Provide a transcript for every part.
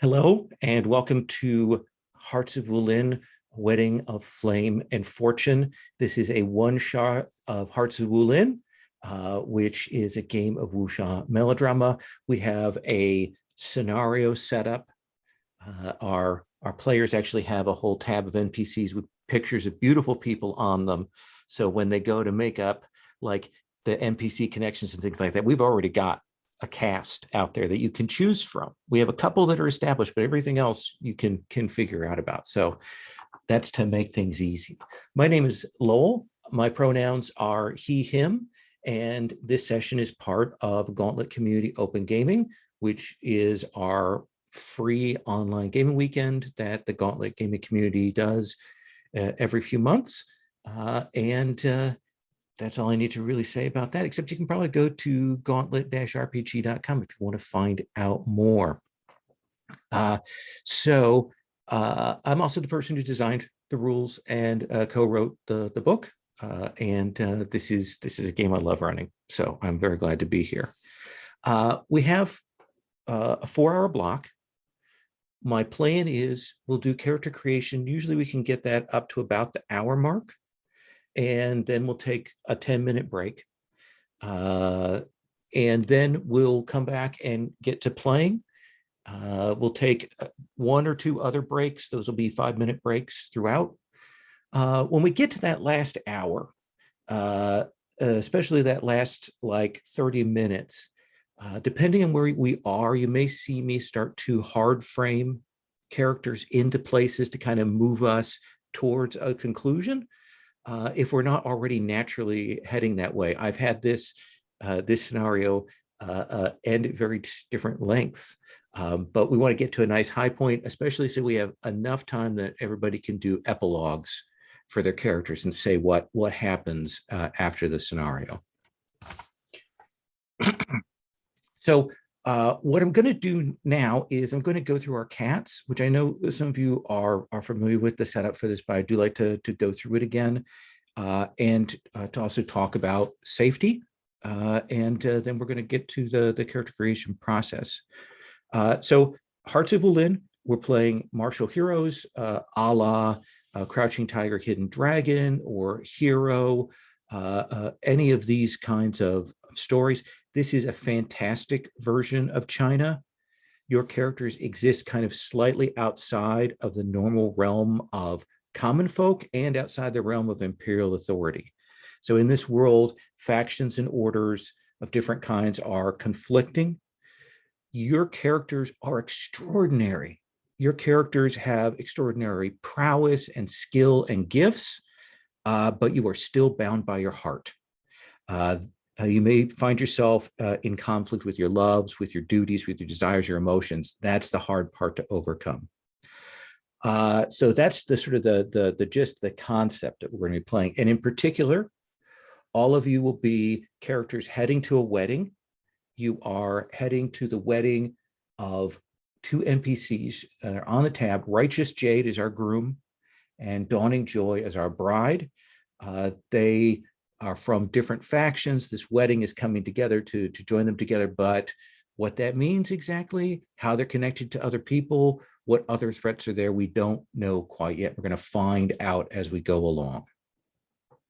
Hello, and welcome to Hearts of Wulin, Wedding of Flame and Fortune. This is a one-shot of Hearts of Wulin, which is a game of wuxia melodrama. We have a scenario set up. Our players actually have a whole tab of NPCs with pictures of beautiful people on them. So when they go to make up like the NPC connections and things like that, we've already got a cast out there that you can choose from. We have a couple that are established, but everything else you can figure out about. So that's to make things easy. My name is Lowell. My pronouns are he, him, and this session is part of Gauntlet Community Open Gaming, which is our free online gaming weekend that the Gauntlet Gaming Community does every few months. That's all I need to really say about that, except you can probably go to gauntlet-rpg.com if you want to find out more. I'm also the person who designed the rules and co-wrote the book. This is a game I love running, so I'm very glad to be here. We have a 4-hour block. My plan is we'll do character creation. Usually we can get that up to about the hour mark. And then we'll take a 10-minute break. And then we'll come back and get to playing. We'll take 1 or 2 other breaks. Those will be 5-minute breaks throughout. When we get to that last hour, especially that last like 30 minutes, depending on where we are, you may see me start to hard frame characters into places to kind of move us towards a conclusion. If we're not already naturally heading that way. I've had this scenario end at very different lengths, but we want to get to a nice high point, especially so we have enough time that everybody can do epilogues for their characters and say what happens after the scenario. So what I'm going to do now is I'm going to go through our cats, which I know some of you are familiar with the setup for this, but I do like to go through it again and to also talk about safety. Then we're going to get to the character creation process. So Hearts of Wulin, we're playing martial heroes a la Crouching Tiger, Hidden Dragon, or Hero, any of these kinds of stories. This is a fantastic version of China. Your characters exist kind of slightly outside of the normal realm of common folk and outside the realm of imperial authority. So in this world, factions and orders of different kinds are conflicting. Your characters are extraordinary. Your characters have extraordinary prowess and skill and gifts, but you are still bound by your heart. You may find yourself in conflict with your loves, with your duties, with your desires, your emotions. That's the hard part to overcome. So that's the sort of the gist, the concept that we're going to be playing. And in particular, all of you will be characters heading to a wedding. You are heading to the wedding of 2 NPCs on the tab. Righteous Jade is our groom, and Dawning Joy is our bride. They are from different factions. This wedding is coming together to join them together, but what that means exactly, how they're connected to other people, what other threats are there, we don't know quite yet. We're going to find out as we go along.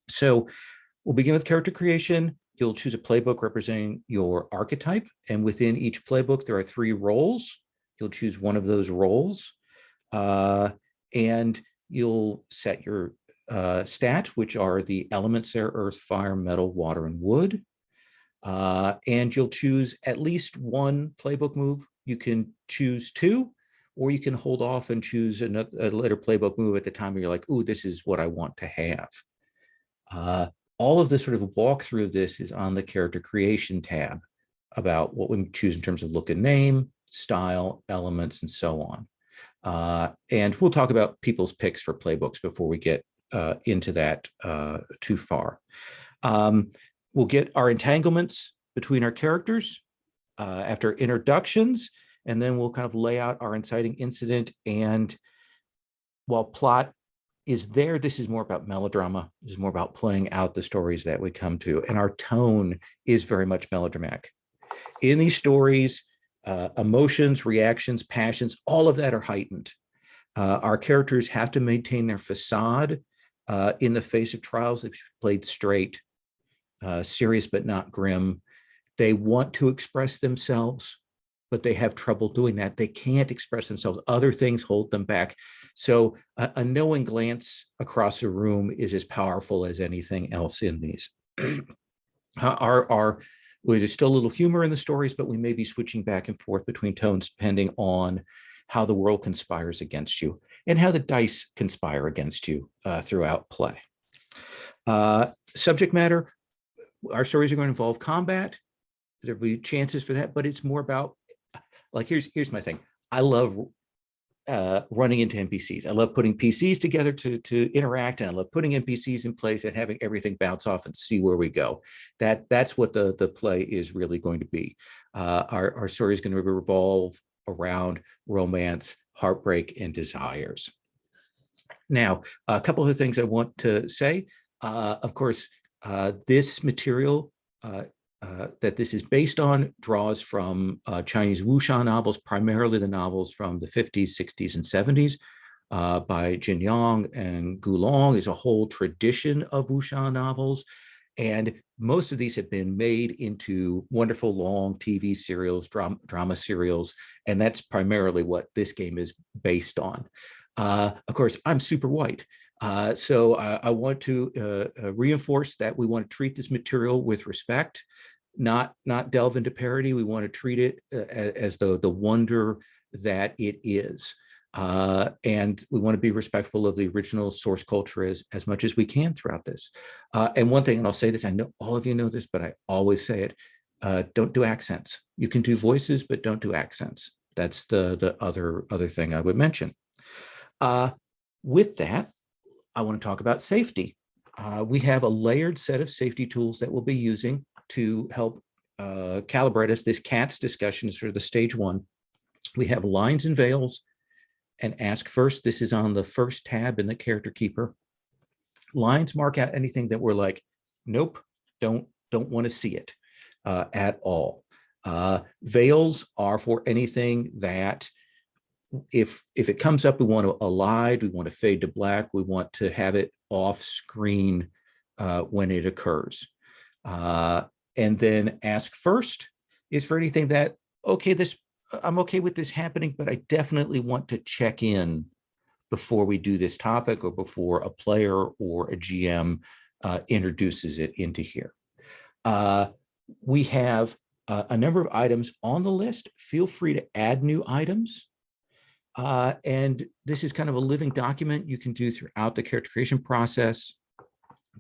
So we'll begin with character creation. You'll choose a playbook representing your archetype, and within each playbook, there are 3 roles. You'll choose one of those roles, and you'll set your stats, which are the elements there: earth, fire, metal, water, and wood. And you'll choose at least 1 playbook move. You can choose 2, or you can hold off and choose a later playbook move at the time where you're like, ooh, this is what I want to have. All of the sort of walkthrough of this is on the character creation tab about what we choose in terms of look and name, style, elements, and so on. And we'll talk about people's picks for playbooks before we get into that too far. We'll get our entanglements between our characters after introductions, and then we'll kind of lay out our inciting incident. And while plot is there, this is more about melodrama. This is more about playing out the stories that we come to. And our tone is very much melodramatic. In these stories, emotions, reactions, passions, all of that are heightened. Our characters have to maintain their facade in the face of trials. They've played straight, serious but not grim. They want to express themselves, but they have trouble doing that. They can't express themselves. Other things hold them back. So a knowing glance across a room is as powerful as anything else in these. There's still a little humor in the stories, but we may be switching back and forth between tones depending on how the world conspires against you and how the dice conspire against you throughout play. Subject matter, our stories are going to involve combat. There'll be chances for that, but it's more about, like, here's my thing. I love running into NPCs. I love putting PCs together to interact, and I love putting NPCs in place and having everything bounce off and see where we go. That's what the play is really going to be. Our story is going to revolve around romance, heartbreak, and desires. Now, a couple of things I want to say. Of course, this material that this is based on draws from Chinese wuxia novels, primarily the novels from the 50s, 60s, and 70s by Jin Yong and Gulong. There's a whole tradition of wuxia novels, and most of these have been made into wonderful long TV serials, drama serials, and that's primarily what this game is based on. Of course, I'm super white. So I want to reinforce that we want to treat this material with respect, not delve into parody. We want to treat it as the wonder that it is. And we want to be respectful of the original source culture as much as we can throughout this. And one thing, and I'll say this, I know all of you know this, but I always say it, don't do accents. You can do voices, but don't do accents. That's the other thing I would mention. With that, I want to talk about safety. We have a layered set of safety tools that we'll be using to help calibrate us. This CATS discussion is sort of the stage one. We have lines and veils and ask first. This is on the first tab in the character keeper. Lines mark out anything that we're like, nope, don't want to see it at all. Veils are for anything that if it comes up, we want to elide, we want to fade to black, we want to have it off screen when it occurs. And then ask first is for anything that, okay, I'm okay with this happening, but I definitely want to check in before we do this topic or before a player or a GM introduces it into here. We have a number of items on the list. Feel free to add new items. And this is kind of a living document you can do throughout the character creation process.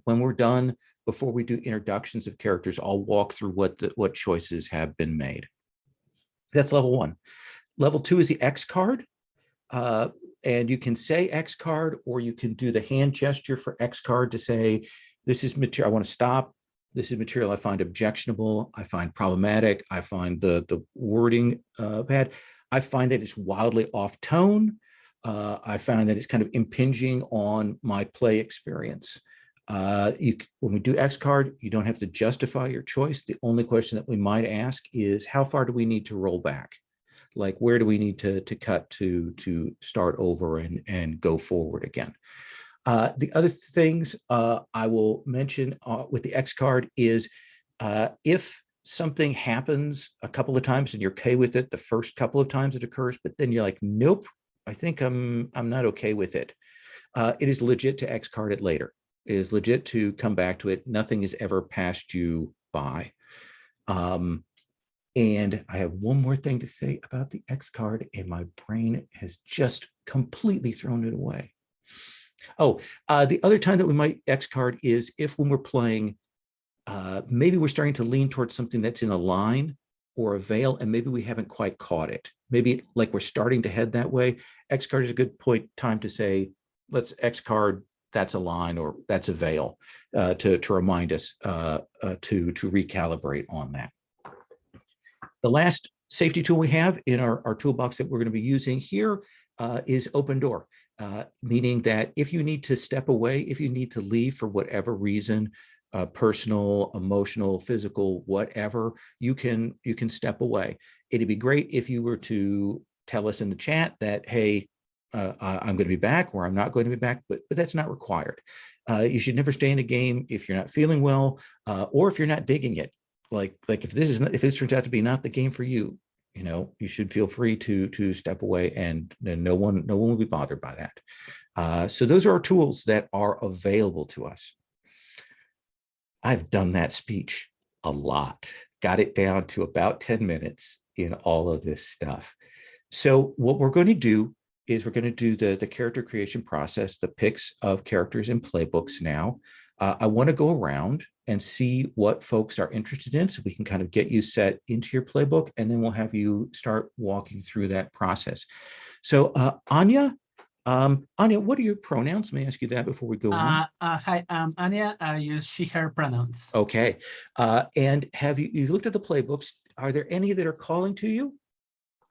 When we're done, before we do introductions of characters, I'll walk through what choices have been made. That's level one. Level two is the X card. And you can say X card, or you can do the hand gesture for X card to say, this is material I want to stop. This is material I find objectionable. I find problematic. I find the wording bad. I find that it's wildly off tone. I find that it's kind of impinging on my play experience. When we do X card, you don't have to justify your choice. The only question that we might ask is, how far do we need to roll back? Like, where do we need to cut to start over and go forward again? The other things I will mention with the X card is if something happens a couple of times and you're okay with it the first couple of times it occurs, but then you're like, nope, I think I'm not okay with it. It is legit to X card it later. It is legit to come back to it. Nothing is ever passed you by. And I have one more thing to say about the X card, and my brain has just completely thrown it away. Oh, the other time that we might X card is if when we're playing, maybe we're starting to lean towards something that's in a line or a veil, and maybe we haven't quite caught it. Maybe like we're starting to head that way. X card is a good time to say, let's X card, that's a line or that's a veil, to remind us to recalibrate on that. The last safety tool we have in our toolbox that we're going to be using here is open door, meaning that if you need to step away, if you need to leave for whatever reason, personal, emotional, physical, whatever, you can step away. It'd be great if you were to tell us in the chat that, hey, I'm going to be back, or I'm not going to be back, but that's not required. You should never stay in a game if you're not feeling well, or if you're not digging it. Like if this turns out to be not the game for you, you should feel free to step away, and no one will be bothered by that. So those are our tools that are available to us. I've done that speech a lot, got it down to about 10 minutes in all of this stuff. So what we're going to do is we're going to do the character creation process, the picks of characters in playbooks now. I want to go around and see what folks are interested in, so we can kind of get you set into your playbook, and then we'll have you start walking through that process. So Anya, what are your pronouns? May I ask you that before we go on? Hi, I'm Anya. I use she, her pronouns. Okay. And have you've looked at the playbooks? Are there any that are calling to you?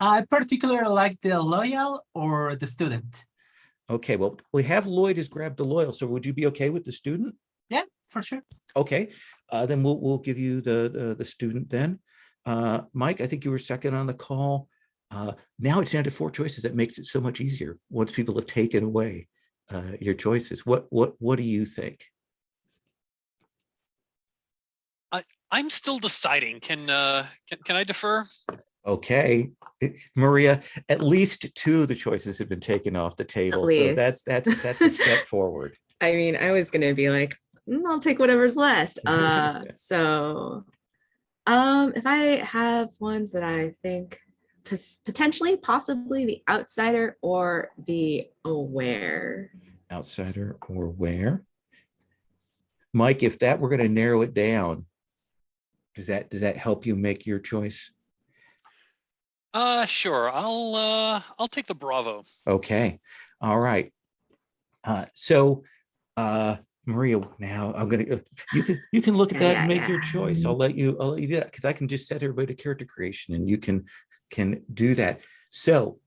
I particularly like the loyal or the student. Okay, well, we have Lloyd has grabbed the loyal, so would you be okay with the student? Yeah, for sure. Okay, then we'll give you the student then. Mike, I think you were second on the call. Now it's down to 4 choices. That makes it so much easier once people have taken away your choices. What do you think? I'm still deciding. Can I defer? Okay, Maria, at least 2 of the choices have been taken off the table, so that's a step forward. I mean, I was gonna be like, I'll take whatever's last. So if I have ones that I think potentially, possibly the outsider or the aware. Outsider or aware. Mike, if that were going to narrow it down, does that help you make your choice? Sure. I'll take the Bravo. Okay. All right. So Maria, now I'm gonna you can look at that and make your choice. I'll let you do that, because I can just set everybody to character creation, and you can do that. So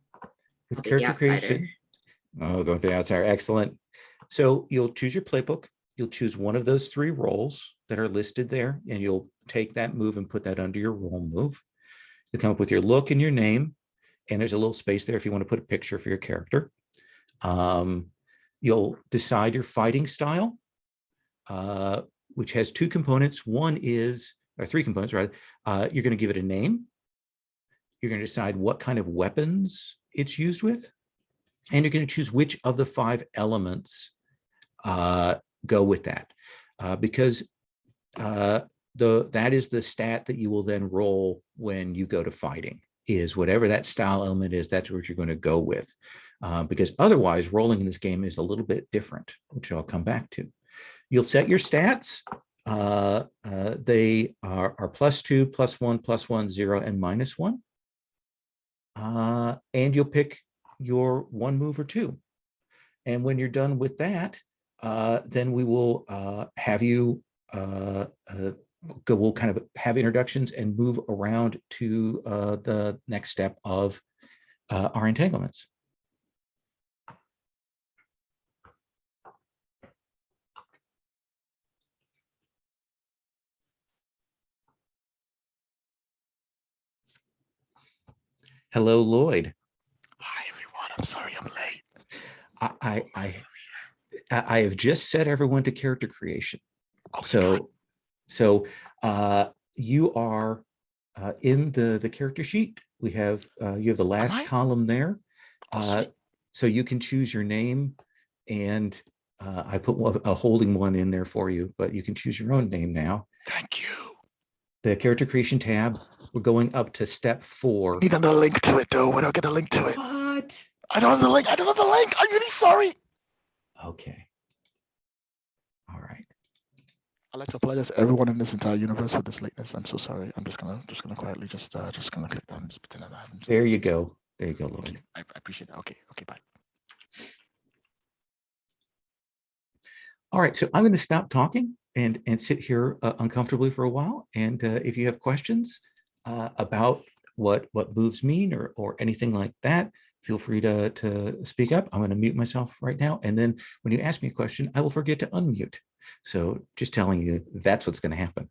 with character creation, going for the outsider, excellent. So you'll choose your playbook. You'll choose one of those 3 roles that are listed there, and you'll take that move and put that under your role move. You come up with your look and your name, and there's a little space there if you want to put a picture for your character. You'll decide your fighting style, which has 2 components. One is, or 3 components, rather. You're going to give it a name. You're going to decide what kind of weapons it's used with, and you're going to choose which of the 5 elements go with that, because that is the stat that you will then roll when you go to fighting, is whatever that style element is, that's what you're going to go with, because otherwise rolling in this game is a little bit different, which I'll come back to. You'll set your stats. They are +2, +1, +1, 0, and -1. And you'll pick your 1 move or 2. And when you're done with that, then we will have you we'll kind of have introductions and move around to the next step of our entanglements. Hello, Lloyd. Hi, everyone. I'm sorry I'm late. I have just set everyone to character creation. Okay, So you are in the character sheet. We have you have the last column there. So you can choose your name, and I put a holding one in there for you, but you can choose your own name now. Thank you. The character creation tab, we're going up to step 4. I need another link to it, though. Where do I get a link to it? What? I don't have the link. I don't have the link. I'm really sorry. Okay. All right. I'd like to apologize to everyone in this entire universe for this lateness. I'm so sorry. I'm just gonna quietly just gonna click that and just pretend that I haven't. There you go. There you go, Lloyd. I appreciate that. Okay, bye. All right, so I'm going to stop talking and sit here uncomfortably for a while. And if you have questions about what moves mean or anything like that, feel free to speak up. I'm going to mute myself right now. And then when you ask me a question, I will forget to unmute. So just telling you, that's what's going to happen.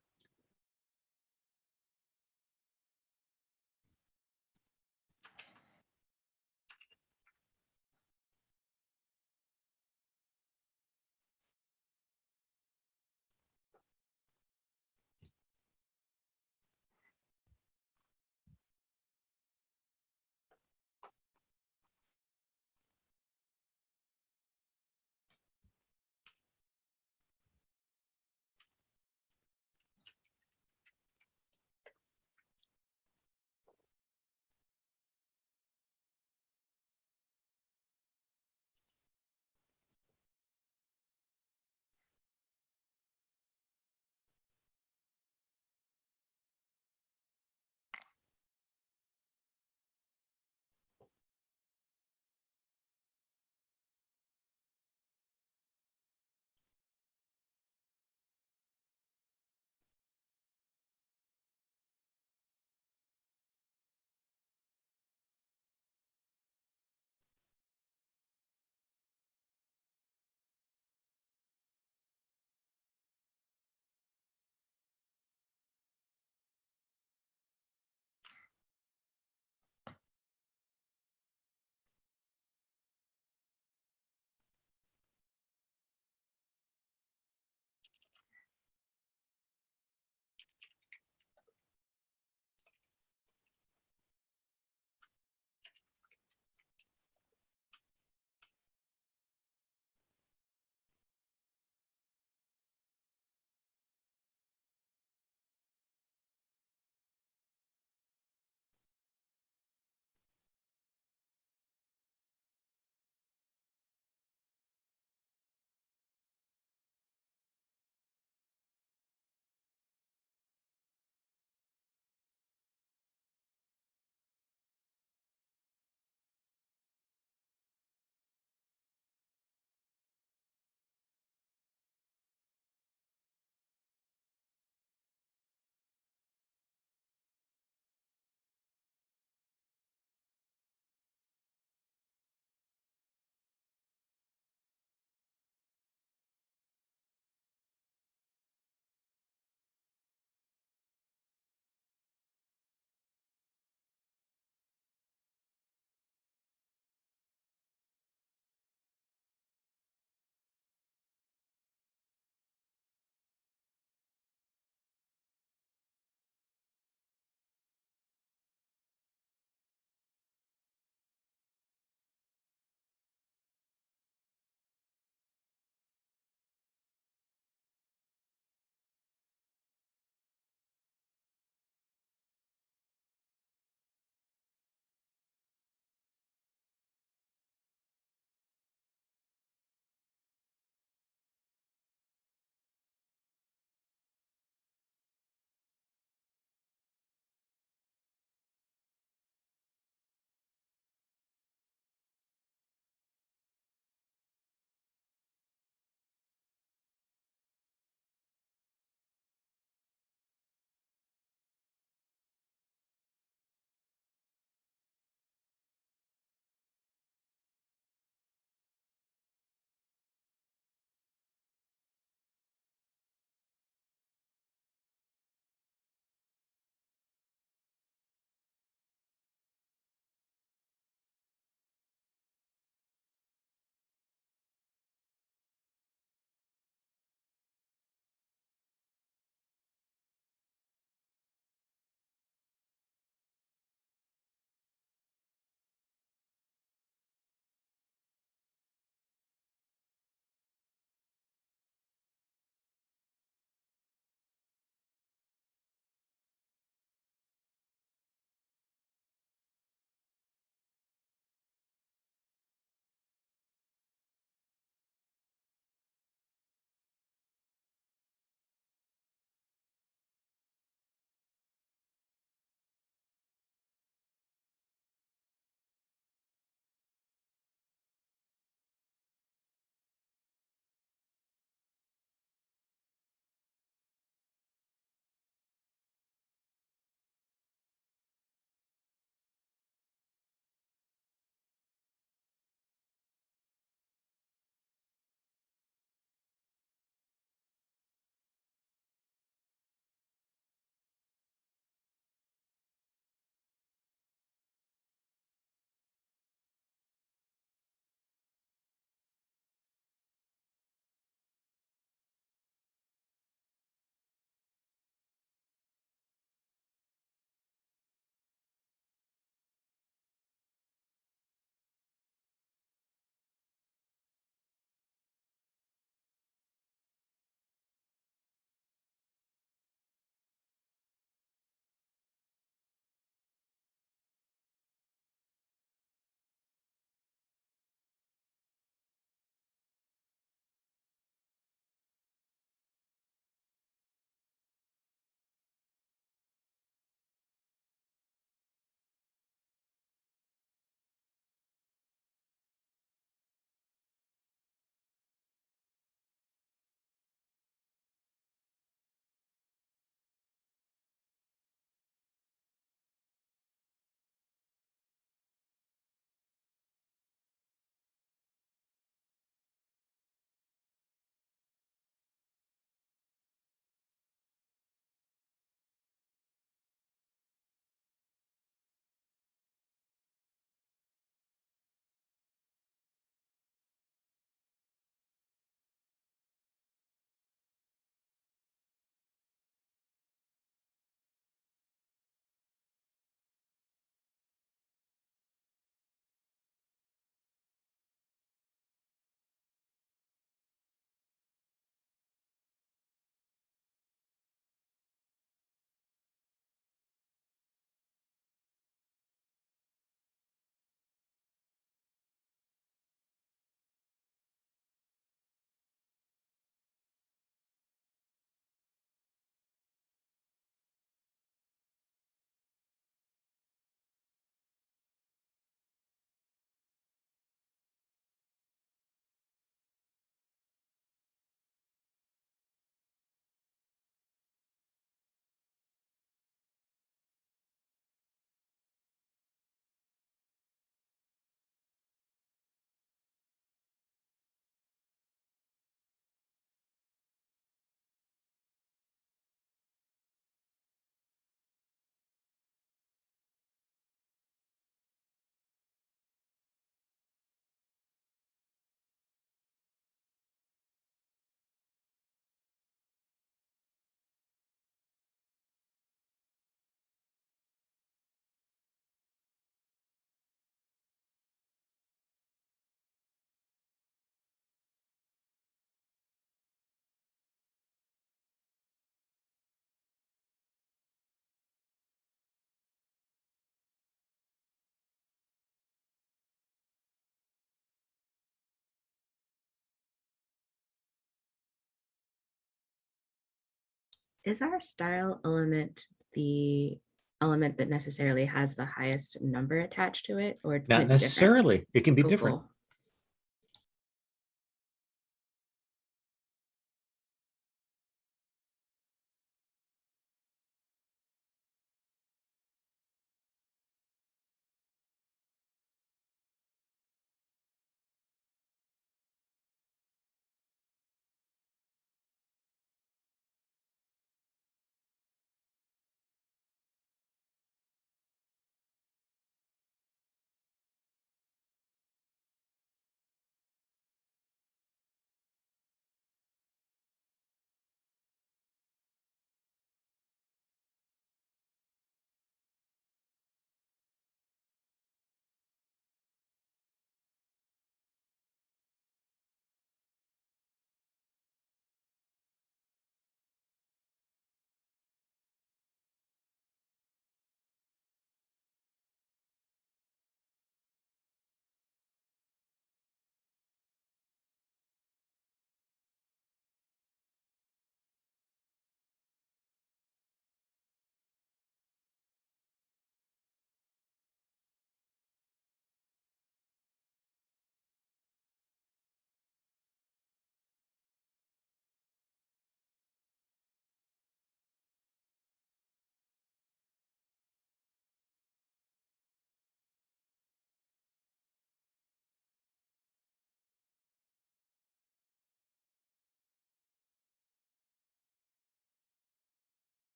is our style element the element that necessarily has the highest number attached to it, or could it Not be different? necessarily. It can be Cool, different. cool.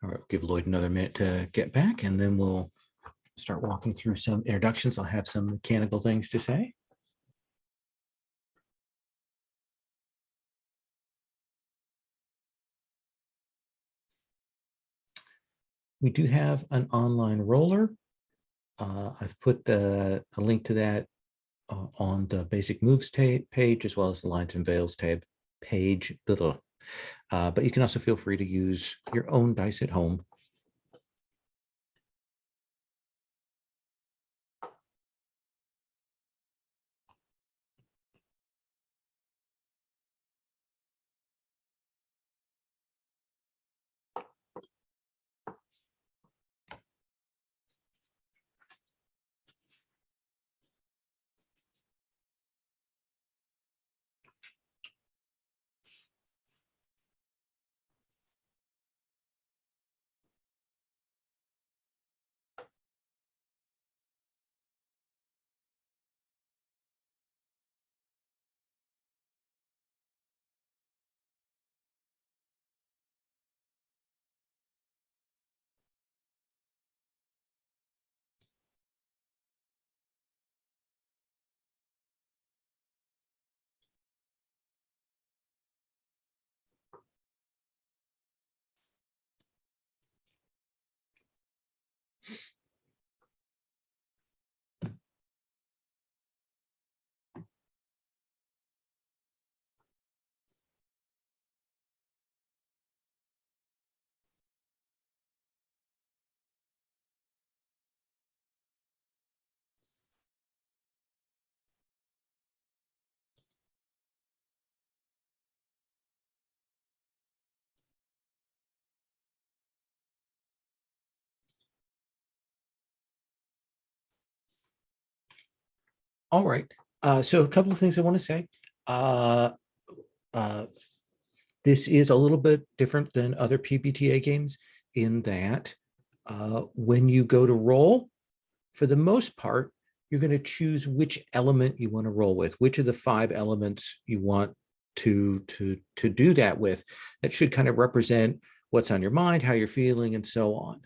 All right, give Lloyd another minute to get back, and then we'll start walking through some introductions. I'll have some mechanical things to say. We do have an online roller. I've put a link to that on the basic moves page, as well as the lines and veils page. But you can also feel free to use your own dice at home. All right. So a couple of things I want to say. This is a little bit different than other PbtA games in that when you go to roll, for the most part, you're going to choose which element you want to roll with, which of the 5 elements you want to do that with. That should kind of represent what's on your mind, how you're feeling, and so on.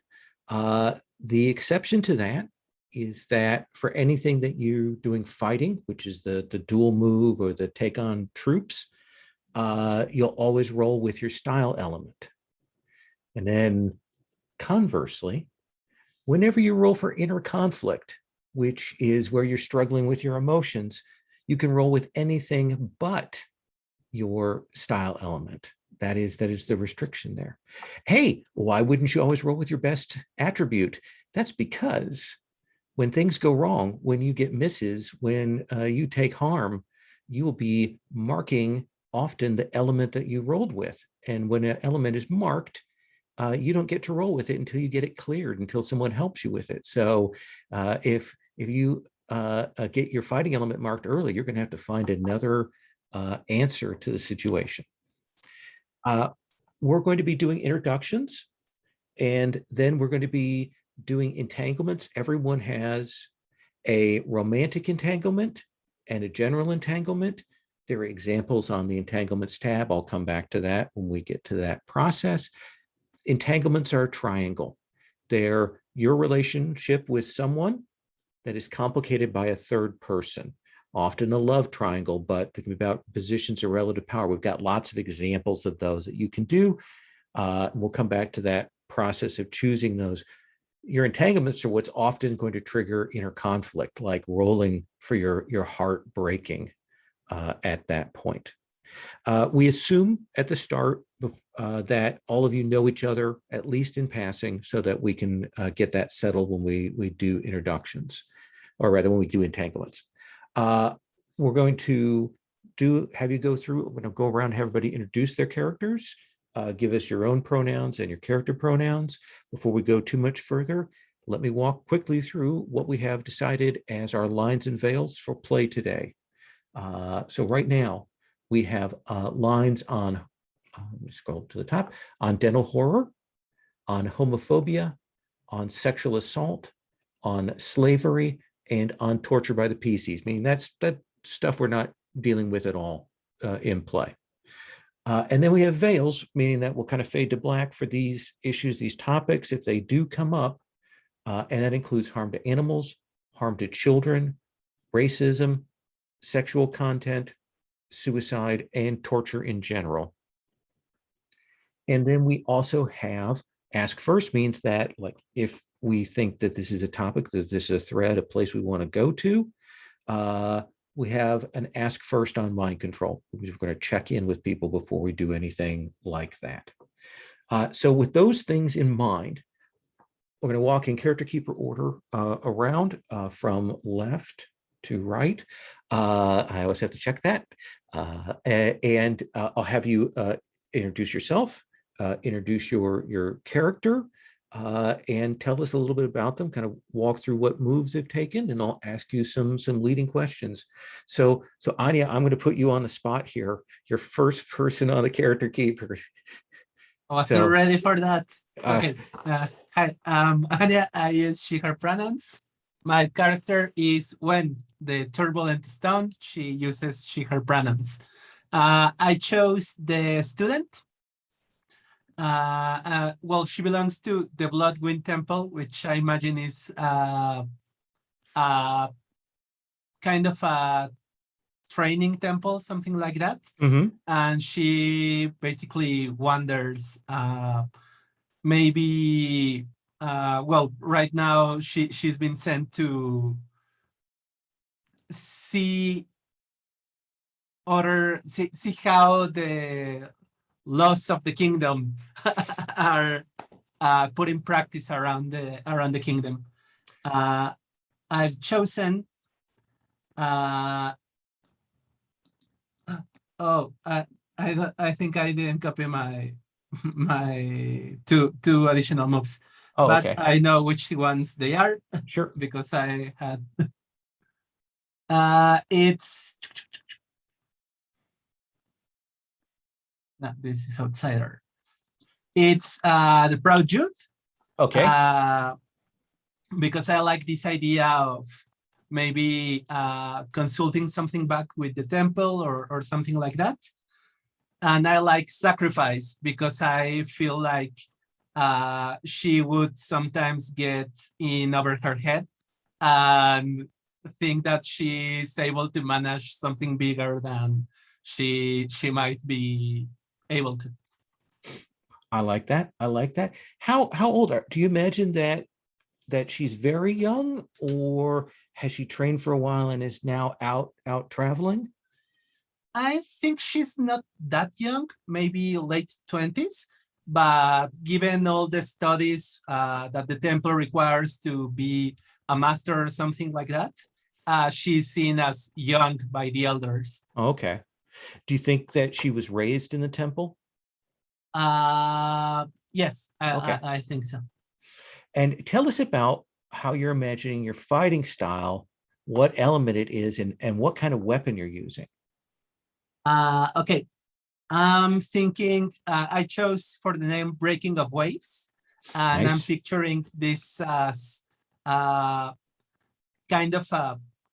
The exception to that is that for anything that you're doing fighting, which is the dual move or the take on troops, you'll always roll with your style element. And then conversely, whenever you roll for inner conflict, which is where you're struggling with your emotions, you can roll with anything but your style element. That is the restriction there. Hey, why wouldn't you always roll with your best attribute? That's because when things go wrong, when you get misses, when you take harm, you will be marking often the element that you rolled with. And when an element is marked, you don't get to roll with it until you get it cleared, until someone helps you with it. So if you get your fighting element marked early, you're going to have to find another answer to the situation. We're going to be doing introductions, and then we're going to be doing entanglements. Everyone has a romantic entanglement and a general entanglement. There are examples on the entanglements tab. I'll come back to that when we get to that process. Entanglements are a triangle. They're your relationship with someone that is complicated by a third person, often a love triangle, but thinking about positions of relative power. We've got lots of examples of those that you can do. We'll come back to that process of choosing those. Your entanglements are what's often going to trigger inner conflict, like rolling for your heart breaking at that point. We assume at the start that all of you know each other, at least in passing, so that we can get that settled when we do introductions, or rather when we do entanglements. We're going to have you go through, we're going to go around and have everybody introduce their characters, give us your own pronouns and your character pronouns. Before we go too much further, let me walk quickly through what we have decided as our lines and veils for play today. So right now, we have lines on, let me scroll to the top, on dental horror, on homophobia, on sexual assault, on slavery, and on torture by the PCs, meaning that stuff we're not dealing with at all in play. And then we have veils, meaning that we'll kind of fade to black for these issues, these topics, if they do come up. And that includes harm to animals, harm to children, racism, sexual content, suicide, and torture in general. And then we also have ask first, means that like if we think that this is a topic, that this is a thread, a place we want to go to, we have an ask first on mind control, because we're going to check in with people before we do anything like that. So with those things in mind, we're going to walk in character keeper order around from left to right. I always have to check that. And I'll have you introduce yourself, introduce your character, and tell us a little bit about them, kind of walk through what moves they've taken, and I'll ask you some leading questions. So Anya, I'm going to put you on the spot here. You're first person on the character keeper. I wasn't ready for that. Okay. Hi, Anya. I use she, her pronouns. My character is Wen, the turbulent stone. She uses she, her pronouns. I chose the student. Well, she belongs to the Blood Wind Temple, which I imagine is kind of a training temple, something like that. And she basically wanders, maybe, well, right now she's been sent to see how the laws of the kingdom are put in practice around the kingdom. I've chosen I think I didn't copy my two additional moves. Oh, but okay. I know which ones they are. Sure. Because I had it's no, this is outsider. It's the proud youth. Okay. Because I like this idea of maybe consulting something back with the temple or something like that. And I like sacrifice because I feel like she would sometimes get in over her head and think that she's able to manage something bigger than she might be able to. I like that. I like that. How old do you imagine that she's very young, or has she trained for a while and is now out traveling? I think she's not that young, maybe late 20s, but given all the studies that the temple requires to be a master or something like that, she's seen as young by the elders. Okay. Do you think that she was raised in the temple? Yes, Okay. I think so. And tell us about how you're imagining your fighting style, what element it is, and what kind of weapon you're using. Okay, I'm thinking I chose for the name Breaking of Waves, and Nice. I'm picturing this as kind of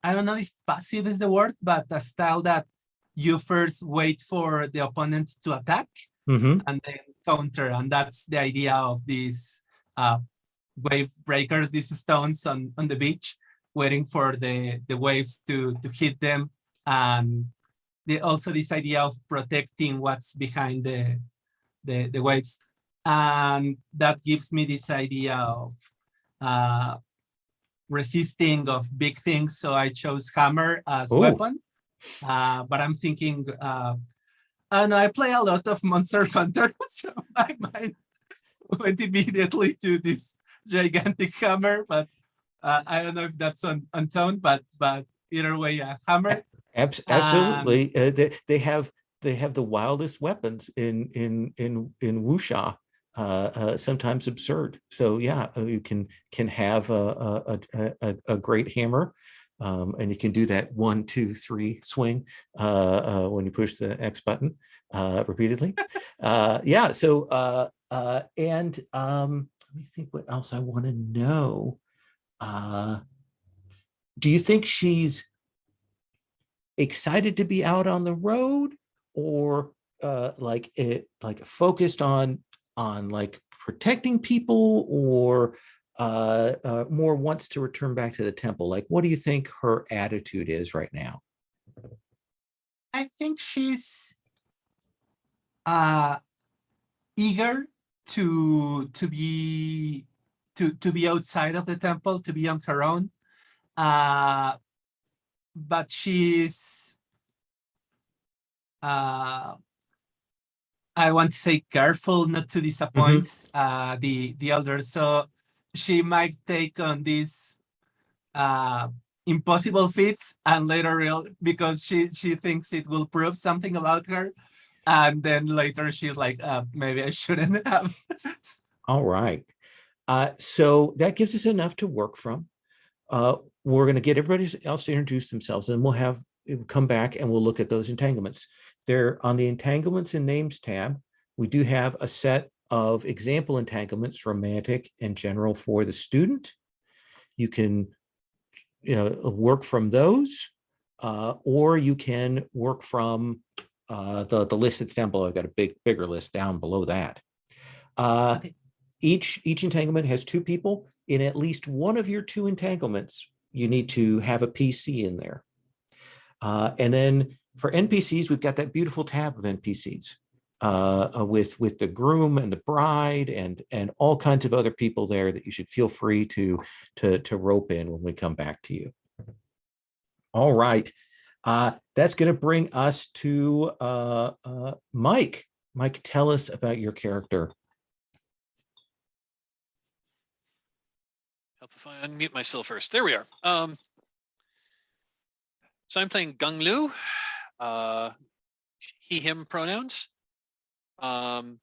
I don't know if passive is the word, but a style that you first wait for the opponent to attack and then counter, and that's the idea of these wave breakers, these stones on the beach, waiting for the waves to hit them, and also this idea of protecting what's behind the waves. And that gives me this idea of resisting of big things. So I chose hammer as weapon. But I'm thinking, I don't know, I play a lot of Monster Hunter, so my mind went immediately to this gigantic hammer, but I don't know if that's on tone, but either way, a hammer. Absolutely. They have the wildest weapons in wuxia, sometimes absurd. So yeah, you can have a great hammer, and you can do that 1, 2, 3 swing when you push the X button repeatedly. Yeah. So and let me think what else I want to know. Do you think she's excited to be out on the road, or like focused on like protecting people, or more wants to return back to the temple? Like, what do you think her attitude is right now? I think she's eager to be outside of the temple, to be on her own. But she's I want to say careful not to disappoint the elders. So she might take on these impossible feats and later because she thinks it will prove something about her. And then later she's like, maybe I shouldn't have. All right. So that gives us enough to work from. We're going to get everybody else to introduce themselves, and we'll come back and we'll look at those entanglements. There on the entanglements and names tab, we do have a set of example entanglements, romantic and general, for the student. You can work from those, or you can work from the list that's down below. I've got a bigger list down below that. Okay. Each entanglement has 2 people. In at least one of your 2 entanglements, you need to have a PC in there. And then for NPCs, we've got that beautiful tab of NPCs with the groom and the bride and all kinds of other people there that you should feel free to rope in when we come back to you. All right. That's going to bring us to Mike. Mike, tell us about your character. Help if I unmute myself first. There we are. So I'm playing Gung Lu, he, him pronouns. Gung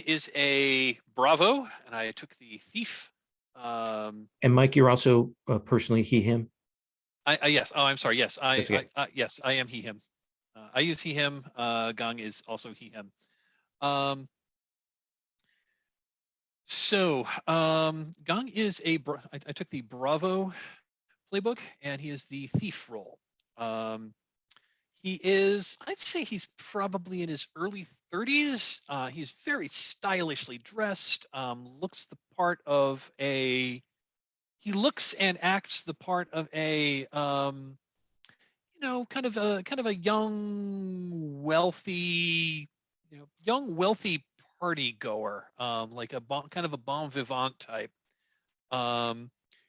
is a bravo, and I took the thief. And Mike, you're also personally he, him? Yes. Oh, I'm sorry. Yes, Okay. yes, I am he, him. I use he, him. Gung is also he, him. So Gung is I took the Bravo playbook, and he is the thief role. He is, I'd say he's probably in his early 30s. He's very stylishly dressed, looks the part of he looks and acts the part of a kind of a young wealthy party goer, like kind of a bon vivant type.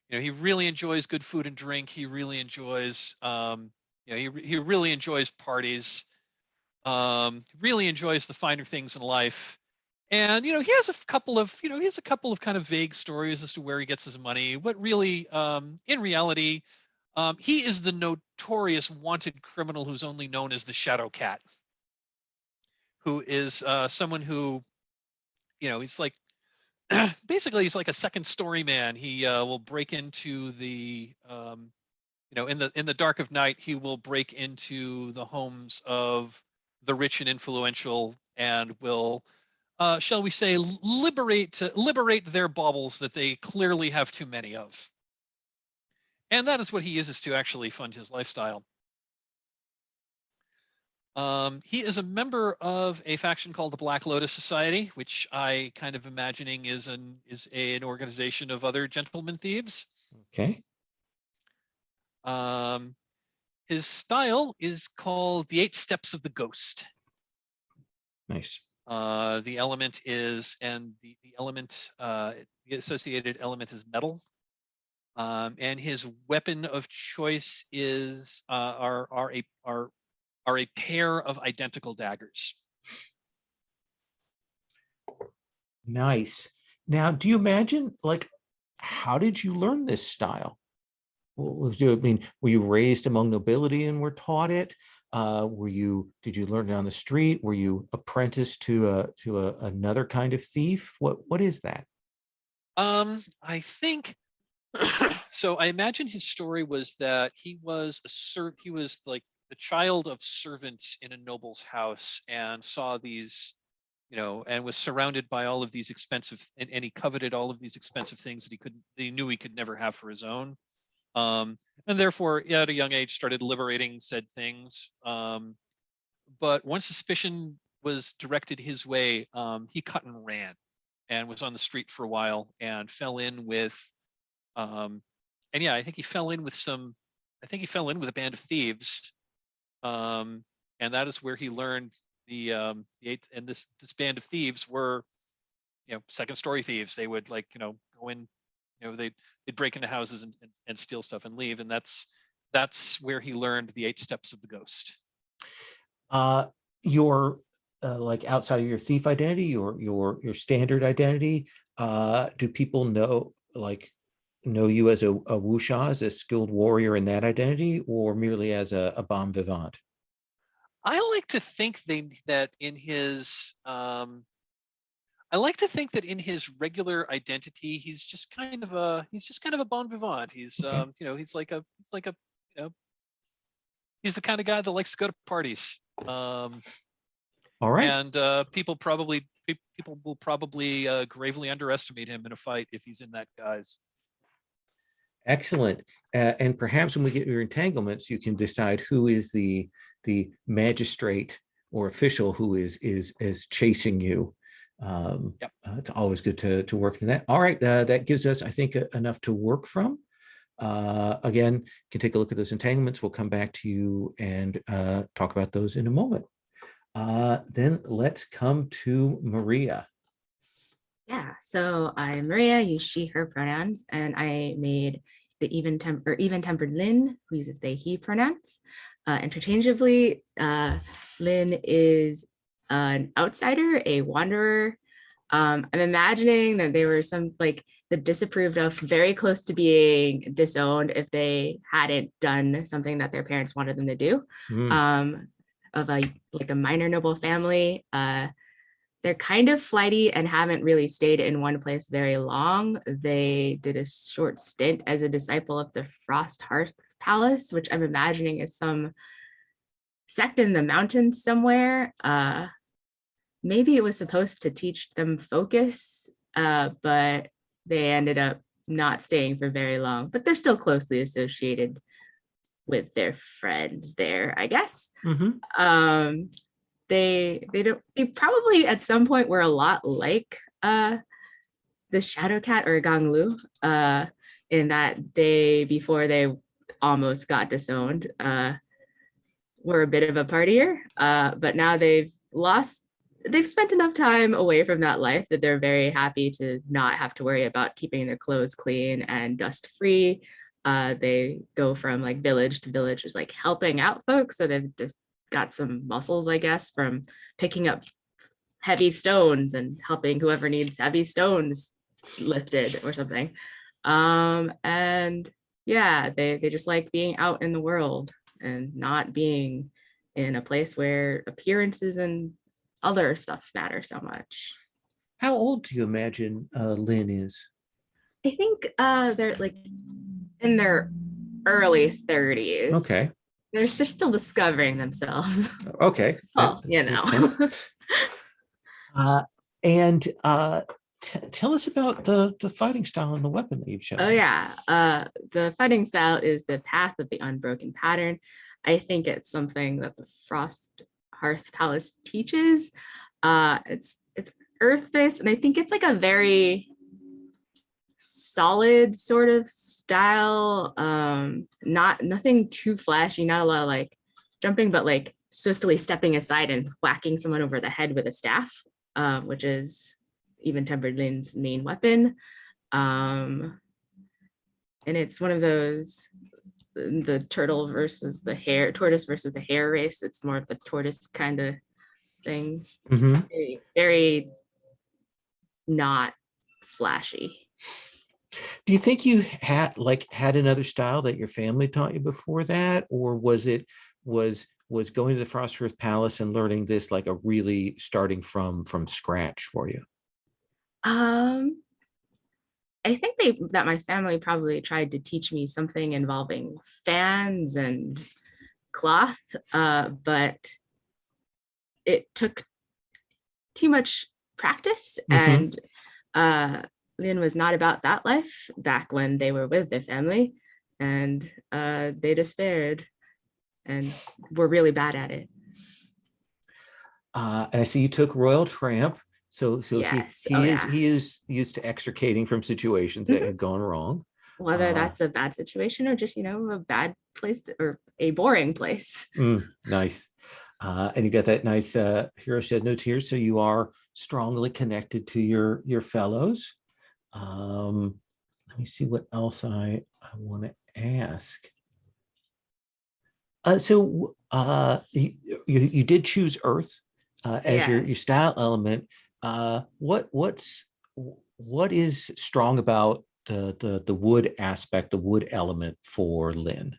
He really enjoys good food and drink. He really enjoys he really enjoys parties. Really enjoys the finer things in life. And he has a couple of kind of vague stories as to where he gets his money. What really, in reality, he is the notorious wanted criminal who's only known as the Shadow Cat, who is someone who, he's like, basically he's like a second story man. He will break into the, in the dark of night, he will break into the homes of the rich and influential and will, shall we say, liberate their baubles that they clearly have too many of. And that is what he uses to actually fund his lifestyle. He is a member of a faction called the Black Lotus Society, which I kind of imagining is an organization of other gentlemen thieves. Okay. His style is called the 8 Steps of the Ghost. Nice. The element is, and the element, the associated element is metal. And his weapon of choice is are a pair of identical daggers. Nice. Now, do you imagine, like, how did you learn this style? Were you raised among nobility and were taught it? Did you learn it on the street? Were you apprenticed to another kind of thief? What is that? I think so. I imagine his story was that he was he was like the child of servants in a noble's house and saw these, and was surrounded by all of these expensive, and he coveted all of these expensive things that he knew he could never have for his own. And therefore, at a young age, started liberating said things. but once suspicion was directed his way, he cut and ran, and was on the street for a while, and fell in with, and yeah, I think he fell in with a band of thieves, and that is where he learned the eighth. And this band of thieves were, second story thieves. They would go in, they'd break into houses and steal stuff and leave, and that's where he learned the 8 steps of the ghost. Your like outside of your thief identity, your standard identity, do people know you as a wuxia, as a skilled warrior in that identity, or merely as a bon vivant? I like to think that in his regular identity, he's just kind of a bon vivant. He's Okay. He's the kind of guy that likes to go to parties. All right. And people will probably gravely underestimate him in a fight if he's in that guise. Excellent. And perhaps when we get your entanglements, you can decide who is the magistrate or official who is chasing you. Yep. It's always good to work in that. All right, that gives us, I think, enough to work from. Again, you can take a look at those entanglements. We'll come back to you and talk about those in a moment. Then let's come to Maria. Yeah, so I'm Maria, use she, her pronouns, and I made the even-tempered Lin, who uses they, he pronouns. Interchangeably, Lin is an outsider, a wanderer. I'm imagining that they were the disapproved of, very close to being disowned if they hadn't done something that their parents wanted them to do. Of a minor noble family. They're kind of flighty and haven't really stayed in one place very long. They did a short stint as a disciple of the Frost Hearth Palace, which I'm imagining is some sect in the mountains somewhere. Maybe it was supposed to teach them focus, but they ended up not staying for very long, but they're still closely associated with their friends there, I guess. Mm-hmm. They probably at some point were a lot like the Shadow Cat or Ganglu, in that before they almost got disowned, were a bit of a partier, but now they've spent enough time away from that life that they're very happy to not have to worry about keeping their clothes clean and dust free. They go from village to village, just helping out folks. So they've just got some muscles, I guess, from picking up heavy stones and helping whoever needs heavy stones lifted or something. And yeah, they just like being out in the world and not being in a place where appearances and other stuff matter so much. How old do you imagine Lin is? I think they're in their early 30s. Okay. They're still discovering themselves. Okay. Well, And tell us about the fighting style and the weapon that you've chosen. Oh yeah, the fighting style is the Path of the Unbroken Pattern. I think it's something that the Frost Hearth Palace teaches. It's earth-based, and I think it's a very solid sort of style. Nothing too flashy, not a lot of jumping, but swiftly stepping aside and whacking someone over the head with a staff, which is even-tempered Lin's main weapon. And it's one of those, the turtle versus the hare, tortoise versus the hare race. It's more of the tortoise kind of thing. Mm-hmm. Very, very not flashy. Do you think you had another style that your family taught you before that, or was going to the Frost Hearth Palace and learning this a really starting from scratch for you? I think that my family probably tried to teach me something involving fans and cloth, but it took too much practice, and Lin was not about that life back when they were with their family, and they despaired and were really bad at it. And I see you took Royal Tramp. So Yes. he Oh, is yeah. he is used to extricating from situations that Mhm. had gone wrong. Whether that's a bad situation or just, a bad place or a boring place. Nice. And you got that nice hero shed note here. So you are strongly connected to your fellows. Let me see what else I want to ask. You did choose Earth as your Yes. style element. What is strong about the wood aspect, the wood element for Lynn?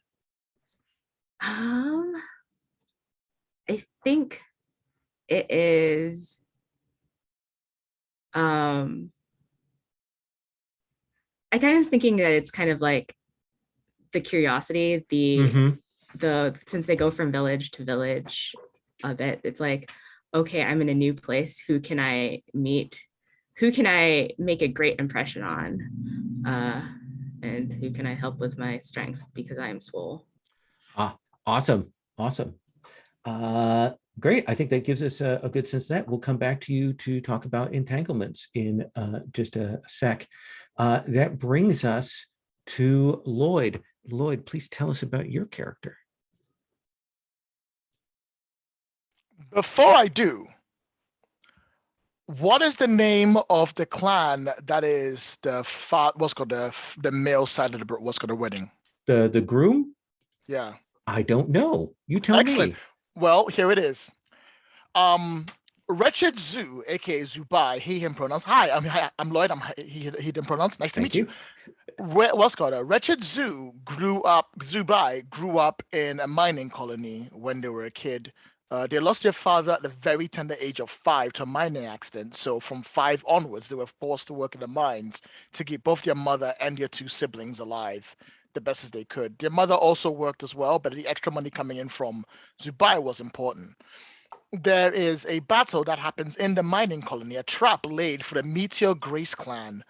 I think it is I kind of was thinking that it's kind of like the curiosity, the since they go from village to village a bit, it's like, okay, I'm in a new place. Who can I meet? Who can I make a great impression on? And who can I help with my strength because I am swole? Awesome. Great. I think that gives us a good sense of that. We'll come back to you to talk about entanglements in just a sec. That brings us to Lloyd. Lloyd, please tell us about your character. Before I do, what is the name of the clan that is what's called the male side of what's called the wedding? The Groom? Yeah. I don't know. You tell Excellent. me. Well, here it is. Wretched Zoo, aka Zubai, he him pronouns. Hi, I'm Lloyd. I'm he them pronouns. Nice to meet you. What's called Wretched Zubai grew up in a mining colony when they were a kid. They lost their father at the very tender age of 5 to a mining accident. So from 5 onwards, they were forced to work in the mines to keep both their mother and their 2 siblings alive the best as they could. Their mother also worked as well, but the extra money coming in from Zubai was important. There is a battle that happens in the mining colony, a trap laid for the Meteor Grace clan.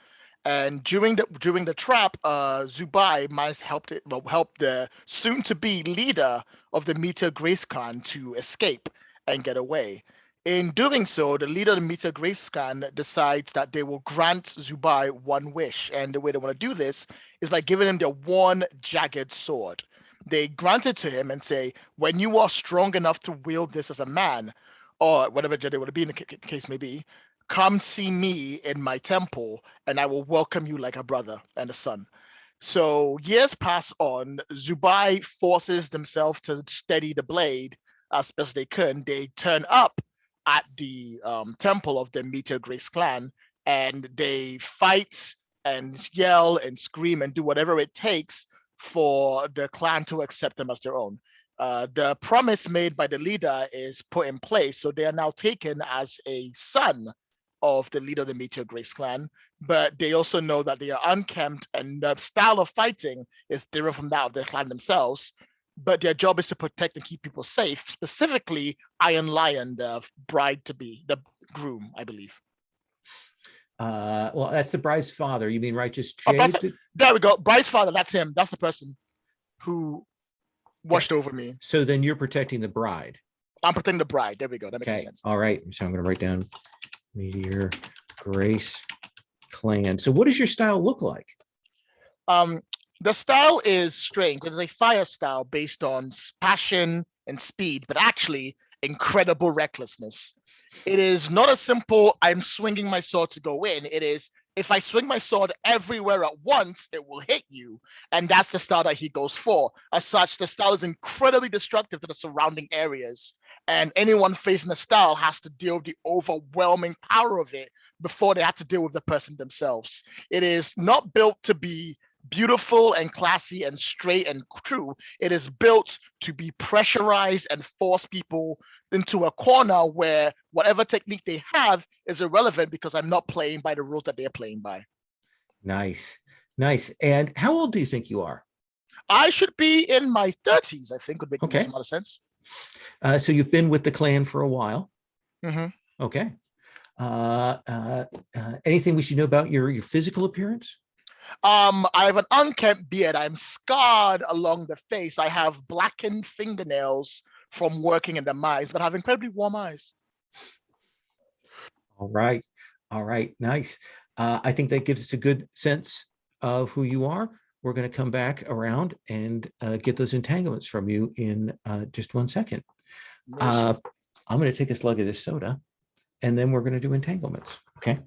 And during the trap, Zubai might help the soon-to-be leader of the Meteor Grace clan to escape and get away. In doing so, the leader of the Meteor Grace clan decides that they will grant Zubai one wish, and the way they want to do this is by giving him their one jagged sword. They grant it to him and say, when you are strong enough to wield this as a man, or whatever gender it would be in the case may be, come see me in my temple and I will welcome you like a brother and a son. So years pass on. Zubai forces themselves to steady the blade as best they can. They turn up at the temple of the Meteor Grace clan and they fight and yell and scream and do whatever it takes for the clan to accept them as their own. The promise made by the leader is put in place, so they are now taken as a son of the leader of the Meteor Grace clan, but they also know that they are unkempt and the style of fighting is different from that of their clan themselves. But their job is to protect and keep people safe, specifically Iron Lion, the bride-to-be, the groom, I believe. Well, that's the bride's father. You mean Righteous Jade? There we go. Bride's father, that's him. That's the person who washed over me. So then you're protecting the bride. I'm protecting the bride. There we go. That makes sense. All right. So I'm going to write down Meteor Grace clan. So what does your style look like? The style is strange. It is a fire style based on passion and speed, but actually incredible recklessness. It is not a simple, I'm swinging my sword to go in. It is, if I swing my sword everywhere at once, it will hit you. And that's the style that he goes for. As such, the style is incredibly destructive to the surrounding areas. And anyone facing the style has to deal with the overwhelming power of it before they have to deal with the person themselves. It is not built to be beautiful and classy and straight and true. It is built to be pressurized and force people into a corner where whatever technique they have is irrelevant because I'm not playing by the rules that they're playing by. Nice. And how old do you think you are? I should be in my 30s, I think would make a lot of sense. So you've been with the clan for a while. Mm-hmm. Okay. Anything we should know about your physical appearance? I have an unkempt beard. I'm scarred along the face. I have blackened fingernails from working in the mines, but I have incredibly warm eyes. All right. All right. Nice. I think that gives us a good sense of who you are. We're going to come back around and get those entanglements from you in just 1 second. I'm going to take a slug of this soda, and then we're going to do entanglements. Okay.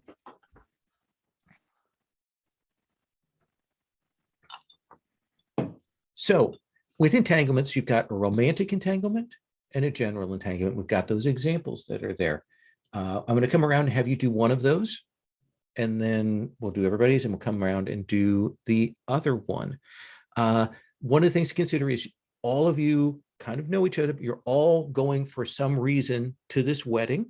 So with entanglements, you've got a romantic entanglement and a general entanglement. We've got those examples that are there. I'm going to come around and have you do one of those, and then we'll do everybody's, and we'll come around and do the other one. One of the things to consider is all of you kind of know each other. You're all going for some reason to this wedding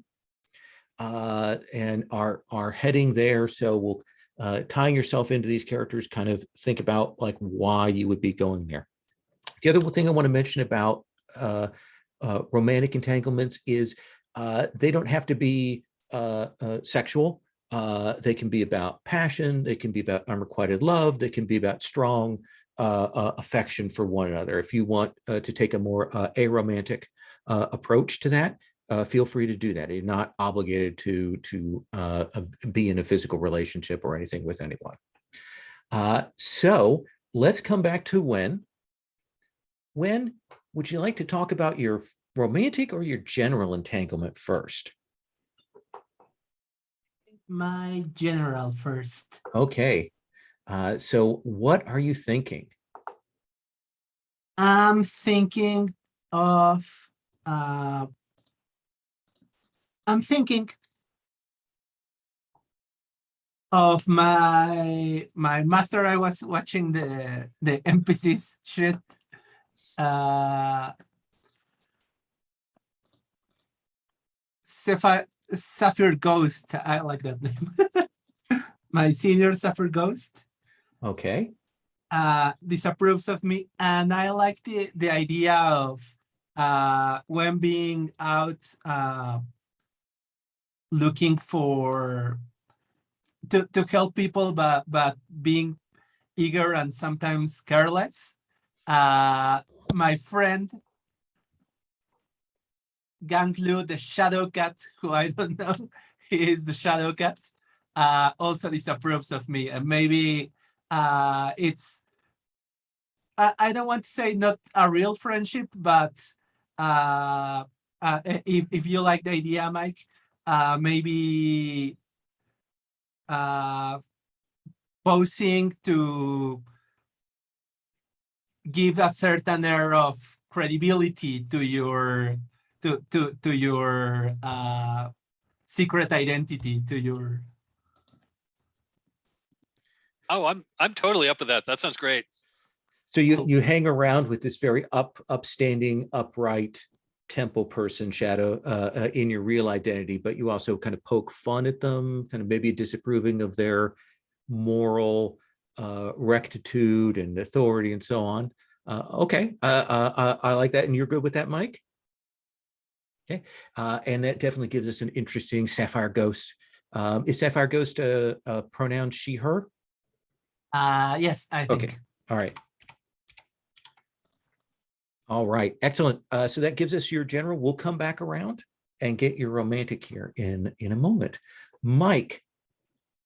and are heading there. So we'll tying yourself into these characters, kind of think about like why you would be going there. The other thing I want to mention about romantic entanglements is they don't have to be sexual. They can be about passion. They can be about unrequited love. They can be about strong affection for one another. If you want to take a more aromantic approach to that, feel free to do that. You're not obligated to be in a physical relationship or anything with anyone. So let's come back to Wen. Wen, would you like to talk about your romantic or your general entanglement first? My general first. Okay. So what are you thinking? I'm thinking of my master. I was watching the NPCs shit. Sapphire Ghost. I like that name. My senior Sapphire Ghost. Okay. Disapproves of me, and I like the idea of when being out looking for to help people, but being eager and sometimes careless. My friend Ganglu, the Shadow Cat, who I don't know, he is the Shadow Cat, also disapproves of me, and maybe it's I don't want to say not a real friendship, but if you like the idea, Mike, maybe posing to give a certain air of credibility to your secret identity, to your. Oh, I'm totally up with that. That sounds great. So you hang around with this very upstanding, upright temple person, Shadow, in your real identity, but you also kind of poke fun at them, kind of maybe disapproving of their moral rectitude and authority and so on. Okay, I like that, and you're good with that, Mike? Okay, and that definitely gives us an interesting Sapphire Ghost. Is Sapphire Ghost a pronoun she, her? Yes, I think. Okay, all right. All right, excellent. So that gives us your general. We'll come back around and get your romantic here in a moment. Mike,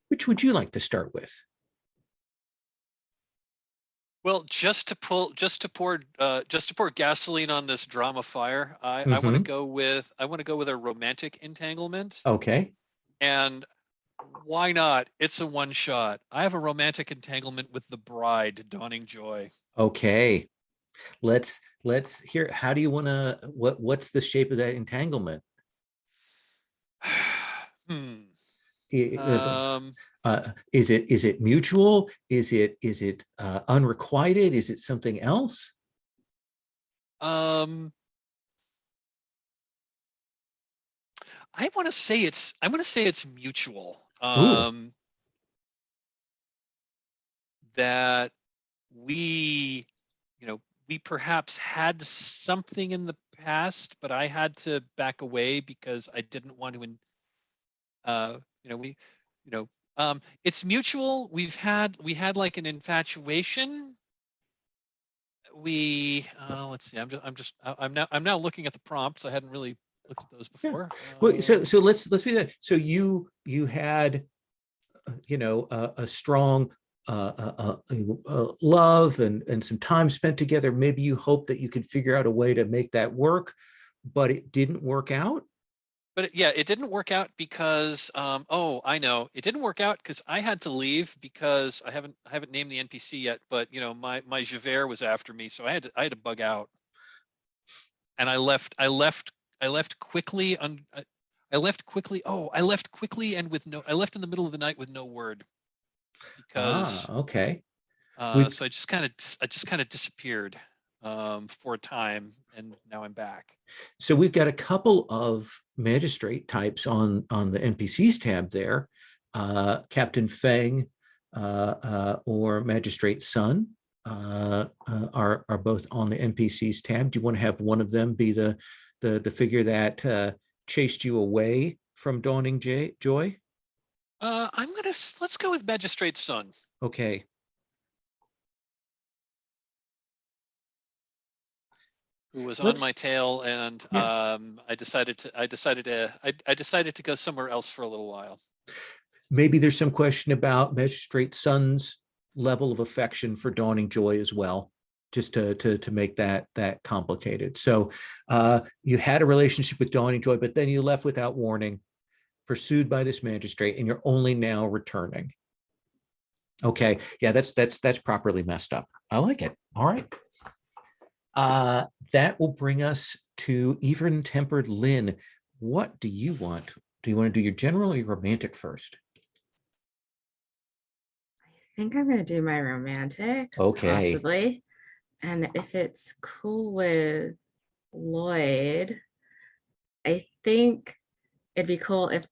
which would you like to start with? Well, just to pour gasoline on this drama fire, I want to go with a romantic entanglement. Okay. And why not? It's a one shot. I have a romantic entanglement with the bride, Dawning Joy. Okay. Let's hear. How do you want to? What's the shape of that entanglement? Is it mutual? Is it unrequited? Is it something else? I want to say it's mutual. That we perhaps had something in the past, but I had to back away because I didn't want to. It's mutual. We had like an infatuation. Let's see. I'm now looking at the prompts. I hadn't really looked at those before. Well, so let's do that. So you had, a strong love and some time spent together. Maybe you hope that you could figure out a way to make that work, but it didn't work out. But it didn't work out because I know it didn't work out because I had to leave because I haven't named the NPC yet, but my Javert was after me, so I had to bug out, and I left quickly. I left quickly and I left in the middle of the night with no word because okay. So I just kind of disappeared for a time, and now I'm back. So we've got a couple of magistrate types on the NPCs tab there. Captain Feng or Magistrate Sun are both on the NPCs tab. Do you want to have one of them be the figure that chased you away from Dawning Joy? Let's go with Magistrate Sun. Okay. Who was on my tail, and Yeah. I decided to go somewhere else for a little while. Maybe there's some question about Magistrate Sun's level of affection for Dawning Joy as well, just to make that complicated. So you had a relationship with Dawning Joy, but then you left without warning, pursued by this magistrate, and you're only now returning. Okay, yeah, that's properly messed up. I like it. All right. That will bring us to even-tempered Lynn. What do you want? Do you want to do your general or your romantic first? I think I'm gonna do my romantic, Okay. possibly. And if it's cool with Lloyd, I think it'd be cool if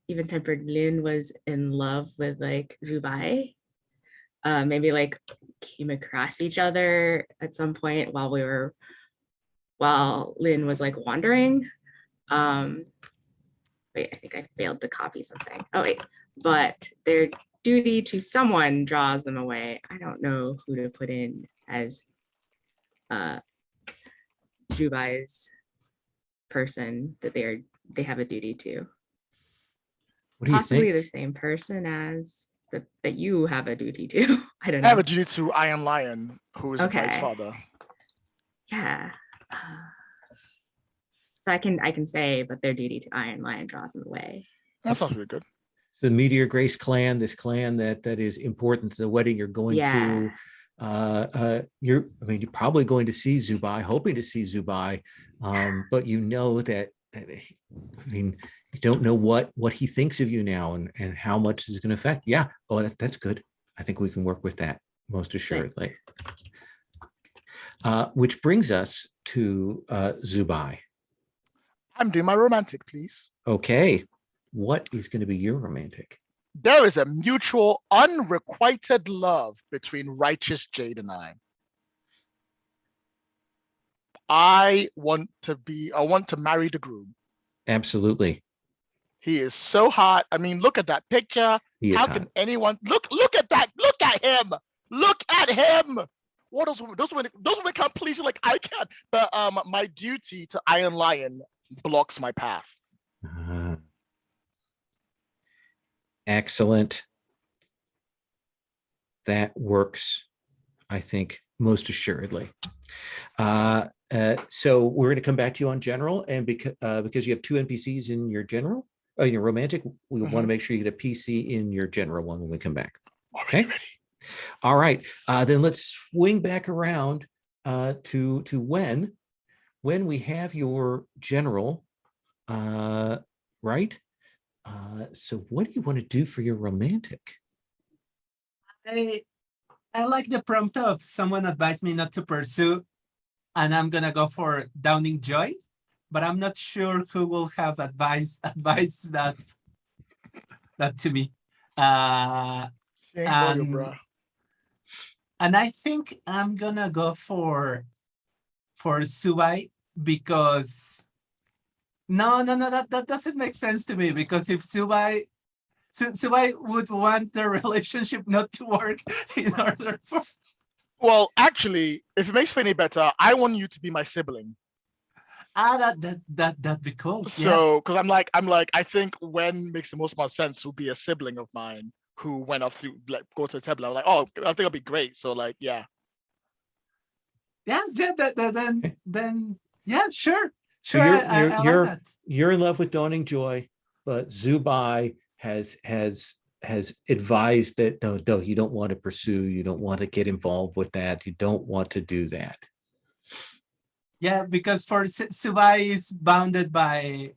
even-tempered Lynn was in love with like Zubai. Maybe like came across each other at some point while Lynn was like wandering. Wait, I think I failed to copy something. Oh wait, but their duty to someone draws them away. I don't know who to put in as Zubai's person that they have a duty to. What do you Possibly think? the same person as that you have a duty to. I don't know. I have a duty to Iron Lion, who is Okay. Bride's father. Yeah. So I can say, but their duty to Iron Lion draws them away. That sounds really good. The Meteor Grace clan, this clan that is important to the wedding you're going to. You're probably going to see Zubai, hoping to see Zubai, but you know that. You don't know what he thinks of you now and how much this is going to affect. Yeah. Oh, that's good. I think we can work with that most assuredly. Which brings us to Zubai. I'm doing my romantic, please. Okay. What is going to be your romantic? There is a mutual, unrequited love between Righteous Jade and I. I want to marry the groom. Absolutely. He is so hot. I mean, look at that picture. How can anyone look at that? Look at him. Look at him. What those women can't please you like I can. But my duty to Iron Lion blocks my path. Excellent. That works, I think, most assuredly. So we're going to come back to you on general, and because you have 2 NPCs in your general, your romantic, we want to make sure you get a PC in your general one when we come back. Okay. Ready. All right. Then let's swing back around to when we have your general, right? So what do you want to do for your romantic? I like the prompt of someone advised me not to pursue, and I'm gonna go for Dawning Joy, but I'm not sure who will have advice that to me. And I think I'm gonna go for Zubai because that doesn't make sense to me, because if Zubai would want the relationship not to work in order for. Well, actually, if it makes me any better, I want you to be my sibling. That'd be cool. Yeah. So, because I'm like, I think Wen makes the most amount of sense would be a sibling of mine who went off to like go to the temple. I was like, oh, I think it'll be great. So like, yeah. Yeah, then yeah, sure. So Sure, I like that. you're in love with Dawning Joy, but Zubai has advised that no, you don't want to pursue, you don't want to get involved with that, you don't want to do that. Yeah, because for Subai is bounded by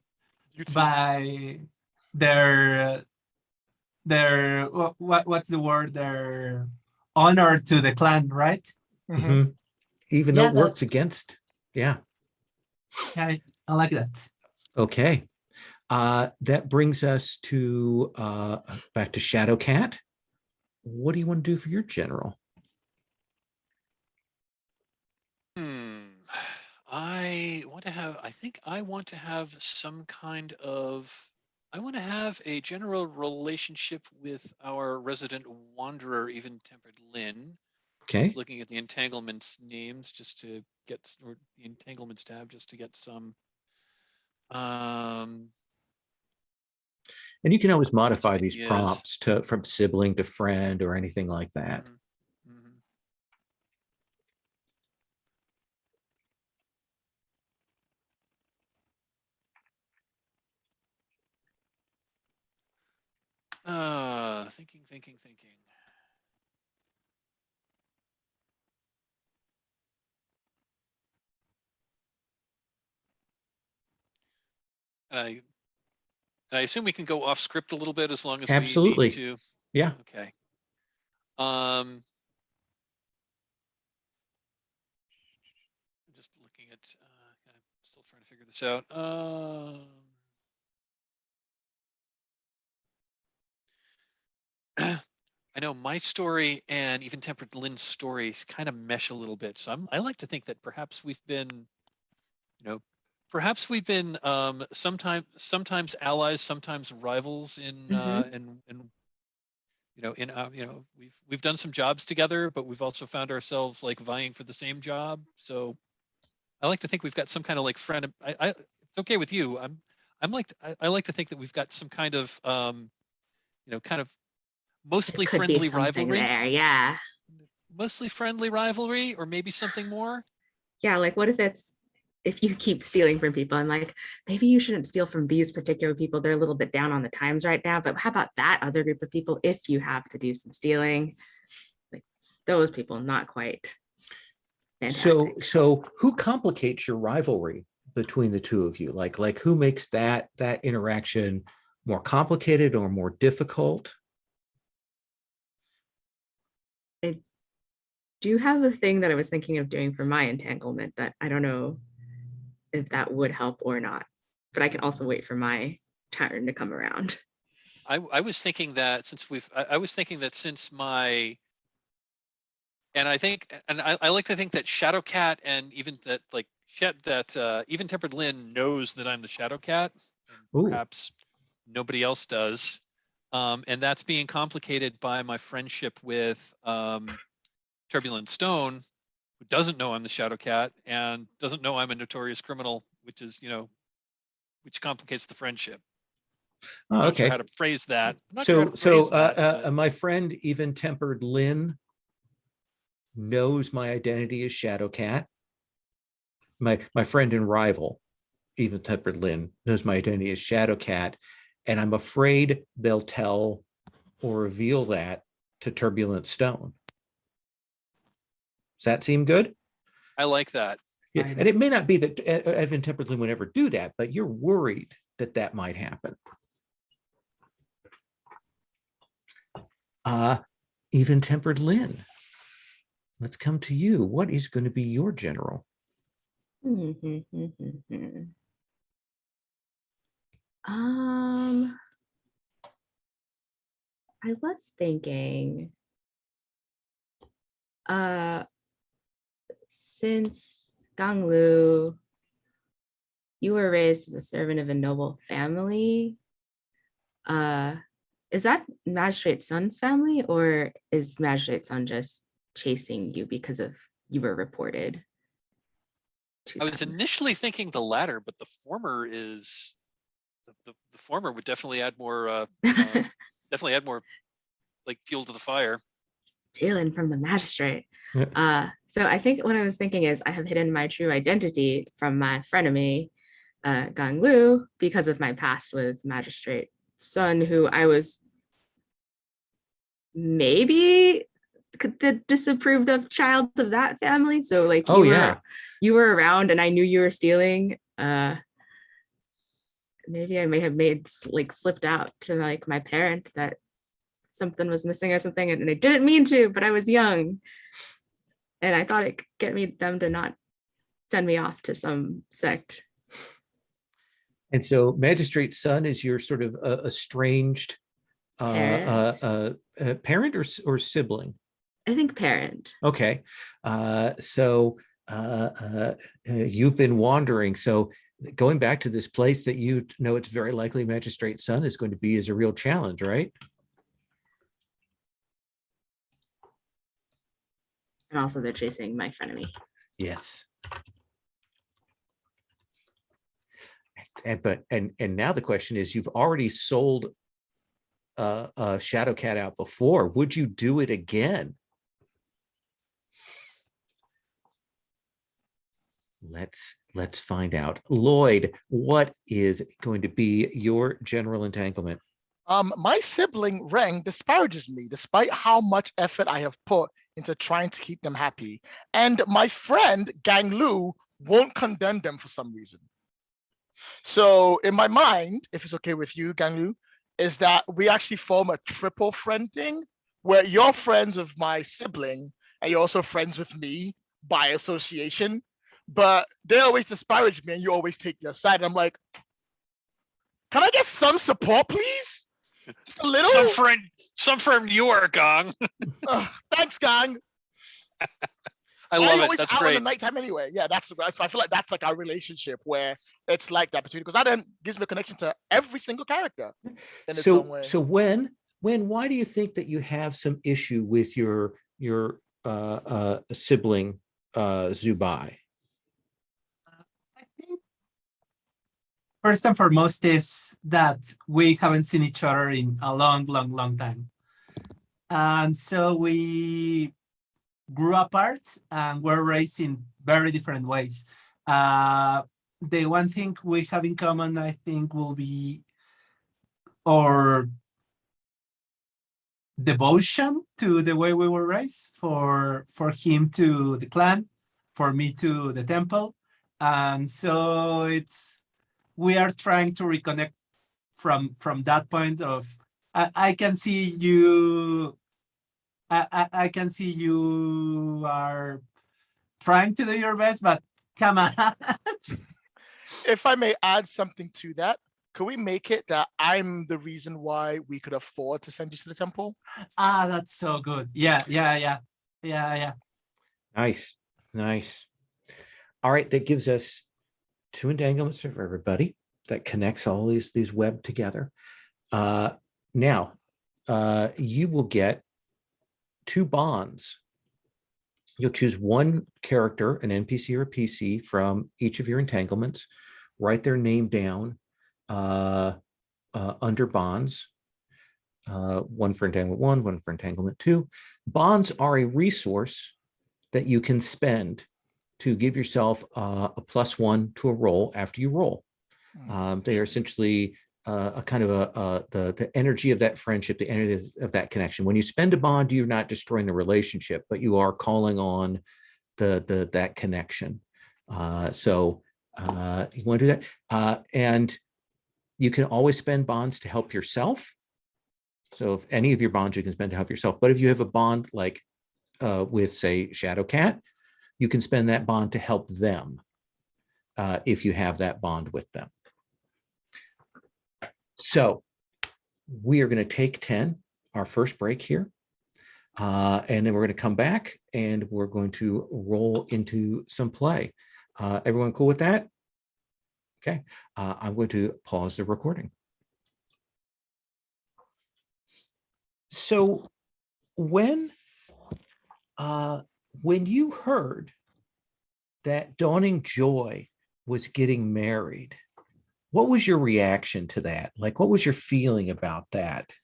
their what's the word? Their honor to the clan, right? Mm-hmm. Even though it works against, yeah. Yeah, I like that. Okay. That brings us to back to Shadowcat. What do you want to do for your general? I think I want to have some kind of, I want to have a general relationship with our resident wanderer, even-tempered Lynn. Okay. Just looking at the entanglements names just to get, or the entanglements tab just to get some. And you can always modify these prompts from sibling to friend or anything like that. Thinking. I assume we can go off script a little bit as long as Absolutely. we need to. Yeah. Okay. I'm just looking at, I'm still trying to figure this out. I know my story and even-tempered Lynn's stories kind of mesh a little bit. So I like to think that perhaps we've been, sometimes allies, sometimes rivals we've done some jobs together, but we've also found ourselves like vying for the same job. So I like to think we've got some kind of like friend. It's okay with you. I like to think that we've got some kind of kind of mostly friendly rivalry there. Yeah. Mostly friendly rivalry, or maybe something more. Yeah, like what if you keep stealing from people and like, maybe you shouldn't steal from these particular people, they're a little bit down on the times right now, but how about that other group of people if you have to do some stealing? Like those people, not quite. Fantastic. So who complicates your rivalry between the two of you? Like who makes that interaction more complicated or more difficult? I do have a thing that I was thinking of doing for my entanglement that I don't know if that would help or not, but I can also wait for my turn to come around. I was thinking that since my, and I like to think that Shadowcat and even that even-tempered Lynn knows that I'm the Shadowcat, and perhaps nobody else does, and that's being complicated by my friendship with Turbulent Stone, who doesn't know I'm the Shadowcat and doesn't know I'm a notorious criminal, which is which complicates the friendship. I'm not sure how to phrase that. My friend even-tempered Lynn knows my identity as Shadowcat. My friend and rival, even-tempered Lynn, knows my identity as Shadowcat, and I'm afraid they'll tell or reveal that to Turbulent Stone. Does that seem good? I like that. Yeah, and it may not be that even-tempered Lynn would ever do that, but you're worried that might happen. Even-tempered Lynn, let's come to you. What is going to be your general? I was thinking, since Ganglu, you were raised as a servant of a noble family, is that Magistrate Sun's family, or is Magistrate Sun just chasing you because of you were reported I was initially thinking the latter, but the former is the former would definitely add more like fuel to the fire. Stealing from the magistrate. Yeah. So I think what I was thinking is I have hidden my true identity from my frenemy, Gang Lu, because of my past with Magistrate Sun, who I was maybe the disapproved of child of that family. So like you were around and I knew you were stealing. Maybe I may have slipped out to like my parent that something was missing or something, and I didn't mean to, but I was young. And I thought it could get them to not send me off to some sect. And so Magistrate Sun is your sort of estranged parent or sibling? I think parent. Okay. So you've been wandering. So going back to this place that you know it's very likely Magistrate Sun is going to be is a real challenge, right? And also they're chasing my frenemy. Yes. And now the question is, you've already sold Shadow Cat out before. Would you do it again? Let's find out. Lloyd, what is going to be your general entanglement? My sibling Reng disparages me despite how much effort I have put into trying to keep them happy. And my friend Gang Lu won't condemn them for some reason. So in my mind, if it's okay with you, Gang Lu, is that we actually form a triple friend thing where you're friends with my sibling and you're also friends with me by association. But they always disparage me and you always take their side. I'm like, can I get some support, please? Just a little? Some friend you are, Gong. Thanks, Gang. I love it. Always That's out great. in the nighttime anyway. Yeah, I feel like that's like our relationship where it's like that between, because that then gives me a connection to every single character in its own way. So why do you think that you have some issue with your sibling Zubai? I think first and foremost is that we haven't seen each other in a long time. And so we grew apart and were raised in very different ways. The one thing we have in common, I think, will be our devotion to the way we were raised, for him to the clan, for me to the temple. And so we are trying to reconnect from that point of, I can see you, I can see you are trying to do your best, but come on. If I may add something to that, could we make it that I'm the reason why we could afford to send you to the temple? That's so good. Yeah. Nice. All right, that gives us 2 entanglements for everybody. That connects all these web together. Now, you will get 2 bonds. You'll choose one character, an NPC or a PC, from each of your entanglements. Write their name down under bonds. One for entanglement 1, one for entanglement 2. Bonds are a resource that you can spend to give yourself a +1 to a roll after you roll. They are essentially a kind of the energy of that friendship, the energy of that connection. When you spend a bond, you're not destroying the relationship, but you are calling on that connection. So you want to do that, and you can always spend bonds to help yourself. So if any of your bonds you can spend to help yourself, but if you have a bond like with, say, Shadow Cat, you can spend that bond to help them if you have that bond with them. So we are going to take 10, our first break here, and then we're going to come back and we're going to roll into some play. Everyone cool with that? Okay, I'm going to pause the recording. So when you heard that dawning joy was getting married. What was your reaction to that? Like, what was your feeling about that?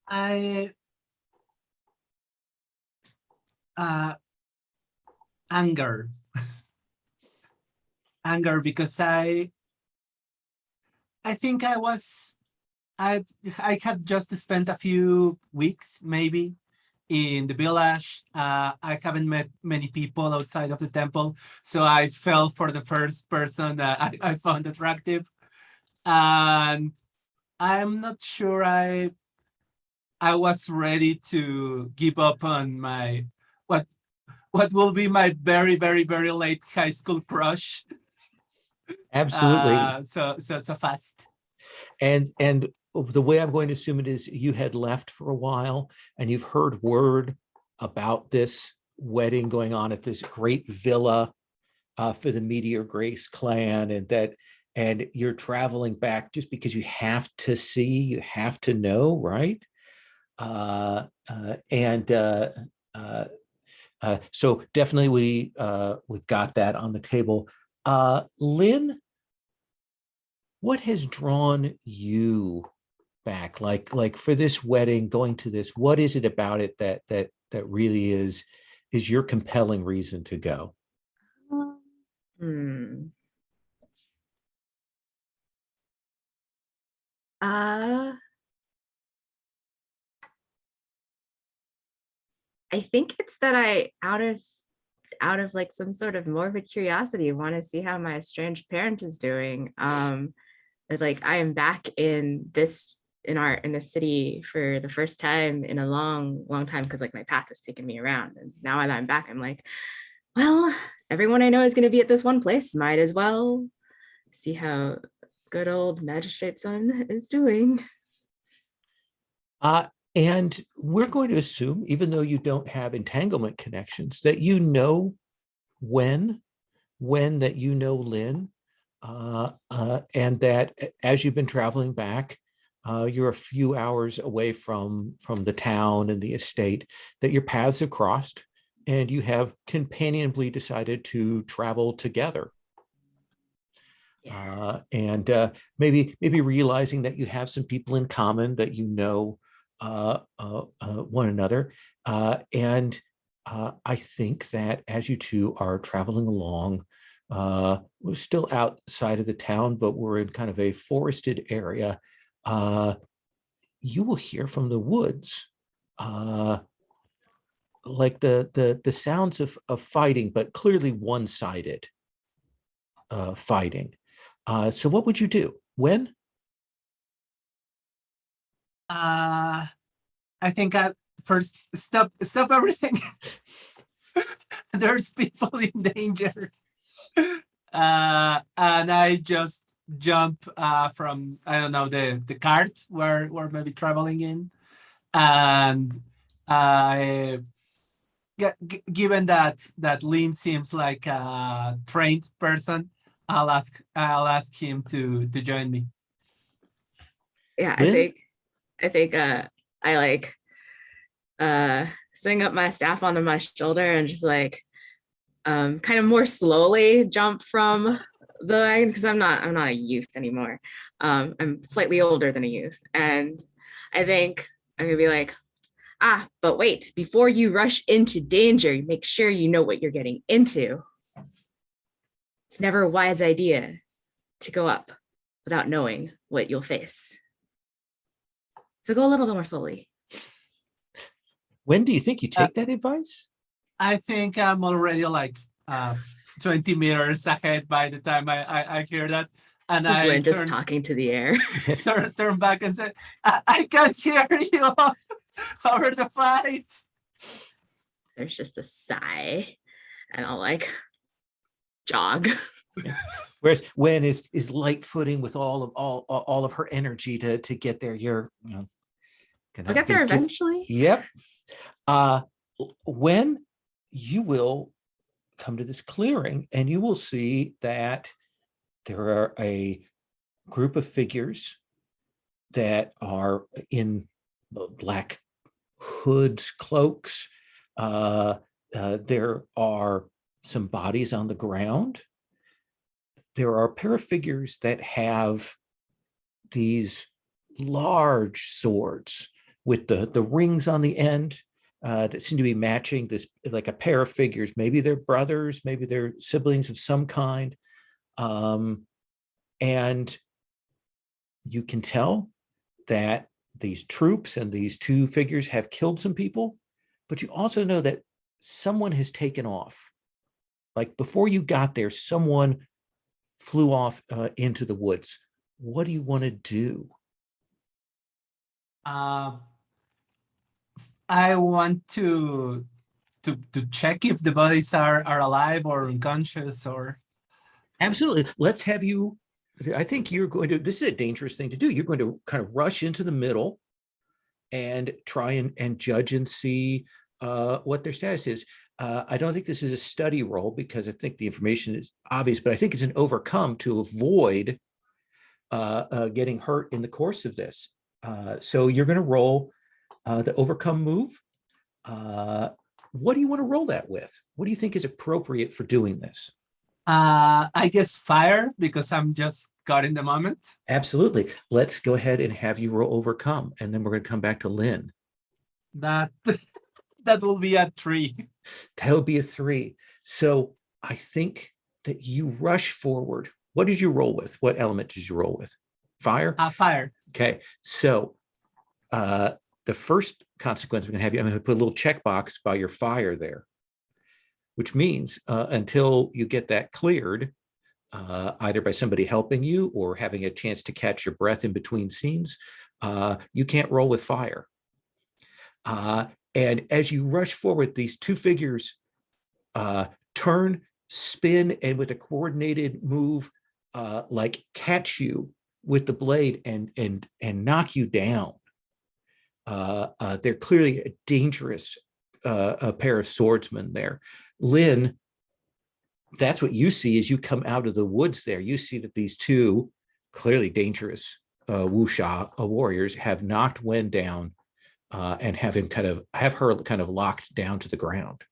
Anger. Anger, because I think I had just spent a few weeks maybe in the village. I haven't met many people outside of the temple, so I fell for the first person that I found attractive, and I'm not sure I was ready to give up on my what will be my very, very, very late high school crush. Absolutely. So fast. And the way I'm going to assume it is you had left for a while and you've heard word about this wedding going on at this great villa for the Meteor Grace clan, and you're traveling back just because you have to see, you have to know, right? So definitely we've got that on the table. Lynn, what has drawn you back? Like for this wedding, going to this, what is it about it that really is your compelling reason to go? I think it's that I out of like some sort of morbid curiosity want to see how my estranged parent is doing. Like I am back in this city for the first time in a long time, because like my path has taken me around, and now that I'm back, I'm like, well, everyone I know is going to be at this one place. Might as well see how good old magistrate son is doing. And we're going to assume, even though you don't have entanglement connections, that you know when that you know Lynn, and that as you've been traveling back, you're a few hours away from the town and the estate, that your paths have crossed and you have companionably decided to travel together. And maybe realizing that you have some people in common, that you know one another. And I think that as you two are traveling along, we're still outside of the town, but we're in kind of a forested area. You will hear from the woods like the sounds of fighting, but clearly one-sided fighting. So what would you do? When? I think I first stop everything. There's people in danger. And I just jump from, I don't know, the cart where we're maybe traveling in. And given that Lynn seems like a trained person, I'll ask him to join me. Yeah, Lynn? I think I like swing up my staff onto my shoulder and just like kind of more slowly jump from the wagon, because I'm not a youth anymore. I'm slightly older than a youth, and I think I'm gonna be like, but wait, before you rush into danger, make sure you know what you're getting into. It's never a wise idea to go up without knowing what you'll face. So go a little bit more slowly. When do you think you take that advice? I think I'm already like 20 meters ahead by the time I hear that. And this is I Lynn just talking to the air. turn back and say, I can't hear you over the fight. There's just a sigh, and I'll like jog. Whereas Wen is light footing with all of her energy to get there. You're I'll get there eventually. Yep. When you will come to this clearing, and you will see that there are a group of figures that are in black hoods, cloaks, There are some bodies on the ground. There are a pair of figures that have these large swords with the rings on the end that seem to be matching this, like a pair of figures. Maybe they're brothers, maybe they're siblings of some kind. And you can tell that these troops and these two figures have killed some people, but you also know that someone has taken off. Like before you got there, someone flew off into the woods. What do you want to do? I want to check if the bodies are alive or unconscious or. Absolutely. Let's have you. I think you're going to. This is a dangerous thing to do. You're going to kind of rush into the middle and try and judge and see what their status is. I don't think this is a study roll because I think the information is obvious, but I think it's an overcome to avoid getting hurt in the course of this. So you're going to roll the overcome move. What do you want to roll that with? What do you think is appropriate for doing this? I guess fire, because I'm just caught in the moment. Absolutely. Let's go ahead and have you roll overcome, and then we're going to come back to Lynn. That will be a 3. That'll be a 3. So I think that you rush forward. What did you roll with? What element did you roll with? Fire? Fire. Okay. So the first consequence I'm going to have you, I'm going to put a little checkbox by your fire there, which means until you get that cleared, either by somebody helping you or having a chance to catch your breath in between scenes, you can't roll with fire. And as you rush forward, these two figures turn, spin, and with a coordinated move, like catch you with the blade and knock you down. They're clearly a dangerous a pair of swordsmen there. Lynn, that's what you see as you come out of the woods there. You see that these two clearly dangerous wuxia warriors have knocked Wen down and have her kind of locked down to the ground.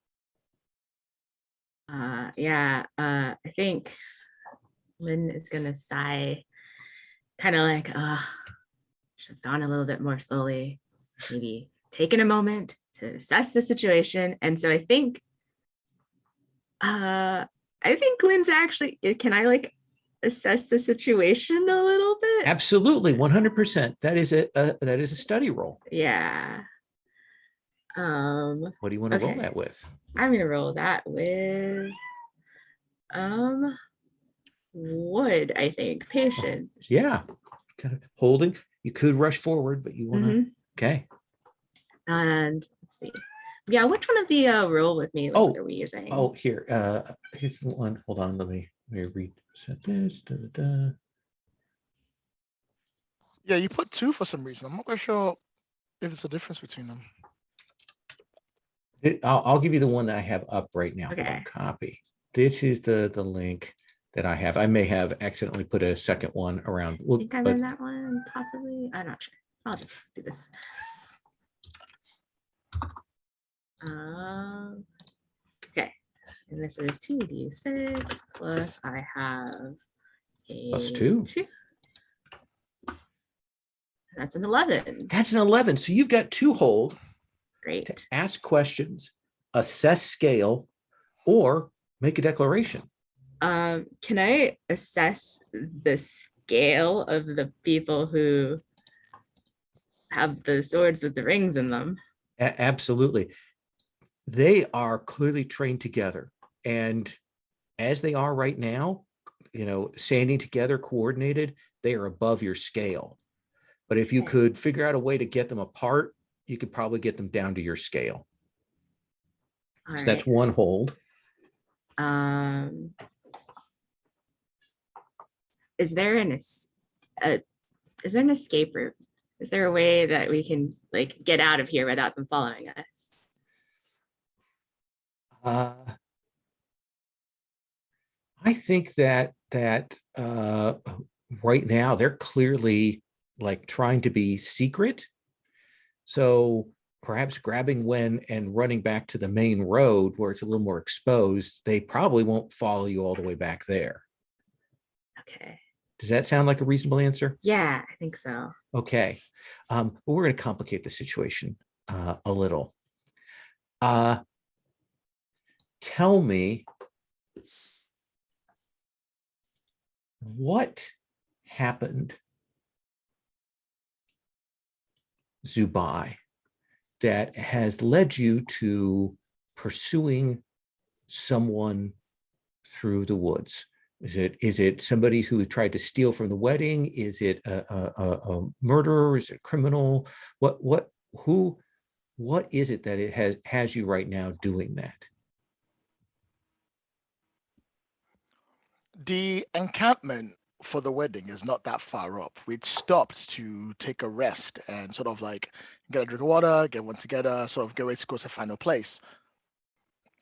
I think Lynn is gonna sigh, kind of like, should have gone a little bit more slowly, maybe taken a moment to assess the situation. And so I think Lynn's actually, can I like assess the situation a little bit? Absolutely, 100%. That is a study roll. Yeah. What do you want to roll that with? I'm gonna roll that with wood, I think. Patience. Yeah. Kind of holding. You could rush forward, but you want to. Okay. And let's see. Yeah, which one of the roll with me are we using? Oh, here. Here's the one. Hold on. Let me reset this. Yeah, you put 2 for some reason. I'm not quite sure if there's a difference between them. I'll give you the one that I have up right now. Okay. Copy. This is the link that I have. I may have accidentally put a second one around. I think I'm in that one, possibly. I'm not sure. I'll just do this. Okay. And this is 2d6 plus I have a +2. 2. That's an 11. That's an 11. So you've got 2 hold. Great. To ask questions, assess scale, or make a declaration. Can I assess the scale of the people who have the swords with the rings in them? Absolutely. They are clearly trained together. And as they are right now, standing together, coordinated, they are above your scale. But if you could figure out a way to get them apart, you could probably get them down to your scale. All so that's 1 hold. Is there an escape route? Is there a way that we can like get out of here without them following us? I think that right now they're clearly like trying to be secret. So perhaps grabbing Wen and running back to the main road where it's a little more exposed, they probably won't follow you all the way back there. Okay. Does that sound like a reasonable answer? Yeah, I think so. Okay. But we're going to complicate the situation a little. Tell me what happened, Zubai, that has led you to pursuing someone through the woods? Is it somebody who tried to steal from the wedding? Is it a murderer? Is it a criminal? What is it that it has you right now doing that? The encampment for the wedding is not that far up. We'd stopped to take a rest and sort of like get a drink of water, get one together, sort of get ready to go to the final place.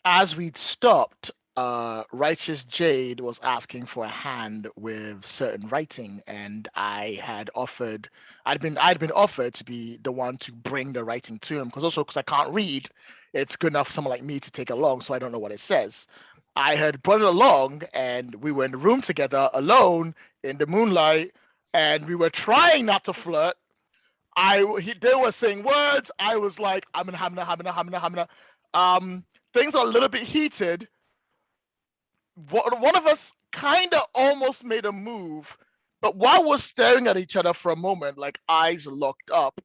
As we'd stopped, Righteous Jade was asking for a hand with certain writing, and I'd been offered to be the one to bring the writing to him, because I can't read, it's good enough for someone like me to take along, so I don't know what it says. I had brought it along, and we were in the room together, alone in the moonlight, and we were trying not to flirt. They were saying words. I was like, hamna. Things are a little bit heated. One of us kind of almost made a move, but while we're staring at each other for a moment, like eyes locked up,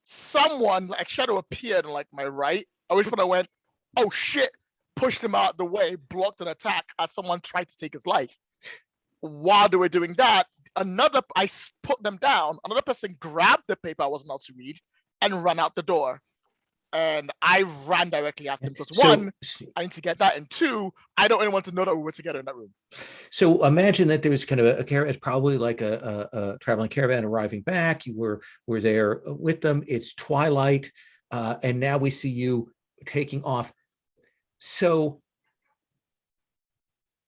someone like shadow appeared on like my right, at which point I went, oh shit, pushed him out the way, blocked an attack as someone tried to take his life. While they were doing that, I put them down, another person grabbed the paper I wasn't allowed to read and ran out the door. And I ran directly after him because one, I need to get that, and two, I don't want anyone to know that we were together in that room. So imagine that there was kind of a caravan. It's probably like a traveling caravan arriving back. You were there with them. It's twilight, and now we see you taking off. So,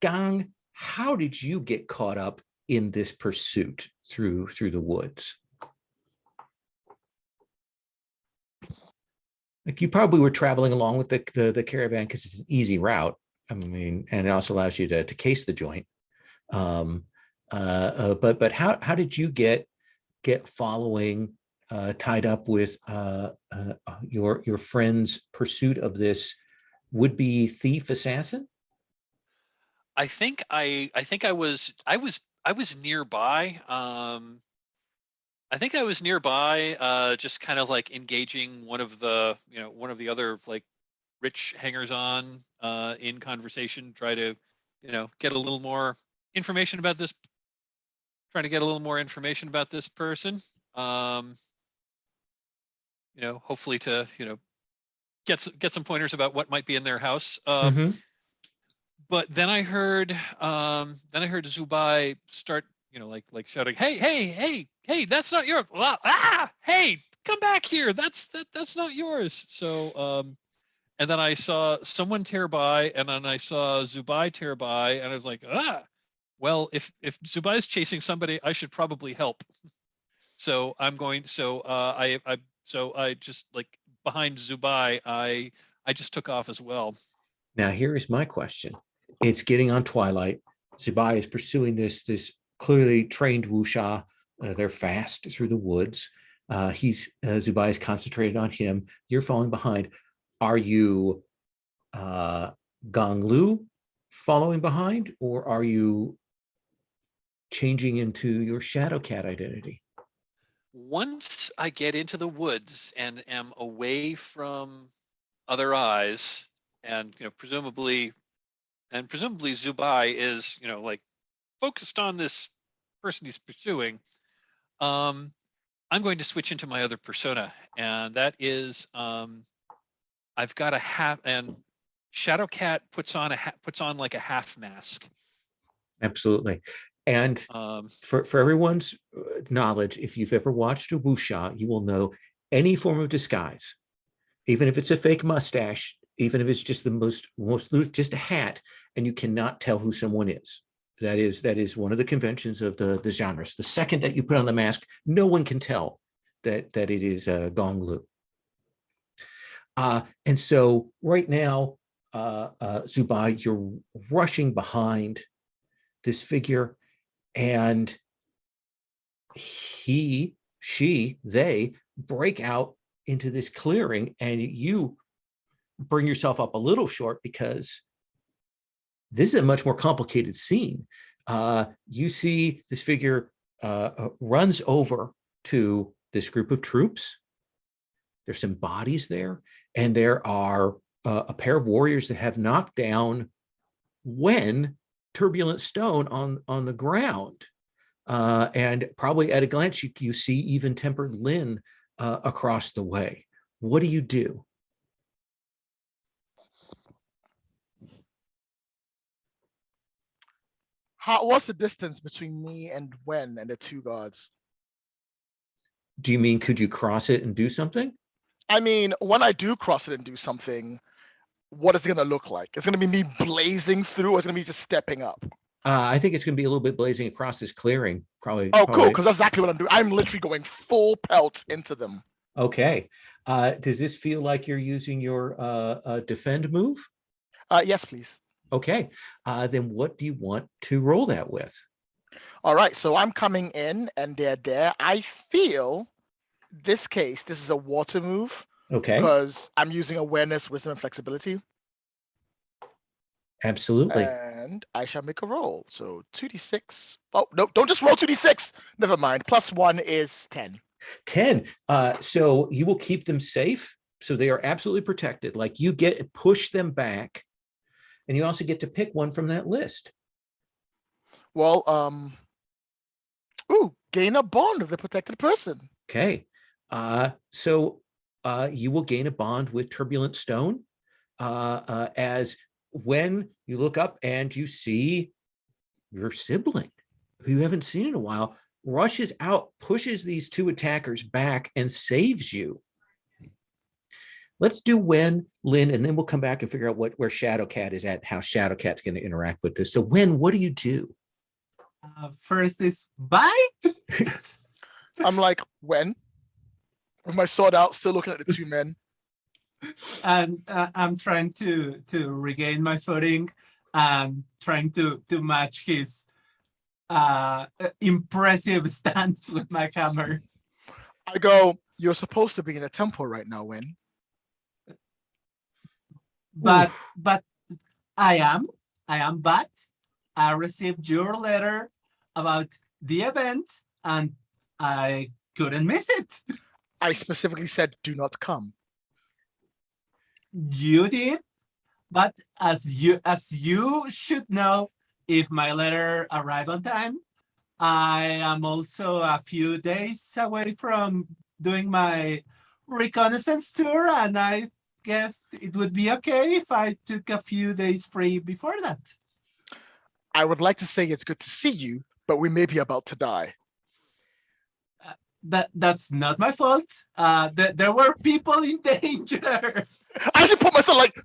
Gang, how did you get caught up in this pursuit through the woods? Like, you probably were traveling along with the caravan because it's an easy route. I mean, and it also allows you to case the joint. But how did you get following, tied up with your friend's pursuit of this would-be thief assassin? I think I was nearby. I think I was nearby, just kind of like engaging one of the other like rich hangers-on in conversation, try to, get a little more information about this. Trying to get a little more information about this person. Hopefully to get some pointers about what might be in their house. But then I heard Zubai start, like shouting, hey, that's not yours. Hey, come back here. That's not yours. So, and then I saw someone tear by, and then I saw Zubai tear by, and I was like, well, if Zubai is chasing somebody, I should probably help. So I just, like, behind Zubai, I just took off as well. Now, here is my question. It's getting on twilight. Zubai is pursuing this clearly trained wuxia. They're fast through the woods. Zubai is concentrated on him. You're falling behind. Are you Gong Lu following behind, or are you changing into your shadow cat identity? Once I get into the woods and am away from other eyes, and presumably Zubai is like focused on this person he's pursuing, I'm going to switch into my other persona, and that is I've got a half, and Shadow Cat puts on like a half mask. Absolutely. And for everyone's knowledge, if you've ever watched a wuxia, you will know any form of disguise, even if it's a fake mustache, even if it's just the most loose, just a hat, and you cannot tell who someone is. That is one of the conventions of the genres. The second that you put on the mask, no one can tell that it is Gong Lu. And so right now, Zubai, you're rushing behind this figure, and they break out into this clearing, and you bring yourself up a little short because this is a much more complicated scene. You see this figure runs over to this group of troops. There's some bodies there, and there are a pair of warriors that have knocked down when Turbulent Stone on the ground. And probably at a glance, you see even-tempered Lynn across the way. What do you do? What's the distance between me and Wen and the two guards? Do you mean, could you cross it and do something? I mean, when I do cross it and do something, what is it going to look like? It's going to be me blazing through, or it's going to be just stepping up? I think it's going to be a little bit blazing across this clearing, probably. Oh, cool, because that's exactly what I'm doing. I'm literally going full pelt into them. Okay. Does this feel like you're using your defend move? Yes, please. Okay. Then what do you want to roll that with? All right, so I'm coming in and they're there. I feel this is a water move. Okay. Because I'm using awareness, wisdom, and flexibility. Absolutely. And I shall make a roll. So 2d6. Oh, no, don't just roll 2d6. Never mind. +1 is 10. 10. So you will keep them safe. So they are absolutely protected. Like you push them back, and you also get to pick one from that list. Well, gain a bond with the protected person. Okay. So you will gain a bond with Turbulent Stone as when you look up and you see your sibling, who you haven't seen in a while, rushes out, pushes these two attackers back, and saves you. Let's do Wen, Lynn, and then we'll come back and figure out where Shadowcat is at, how Shadowcat's going to interact with this. So Wen, what do you do? First is bye. I'm like, Wen? With my sword out, still looking at the two men. And I'm trying to regain my footing and trying to match his impressive stance with my hammer. I go, you're supposed to be in a temple right now, Wen. But I am, but I received your letter about the event and I couldn't miss it. I specifically said, do not come. You did, but as you should know, if my letter arrived on time, I am also a few days away from doing my reconnaissance tour, and I guess it would be okay if I took a few days free before that. I would like to say it's good to see you, but we may be about to die. That's not my fault. There were people in danger. I should put myself like.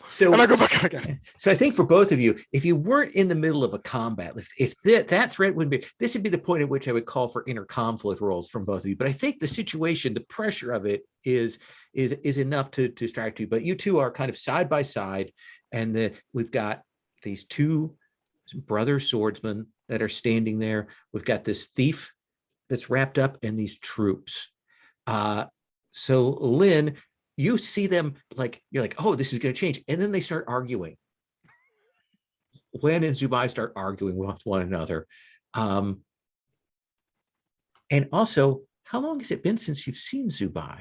So, and I go back again. So I think for both of you, if you weren't in the middle of a combat, if that threat wouldn't be, this would be the point at which I would call for inner conflict rolls from both of you. But I think the situation, the pressure of it is enough to distract you. But you two are kind of side by side, and we've got these two brother swordsmen that are standing there. We've got this thief that's wrapped up in these troops. So Lynn, you see them like, you're like, oh, this is going to change. And then they start arguing. Wen and Zubai start arguing with one another. And also, how long has it been since you've seen Zubai?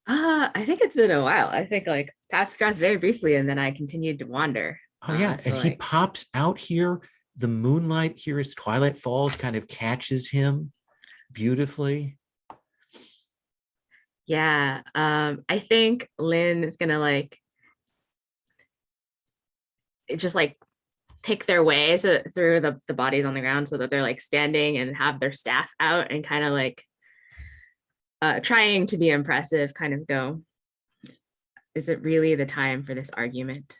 I think it's been a while. I think like paths crossed very briefly and then I continued to wander. Oh yeah, so and he pops out here. The moonlight here as twilight falls kind of catches him beautifully. Yeah, I think Lynn is gonna like just like pick their way through the bodies on the ground so that they're like standing and have their staff out and kind of like trying to be impressive, kind of go, is it really the time for this argument?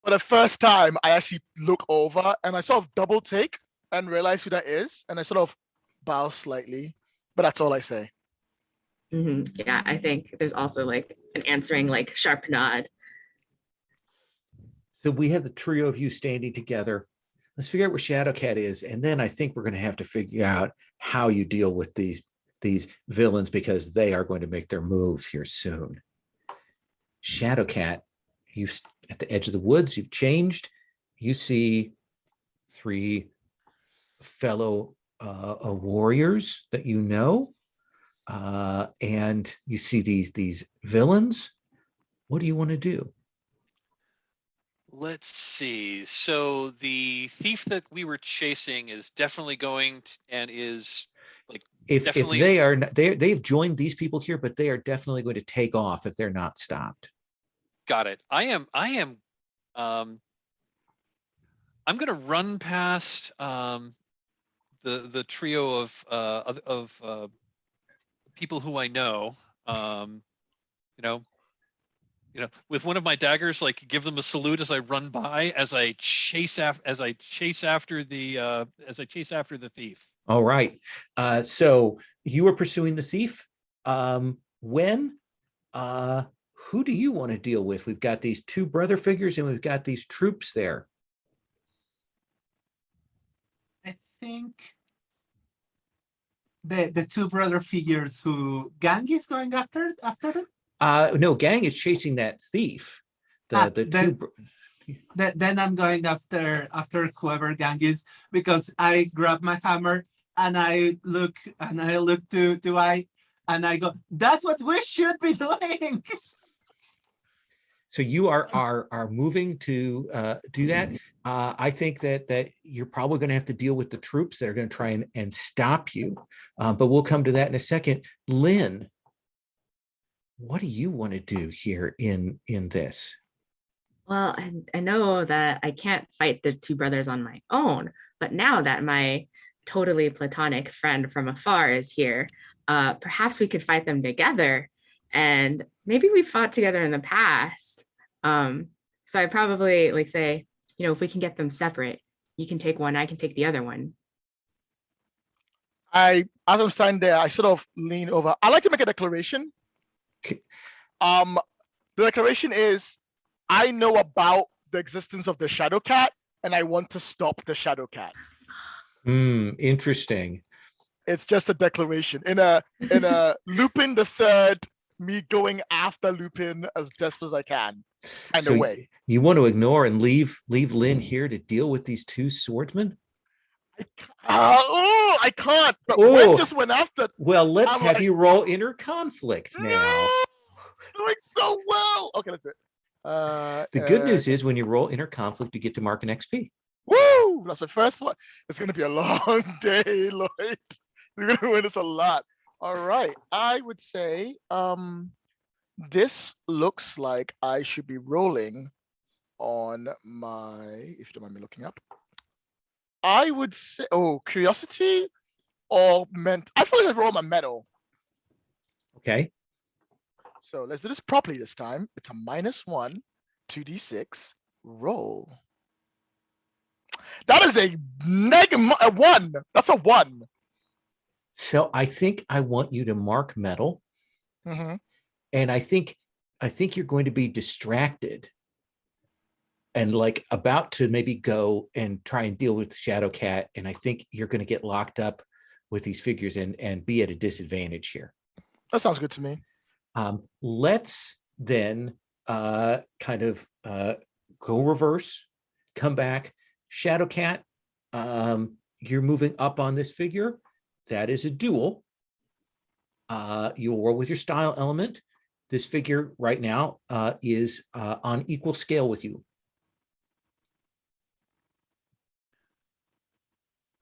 For the first time, I actually look over and I sort of double take and realize who that is. And I sort of bow slightly. But that's all I say. Yeah, I think there's also like an answering like sharp nod. So we have the trio of you standing together. Let's figure out where Shadowcat is, and then I think we're going to have to figure out how you deal with these villains, because they are going to make their moves here soon. Shadowcat, you at the edge of the woods, you've changed. You see 3 fellow warriors that you know, and you see these villains. What do you want to do? Let's see. So the thief that we were chasing is definitely going to, and is like If definitely they are, they've joined these people here, but they are definitely going to take off if they're not stopped. got it. I'm going to run past the trio of people who I know. With one of my daggers, like give them a salute as I run by, as I chase after the thief. All right. So you are pursuing the thief. Who do you want to deal with? We've got these 2 brother figures, and we've got these troops there. I think the 2 brother figures who Gang is going after them. No, Gang is chasing that thief. Then I'm going after whoever Gang is, because I grab my hammer and I look to I and I go, that's what we should be doing. So you are moving to do that. I think that you're probably going to have to deal with the troops that are going to try and stop you. But we'll come to that in a second. Lynn, what do you want to do here in this? Well, I know that I can't fight the 2 brothers on my own, but now that my totally platonic friend from afar is here, perhaps we could fight them together. And maybe we fought together in the past. So I probably like say, if we can get them separate, you can take one, I can take the other one. As I'm standing there, I sort of lean over. I like to make a declaration. Okay. The declaration is, I know about the existence of the Shadowcat, and I want to stop the Shadowcat. Interesting. It's just a declaration. In a Lupin the Third, me going after Lupin as desperate as I can. Kind of way. You want to ignore and leave Lynn here to deal with these 2 swordsmen? I can't. But Gwen just went after. Well, let's have you roll inner conflict now. No, it's doing so well. Okay, let's do it. The good news is when you roll inner conflict, you get to mark an XP. Woo! That's my first one. It's going to be a long day, Lloyd. You're going to win us a lot. All right. I would say this looks like I should be rolling on my, if you don't mind me looking up. I would say, curiosity or I feel like I roll my metal. Okay. So let's do this properly this time. It's a -1, 2d6 roll. That is a -1. That's a 1. So I think I want you to mark metal. And I think you're going to be distracted and like about to maybe go and try and deal with Shadowcat. And I think you're going to get locked up with these figures and be at a disadvantage here. That sounds good to me. Let's then kind of go reverse, come back. Shadowcat, you're moving up on this figure. That is a duel. You'll roll with your style element. This figure right now is on equal scale with you.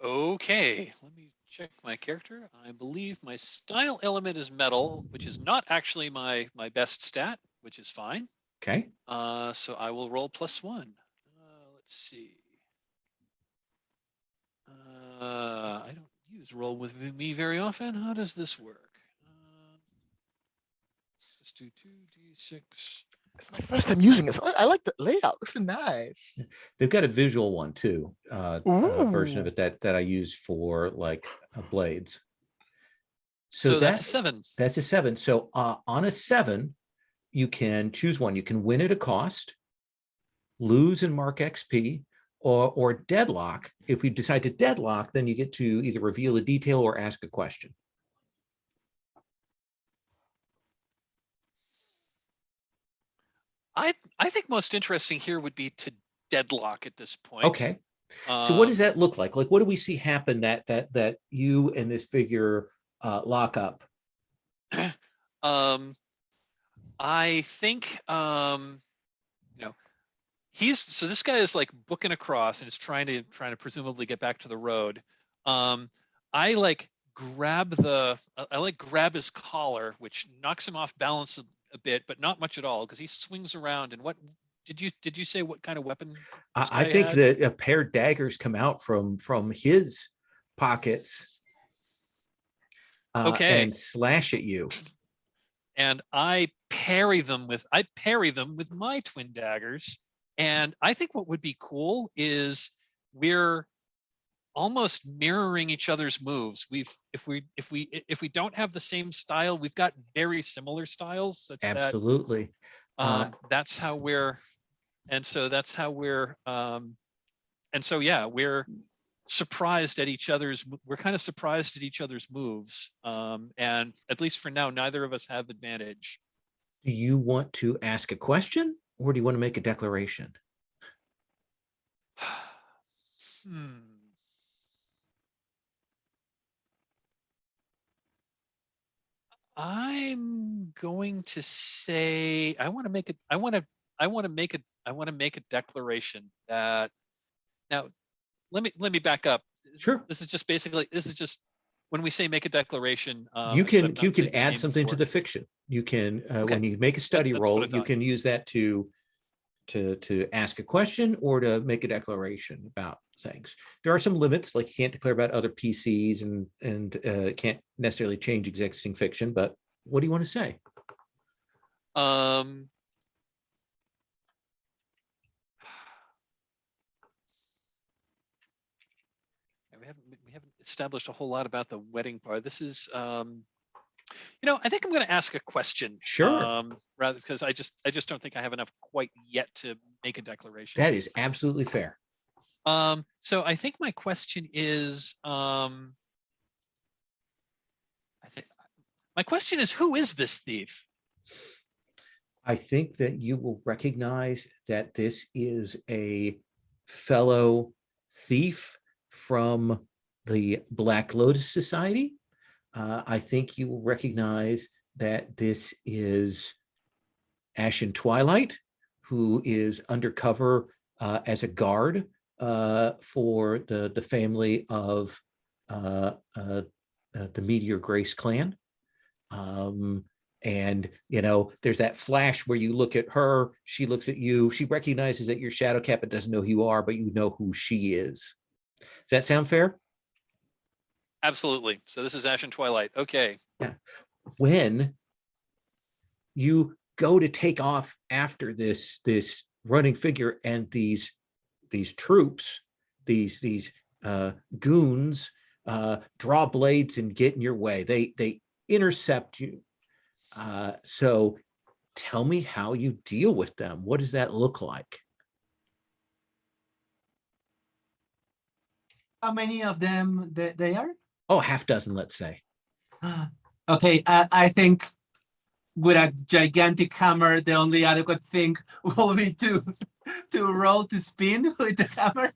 Okay, let me check my character. I believe my style element is metal, which is not actually my best stat, which is fine. Okay. So I will roll +1. Let's see. I don't use roll with me very often. How does this work? Let's just do 2d6. It's my first time using this. I like the layout. Looks nice. They've got a visual one too, a version of Ooh. it that I use for like blades. So that's a 7. That's a 7. So on a 7, you can choose one. You can win at a cost, lose and mark XP, or deadlock. If we decide to deadlock, then you get to either reveal a detail or ask a question. I think most interesting here would be to deadlock at this point. Okay. So what does that look like? Like, what do we see happen that you and this figure lock up? I think this guy is like booking across and is trying to presumably get back to the road. I like grab his collar, which knocks him off balance a bit, but not much at all, because he swings around. And what did you say? What kind of weapon? I think that a pair of daggers come out from his pockets, and slash at you. And I parry them with my twin daggers. And I think what would be cool is we're almost mirroring each other's moves. If we don't have the same style, we've got very similar styles, such absolutely. That's how we're, and so that's how we're, and so yeah, we're surprised at each other's. We're kind of surprised at each other's moves, and at least for now, neither of us have advantage. Do you want to ask a question, or do you want to make a declaration? I'm going to say I want to make a declaration that, now let me back up. Sure. This is just when we say make a declaration, you can add something to the fiction. You can okay. When you make a study roll, you can use that to ask a question or to make a declaration about things. There are some limits, like you can't declare about other PCs and can't necessarily change existing fiction, but what do you want to say? We haven't established a whole lot about the wedding part. This is I think I'm going to ask a question. Sure. Rather, because I just don't think I have enough quite yet to make a declaration. That is absolutely fair. So I think my question is, who is this thief? I think that you will recognize that this is a fellow thief from the Black Lotus Society. I think you will recognize that this is Ashen Twilight, who is undercover as a guard for the family of the Meteor Grace clan. And there's that flash where you look at her, she looks at you, she recognizes that you're Shadowcat but doesn't know who you are, but you know who she is. Does that sound fair? Absolutely. So this is Ashen Twilight. Okay. Yeah. When you go to take off after this running figure and these troops, these goons draw blades and get in your way, they intercept you. So tell me how you deal with them. What does that look like? How many of them they are? Oh, half dozen, let's say. Okay, I think with a gigantic hammer, the only adequate thing will be to roll to spin with the hammer.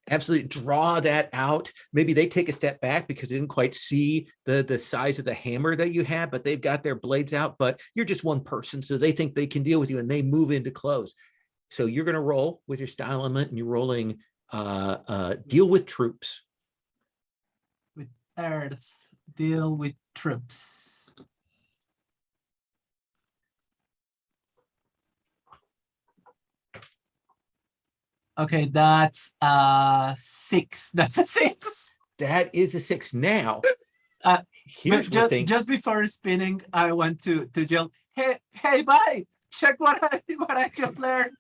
Absolutely. Draw that out. Maybe they take a step back because they didn't quite see the size of the hammer that you had, but they've got their blades out, but you're just one person, so they think they can deal with you and they move into close. So you're going to roll with your style element and you're rolling deal with troops. With earth, deal with troops. Okay, that's 6. That's a 6. That is a 6. Now, here's just before spinning, I want to yell, hey, bye! Check what I just learned.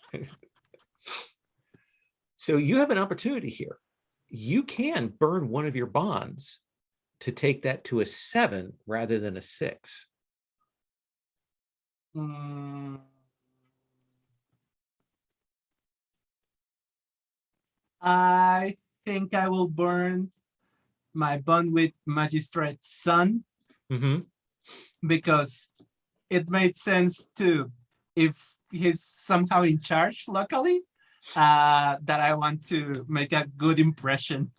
So you have an opportunity here. You can burn one of your bonds to take that to a 7 rather than a 6? I think I will burn my bond with Magistrate's son because it made sense to, if he's somehow in charge locally, that I want to make a good impression.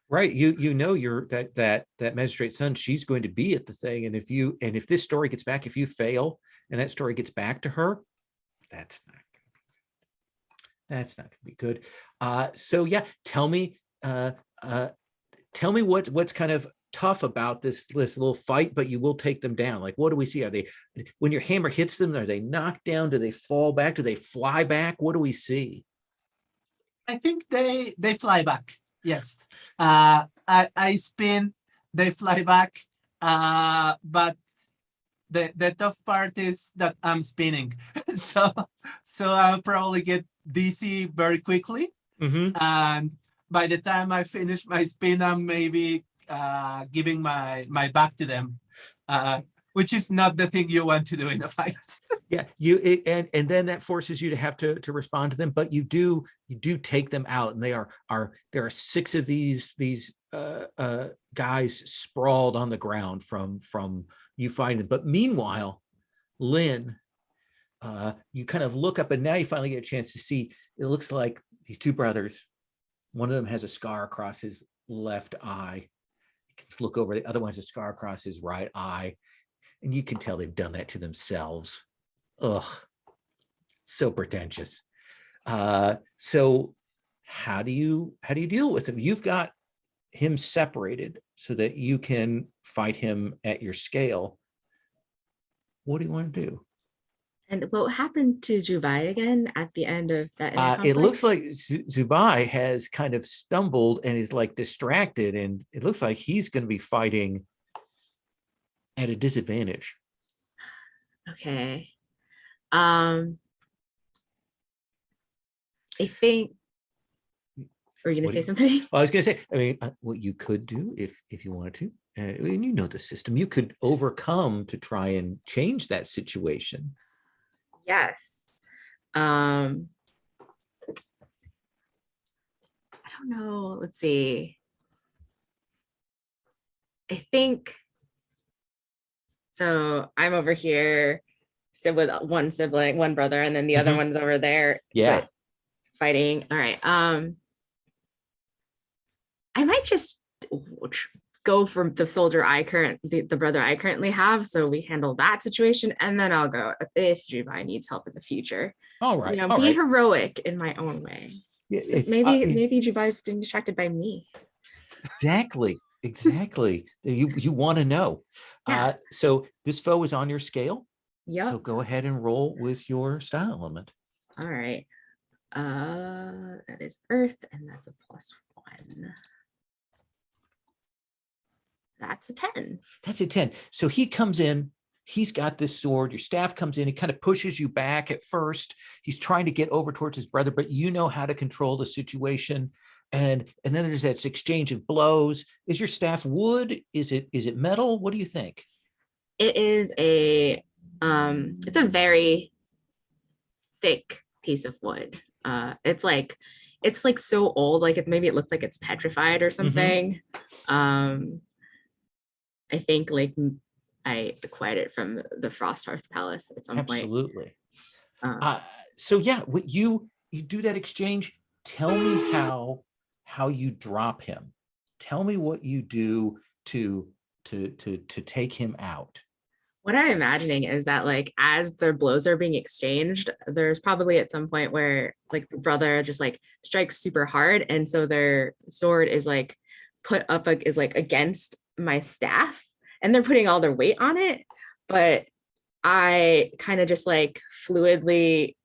Right. You know that magistrate's son, she's going to be at the thing. And if this story gets back, if you fail and that story gets back to her, that's not going to be good. So yeah, tell me what's kind of tough about this little fight, but you will take them down. Like, what do we see? Are they, when your hammer hits them, are they knocked down? Do they fall back? Do they fly back? What do we see? I think they fly back. Yes. I spin, they fly back. But the tough part is that I'm spinning. so I'll probably get dizzy very quickly. And by the time I finish my spin, I'm maybe giving my back to them, which is not the thing you want to do in a fight. Yeah, and then that forces you to have to respond to them, but you do take them out, and there are 6 of these guys sprawled on the ground from you find them. But meanwhile, Lynn, you kind of look up, and now you finally get a chance to see. It looks like these 2 brothers. One of them has a scar across his left eye. You can look over, the other one has a scar across his right eye, and you can tell they've done that to themselves. Ugh, so pretentious. So how do you deal with him? You've got him separated so that you can fight him at your scale. What do you want to do? And what happened to Jubai again at the end of that? It looks like Zubai has kind of stumbled and is like distracted, and it looks like he's going to be fighting at a disadvantage. Okay. I think. Were you going to say something? Well, I was going to say, I mean, what you could do if you wanted to, and you know the system, you could overcome to try and change that situation. Yes. I don't know. Let's see. I think so. I'm over here with one sibling, one brother, and then the other one's over there. Yeah. Fighting. All right. I might just go for the brother I currently have, so we handle that situation, and then I'll go if Jubai needs help in the future. All right. You know, be heroic in my own way. Yeah, maybe Jubai's being distracted by me. Exactly. You want to know. Yeah. So this foe is on your scale. Yeah. So go ahead and roll with your style element. All right. That is Earth, and that's a +1. That's a 10. That's a 10. So he comes in, he's got this sword, your staff comes in, he kind of pushes you back at first. He's trying to get over towards his brother, but you know how to control the situation. And then there's that exchange of blows. Is your staff wood? Is it metal? What do you think? It is it's a very thick piece of wood. It's like so old, like maybe it looks like it's petrified or something. I think like I acquired it from the Frosthearth Palace at some point. Absolutely. So yeah, what you do that exchange. Tell me how you drop him. Tell me what you do to take him out. What I'm imagining is that like as their blows are being exchanged, there's probably at some point where like the brother just like strikes super hard, and so their sword is like put up is like against my staff, and they're putting all their weight on it, but I kind of just like fluidly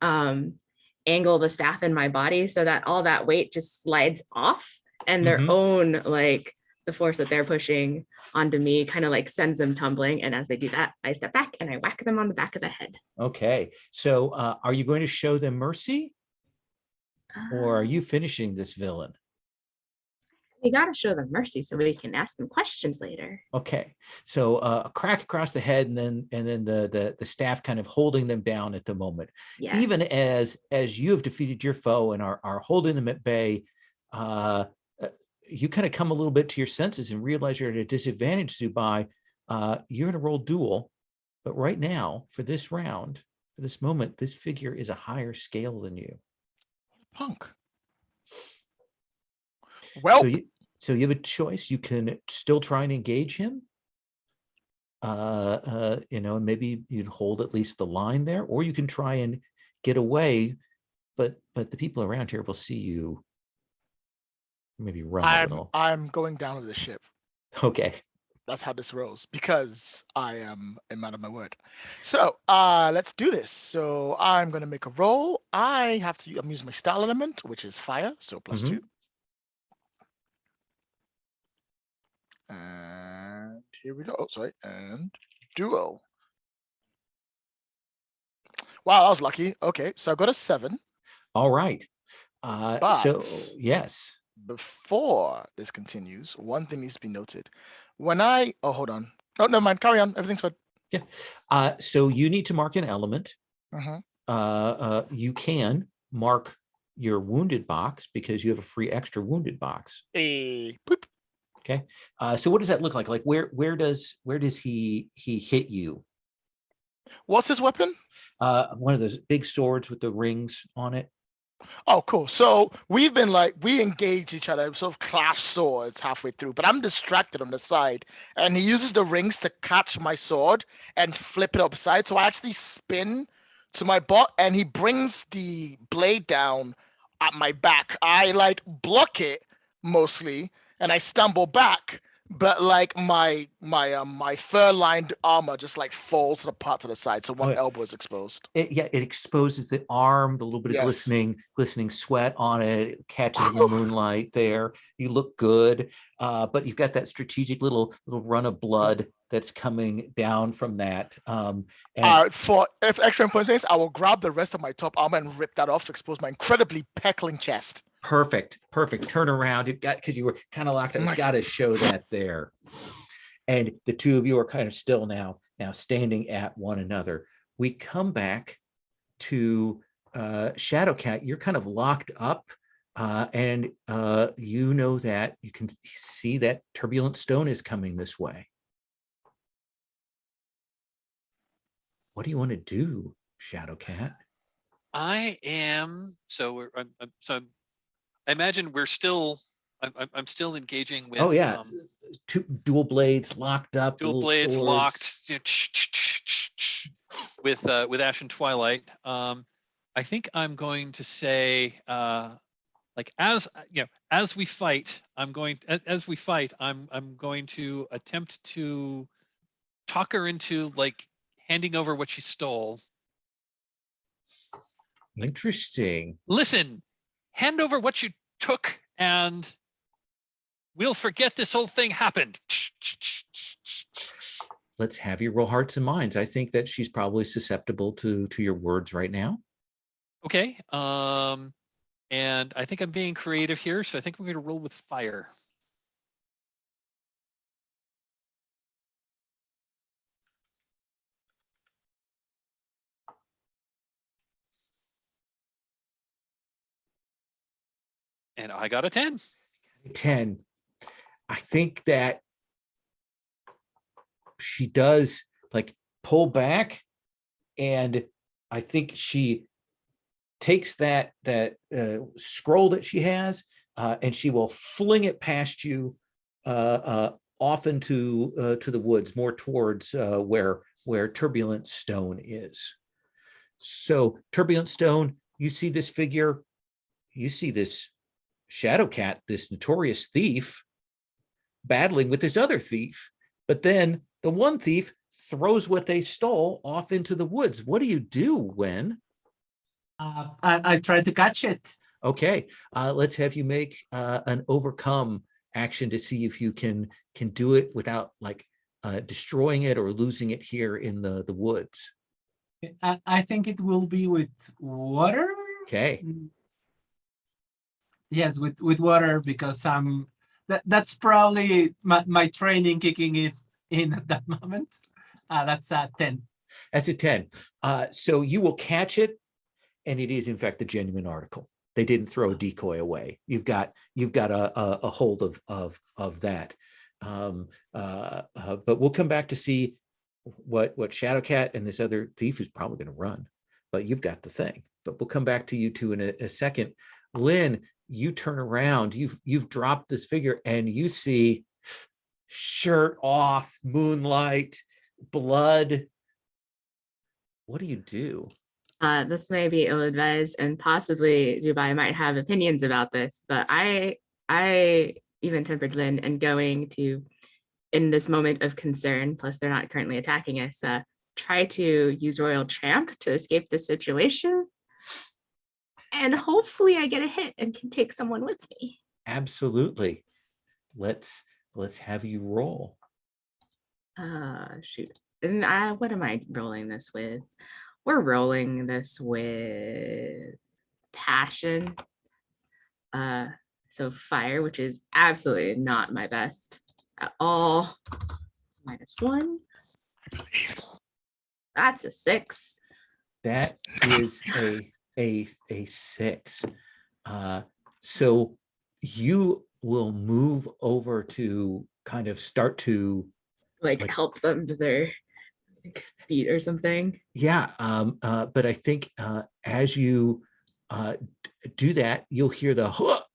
angle the staff in my body so that all that weight just slides off, and their own like the force that they're pushing onto me kind of like sends them tumbling. And as they do that, I step back and I whack them on the back of the head. Okay. So are you going to show them mercy, or are you finishing this villain? We gotta show them mercy so we can ask them questions later. Okay, so a crack across the head, and then the staff kind of holding them down at the moment. Yes. Even as you have defeated your foe and are holding them at bay, you kind of come a little bit to your senses and realize you're at a disadvantage, Zubai. You're in a roll duel, but right now, for this round, for this moment, this figure is a higher scale than you. Punk. Well, so you have a choice. You can still try and engage him. And maybe you'd hold at least the line there, or you can try and get away, but the people around here will see you maybe run a little. I'm going down with the ship. Okay. That's how this rolls, because I am a man of my word. So let's do this. So I'm going to make a roll. I'm using my style element, which is fire, so +2. And here we go. Oh, sorry. And duo. Wow, that was lucky. Okay, so I got a 7. All right. So yes. Before this continues, one thing needs to be noted. When hold on. Oh, never mind. Carry on. Everything's good. Yeah. So you need to mark an element. Uh-huh. You can mark your wounded box because you have a free extra wounded box. Boop. Okay. So what does that look like? Like where does he hit you? What's his weapon? One of those big swords with the rings on it. Oh, cool. So we engage each other, sort of clash swords halfway through, but I'm distracted on the side, and he uses the rings to catch my sword and flip it upside. So I actually spin to my butt, and he brings the blade down at my back. I block it mostly, and I stumble back, but my fur-lined armor just falls apart to the side, so one elbow is exposed. It exposes the arm, the little bit of glistening sweat on it. It catches the moonlight there. You look good, but you've got that strategic little run of blood that's coming down from that. For extra important things, I will grab the rest of my top armor and rip that off to expose my incredibly peckling chest. Perfect. Turn around. Because you were kind of locked up. Got to show that there. And the two of you are kind of still now standing at one another. We come back to Shadowcat. You're kind of locked up, and you know that you can see that turbulent stone is coming this way. What do you want to do, Shadowcat? I imagine we're still. I'm still engaging with. Oh yeah, two dual blades locked up. Dual blades swords. Locked. With Ashen Twilight. I think I'm going to say, as we fight, I'm going to attempt to talk her into handing over what she stole. Interesting. Listen, hand over what you took, and we'll forget this whole thing happened. Let's have you roll hearts and minds. I think that she's probably susceptible to your words right now. Okay. And I think I'm being creative here, so I think we're going to roll with fire. And I got a 10. 10. I think that she does pull back, and I think she takes that scroll that she has, and she will fling it past you off into to the woods, more towards where Turbulent Stone is. So Turbulent Stone, you see this figure, you see this Shadowcat, this notorious thief, battling with this other thief, but then the one thief throws what they stole off into the woods. What do you do, Wen? I try to catch it. Okay, let's have you make an overcome action to see if you can do it without destroying it or losing it here in the woods. I think it will be with water. Okay. Yes, with water, because I'm That's probably my training kicking in at that moment. That's a 10. That's a 10. So you will catch it, and it is in fact a genuine article. They didn't throw a decoy away. You've got a hold of that. But we'll come back to see what Shadowcat and this other thief is probably going to run. But you've got the thing. But we'll come back to you two in a second. Lynn, you turn around. You've dropped this figure, and you see shirt off, moonlight, blood. What do you do? This may be ill-advised, and possibly Dubai might have opinions about this, but I even-tempered Lynn and going to, in this moment of concern, plus they're not currently attacking us, try to use Royal Tramp to escape the situation. And hopefully I get a hit and can take someone with me. Absolutely. Let's have you roll. Shoot. And what am I rolling this with? We're rolling this with passion. So fire, which is absolutely not my best at all. -1. That's a 6. That is a 6. So you will move over to kind of start to like help them to their feet or something. Yeah, but I think as you do that, you'll hear the hook,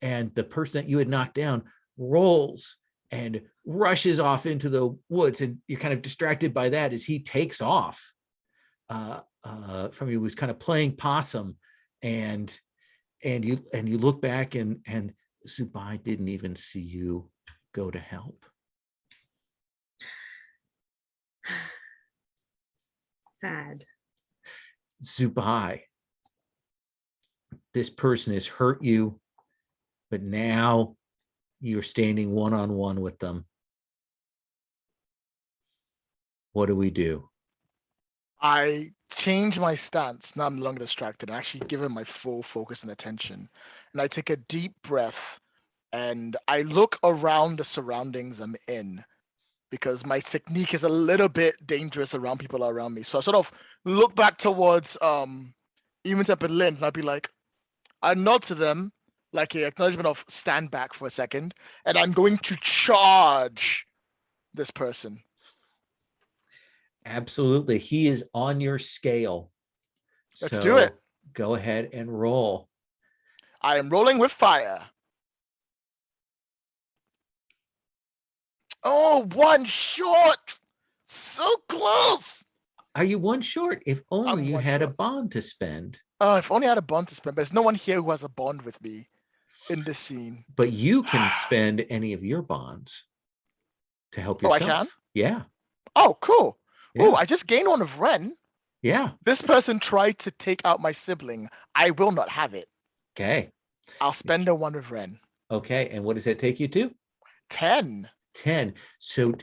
and the person that you had knocked down rolls and rushes off into the woods, and you're kind of distracted by that as he takes off from you. Was kind of playing possum, and you look back, and Zubai didn't even see you go to help. Sad. Zubai, this person has hurt you, but now you're standing one-on-one with them. What do we do? I change my stance. Now I'm no longer distracted. I actually give him my full focus and attention. And I take a deep breath and I look around the surroundings I'm in, because my technique is a little bit dangerous around people around me. So I sort of look back towards even-tempered Lynn, and I'd be like, I nod to them like an acknowledgement of stand back for a second, and I'm going to charge this person. Absolutely. He is on your scale. Let's do it. Go ahead and roll. I am rolling with fire. Oh, one short. So close. Are you one short? If only I'm you one had a short. bond to spend. Oh, if only I had a bond to spend, but there's no one here who has a bond with me in this scene. But you can spend any of your bonds to help Oh, I yourself. can? Yeah. Oh, cool. Yeah. Oh, I just gained one of Ren. Yeah. This person tried to take out my sibling. I will not have it. Okay. I'll spend a one of Ren. Okay. And what does that take you to? 10. 10. So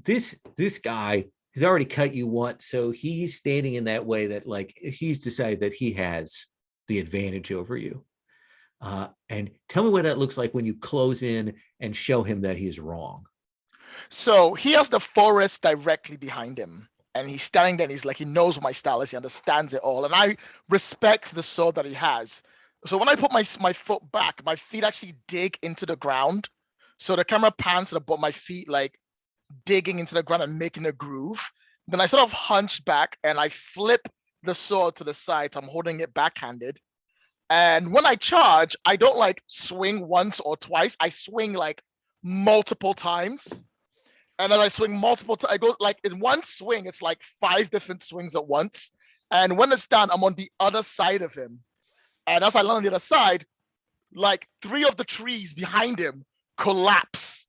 this guy has already cut you once. So he's standing in that way that like he's decided that he has the advantage over you. And tell me what that looks like when you close in and show him that he is wrong. So he has the forest directly behind him. And he's standing there and he's like, he knows my style is, he understands it all. And I respect the sword that he has. So when I put my foot back, my feet actually dig into the ground. So the camera pans to my feet like digging into the ground and making a groove. Then I sort of hunch back and I flip the sword to the side. So I'm holding it backhanded. And when I charge, I don't like swing once or twice. I swing like multiple times. And as I swing multiple times, I go like in one swing, it's like 5 different swings at once. And when it's done, I'm on the other side of him. And as I land on the other side, like 3 of the trees behind him collapse.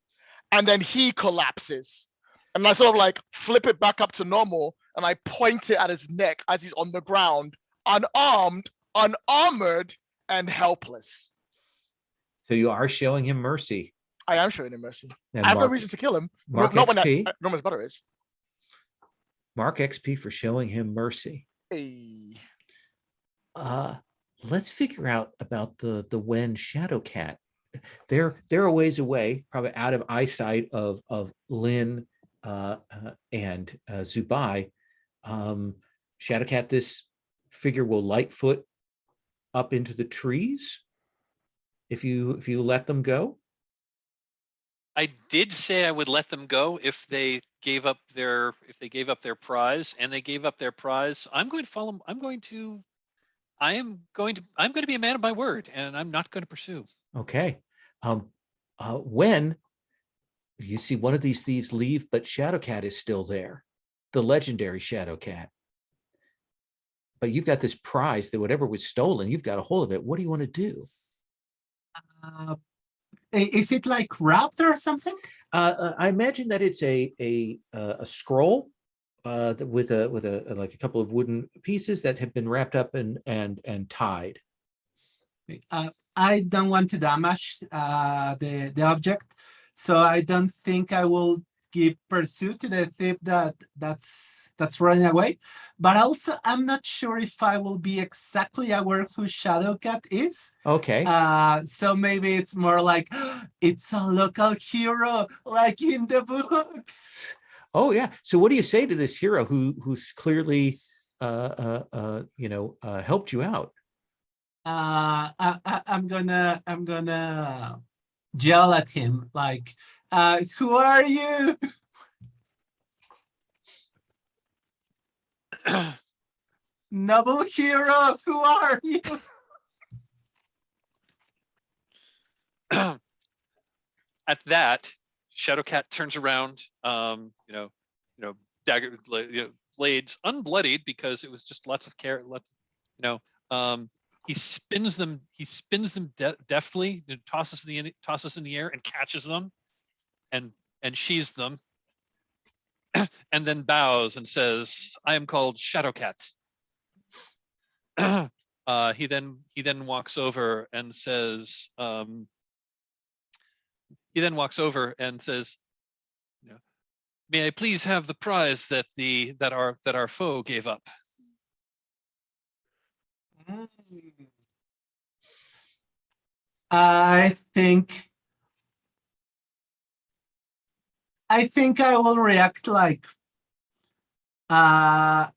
And then he collapses. And I sort of like flip it back up to normal. And I point it at his neck as he's on the ground, unarmed, unarmored, and helpless. So you are showing him mercy. I am showing him mercy. And I have no reason to kill him. Mark Not when XP. Roman's brother is. Mark XP for showing him mercy. Hey. Let's figure out about the when Shadowcat they're a ways away, probably out of eyesight of Lynn and Zubai. Shadowcat, this figure will lightfoot up into the trees if you let them go. I did say I would let them go if they gave up their prize, and they gave up their prize. I'm going to follow. I'm going to be a man of my word, and I'm not going to pursue. Okay. When you see one of these thieves leave, but Shadowcat is still there, the legendary Shadowcat. But you've got this prize that whatever was stolen, you've got a hold of it. What do you want to do? Is it like wrapped or something? I imagine that it's a scroll with a like a couple of wooden pieces that have been wrapped up and tied. I don't want to damage the object, so I don't think I will give pursuit to the thief that's running away. But also, I'm not sure if I will be exactly aware who Shadowcat is. Okay. So maybe it's more like it's a local hero, like in the books. Oh yeah. So what do you say to this hero who's clearly helped you out? I'm gonna yell at him like, who are you? Noble hero, who are you? At that, Shadowcat turns around, dagger, blades unbloodied because it was just lots of care. He spins them deftly, tosses in the air and catches them, and sheathes them, and then bows and says, "I am called Shadowcat." He then walks over and says, "May I please have the prize that our foe gave up?" I think I will react like, but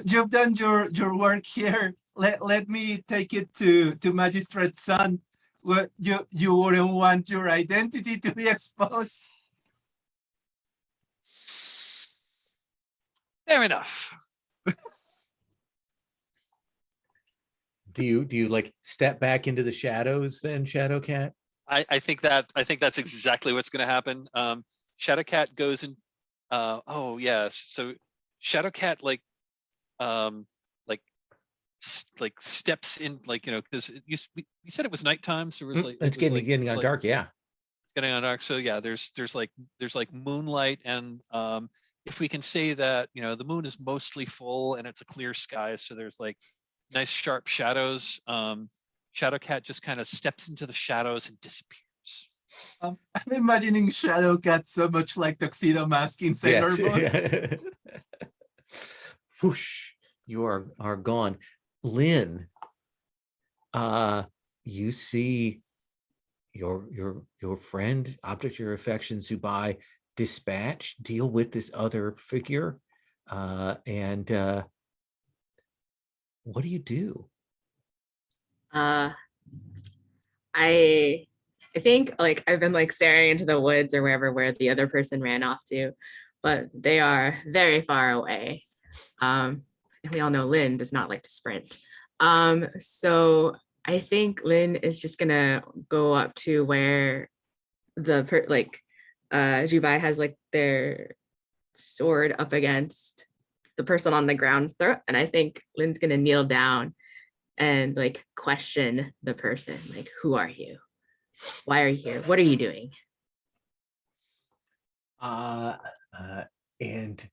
you've done your work here. Let me take it to Magistrate's son. What you wouldn't want your identity to be exposed. Fair enough. Do you like step back into the shadows then, Shadowcat? I think that's exactly what's going to happen. Shadowcat goes in. Oh yes. So Shadowcat like steps in, because you said it was nighttime, so it was like it's getting on dark. Yeah. It's getting on dark. So yeah, there's moonlight, and if we can say that the moon is mostly full and it's a clear sky, so there's like nice sharp shadows. Shadowcat just kind of steps into the shadows and disappears. I'm imagining Shadowcat so much like Tuxedo Mask in Sailor Moon. Whoosh, you are gone. Lynn, you see your friend, object of your affection, Zubai, dispatch, deal with this other figure, and what do you do? I think like I've been like staring into the woods or wherever where the other person ran off to, but they are very far away. And we all know Lynn does not like to sprint. So I think Lynn is just gonna go up to where the Zubai has like their sword up against the person on the ground's throat, and I think Lynn's gonna kneel down and like question the person, like, who are you? Why are you here? What are you doing? And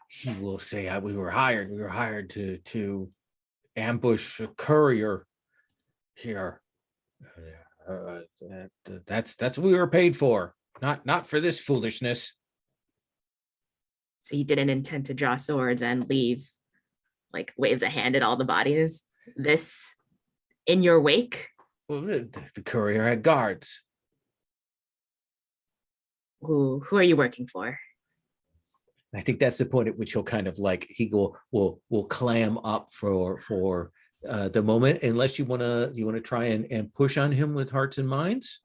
he will say, we were hired to ambush a courier here. That's what we were paid for, not for this foolishness. So you didn't intend to draw swords and leave, like waves a hand at all the bodies, this in your wake? Well, the courier had guards. Who are you working for? I think that's the point at which he'll kind of like will clam up for the moment, unless you wanna try and push on him with hearts and minds.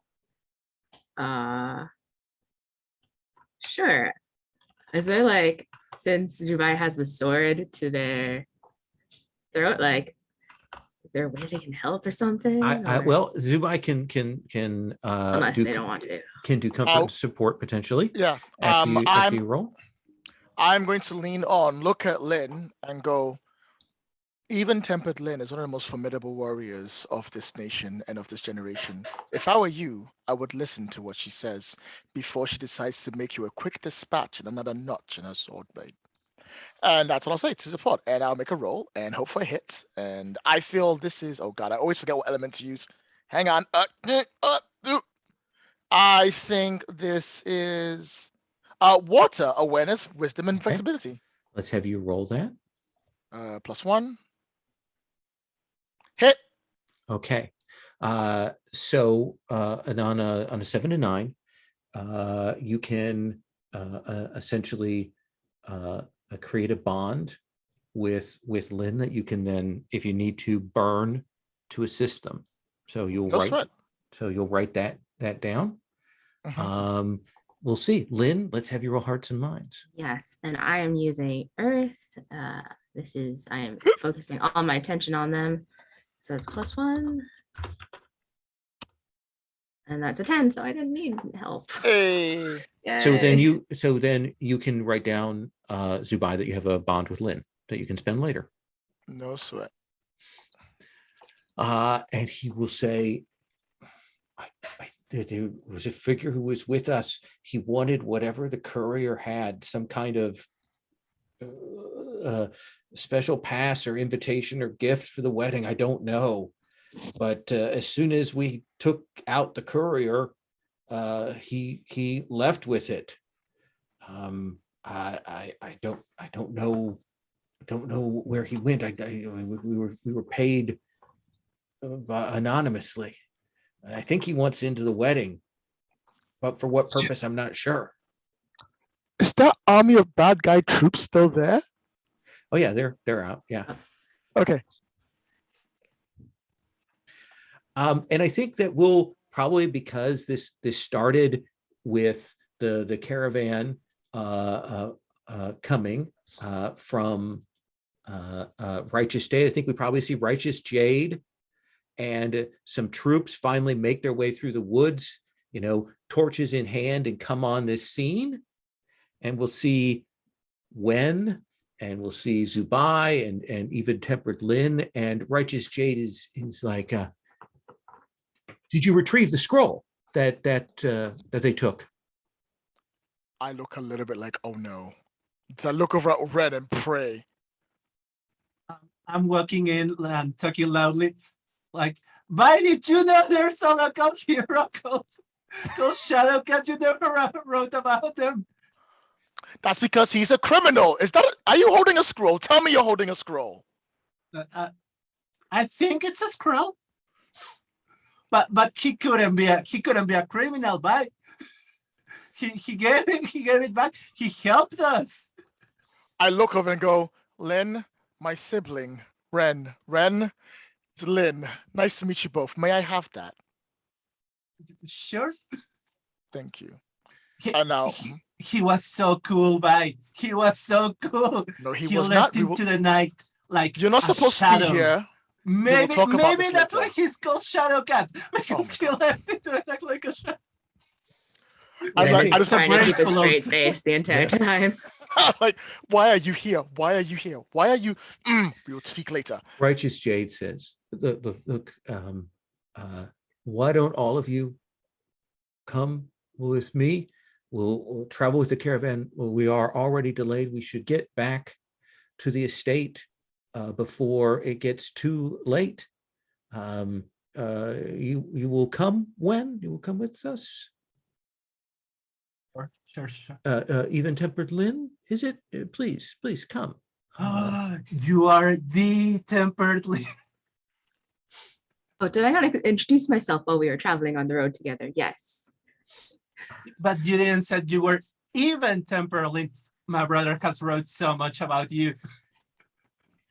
Sure. Is there like, since Dubai has the sword to their throat, like, is there a way they can help or something? Well, Zubai can Unless they don't want to. Can do comfort and support potentially. Yeah. After you roll. I'm going to lean on, look at Lynn and go, even-tempered Lynn is one of the most formidable warriors of this nation and of this generation. If I were you, I would listen to what she says before she decides to make you a quick dispatch and another notch in her sword blade. And that's what I'll say to support. And I'll make a roll and hope for a hit. And I feel this is, oh God, I always forget what element to use. Hang on. I think this is water, awareness, wisdom, and flexibility. Let's have you roll that. +1. Hit. Okay. So and on a 7 to 9, you can essentially create a bond with Lynn that you can then, if you need to, burn to assist them. So you'll write that down. We'll see. Lynn, let's have you roll hearts and minds. Yes, and I am using earth. I am focusing all my attention on them. So it's +1. And that's a 10, so I didn't need help. Hey. So then you can write down, Zubai, that you have a bond with Lynn that you can spend later. No sweat. And he will say, there was a figure who was with us. He wanted whatever the courier had, some kind of special pass or invitation or gift for the wedding. I don't know. But as soon as we took out the courier, he left with it. I don't know where he went. We were paid anonymously. I think he wants into the wedding, but for what purpose, I'm not sure. Is that army of bad guy troops still there? Oh yeah, they're out. Yeah. Okay. And I think that we'll probably, because this started with the caravan coming from Righteous Jade. I think we probably see Righteous Jade and some troops finally make their way through the woods, torches in hand, and come on this scene. And we'll see Wen, and we'll see Zubai and even-tempered Lynn, and Righteous Jade is like, did you retrieve the scroll that they took? I look a little bit like, oh no. I look over at Ren and pray. I'm walking in and talking loudly, like, "Why did you know there's a local hero called Shadowcat? You never wrote about them." That's because he's a criminal. Are you holding a scroll? Tell me you're holding a scroll. I think it's a scroll. But he couldn't be a criminal, but he gave it back. He helped us. I look over and go, Lynn, my sibling, Ren, it's Lynn. Nice to meet you both. May I have that? Sure. Thank you. And now he was so cool, bye. He was so cool. No, he was left not. Into the night like you're not supposed shadow. to be here. Maybe that's why he's called Shadowcat, because he left into the night like a shadow. I just trying to keep a straight face the entire time. Like, why are you here? Why are you here? Why are you? We will speak later. Righteous Jade says, look, why don't all of you come with me? We'll travel with the caravan. We are already delayed. We should get back to the estate before it gets too late. You will come when? You will come with us? Sure. Even-tempered Lynn, is it? Please come. You are the tempered Lynn. Oh, did I not introduce myself while we were traveling on the road together? Yes. But you didn't said you were even temporarily. My brother has wrote so much about you.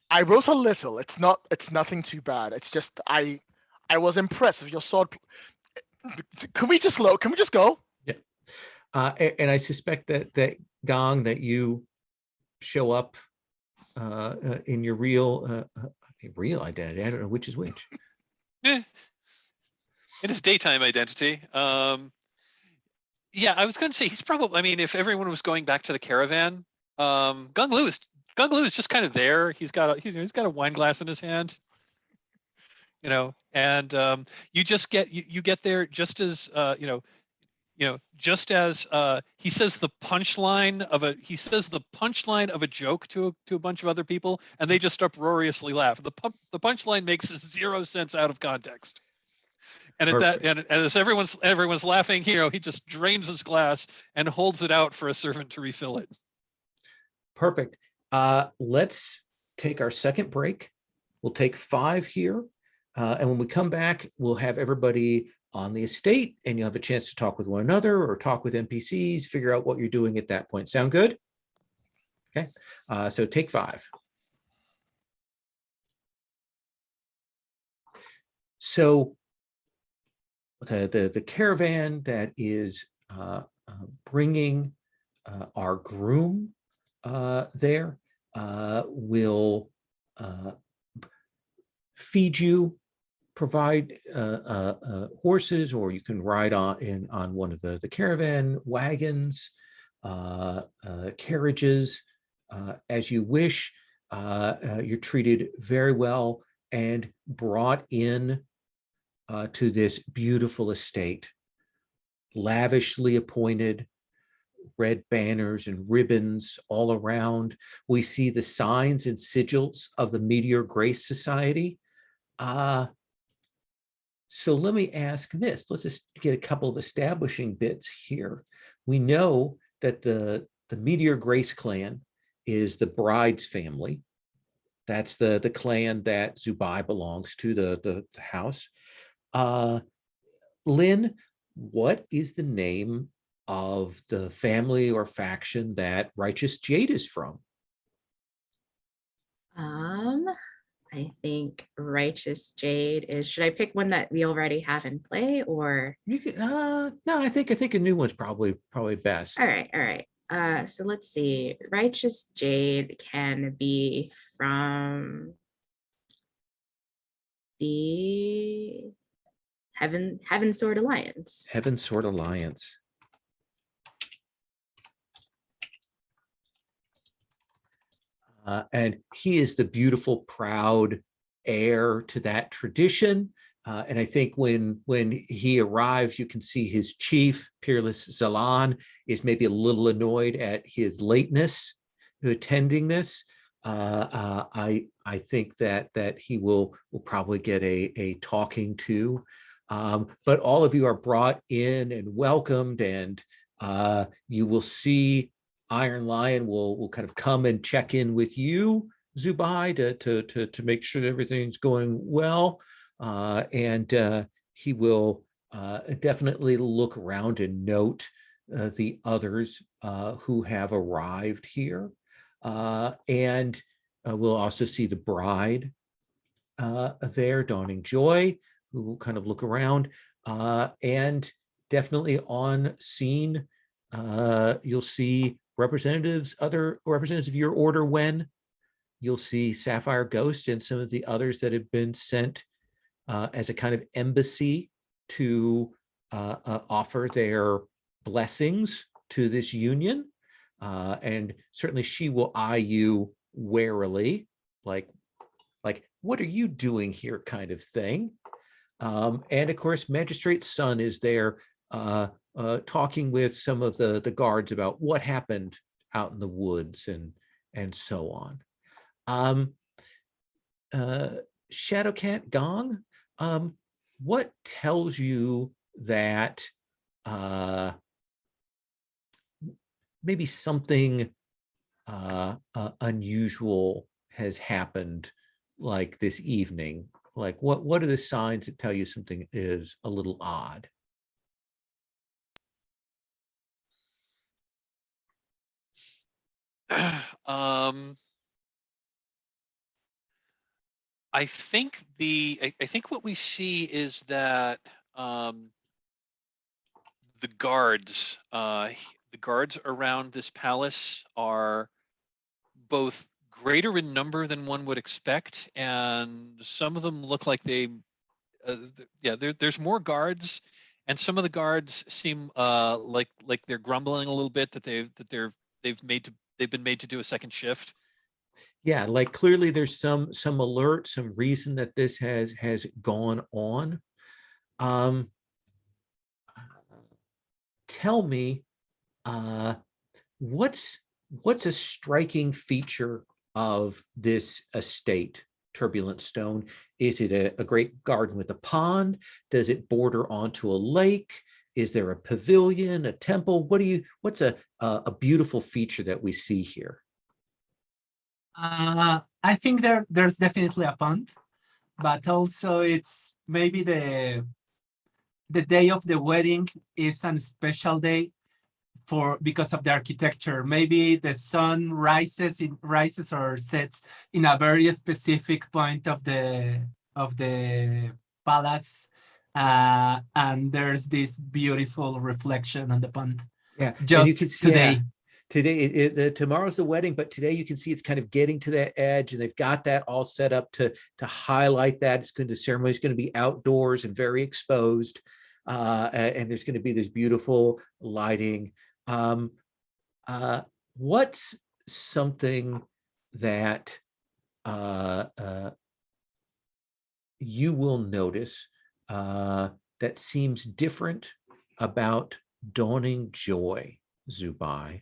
I wrote a little. It's nothing too bad. It's just I was impressed with your sword. Can we just go? Yeah. And I suspect that Gong, that you show up in your real identity. I don't know which is which. In his daytime identity. Yeah, I was going to say he's probably. I mean, if everyone was going back to the caravan, Gung Lu is just kind of there. He's got a wine glass in his hand, and you just get you get there just as just as he says the punchline of a joke to a bunch of other people, and they just uproariously laugh. The punchline makes 0 sense out of context. And at Perfect. that, and as everyone's laughing, he just drains his glass and holds it out for a servant to refill it. Perfect. Let's take our second break. We'll take 5 here. And when we come back, we'll have everybody on the estate, and you'll have a chance to talk with one another or talk with NPCs, figure out what you're doing at that point. Sound good? Okay. So take 5. So the caravan that is bringing our groom there will feed you, provide horses, or you can ride on one of the caravan wagons, carriages, as you wish. You're treated very well and brought in to this beautiful estate, lavishly appointed, red banners and ribbons all around. We see the signs and sigils of the Meteor Grace Society. So let me ask this. Let's just get a couple of establishing bits here. We know that the Meteor Grace clan is the bride's family. That's the clan that Zubai belongs to, the house. Lynn, what is the name of the family or faction that Righteous Jade is from? I think Righteous Jade is. Should I pick one that we already have in play, or You can, no, I think a new one's probably best. all right. So let's see. Righteous Jade can be from the Heaven Sword Alliance. Heaven Sword Alliance. And he is the beautiful, proud heir to that tradition. And I think when he arrives, you can see his chief, Peerless Zalan, is maybe a little annoyed at his lateness to attending this. I think that he will probably get a talking to. But all of you are brought in and welcomed, and you will see Iron Lion will kind of come and check in with you, Zubai, to make sure that everything's going well. And he will definitely look around and note the others who have arrived here. And we'll also see the bride there, Dawning Joy, who will kind of look around. And definitely on scene, you'll see other representatives of your order. When you'll see Sapphire Ghost and some of the others that have been sent as a kind of embassy to offer their blessings to this union. And certainly she will eye you warily, like, what are you doing here, kind of thing. And of course, Magistrate's son is there talking with some of the guards about what happened out in the woods and so on. Shadowcat Gong, what tells you that maybe something unusual has happened, like this evening, Like what are the signs that tell you something is a little odd? I think I think what we see is that the guards around this palace are both greater in number than one would expect, and some of them look like there's more guards, and some of the guards seem like they're grumbling a little bit that they've been made to do a second shift. Yeah, like clearly there's some alert, some reason that this has gone on. Tell me, what's a striking feature of this estate, Turbulent Stone? Is it a great garden with a pond? Does it border onto a lake? Is there a pavilion, a temple? What's a beautiful feature that we see here? I think there's definitely a pond, but also it's maybe the day of the wedding is a special day because of the architecture. Maybe the sun rises or sets in a very specific point of the palace, and there's this beautiful reflection on the pond. Yeah, just and you can see, today. yeah. Today, tomorrow's the wedding, but today you can see it's kind of getting to that edge, and they've got that all set up to highlight that. The ceremony is going to be outdoors and very exposed, and there's going to be this beautiful lighting. What's something that you will notice that seems different about Dawning Joy, Zubai?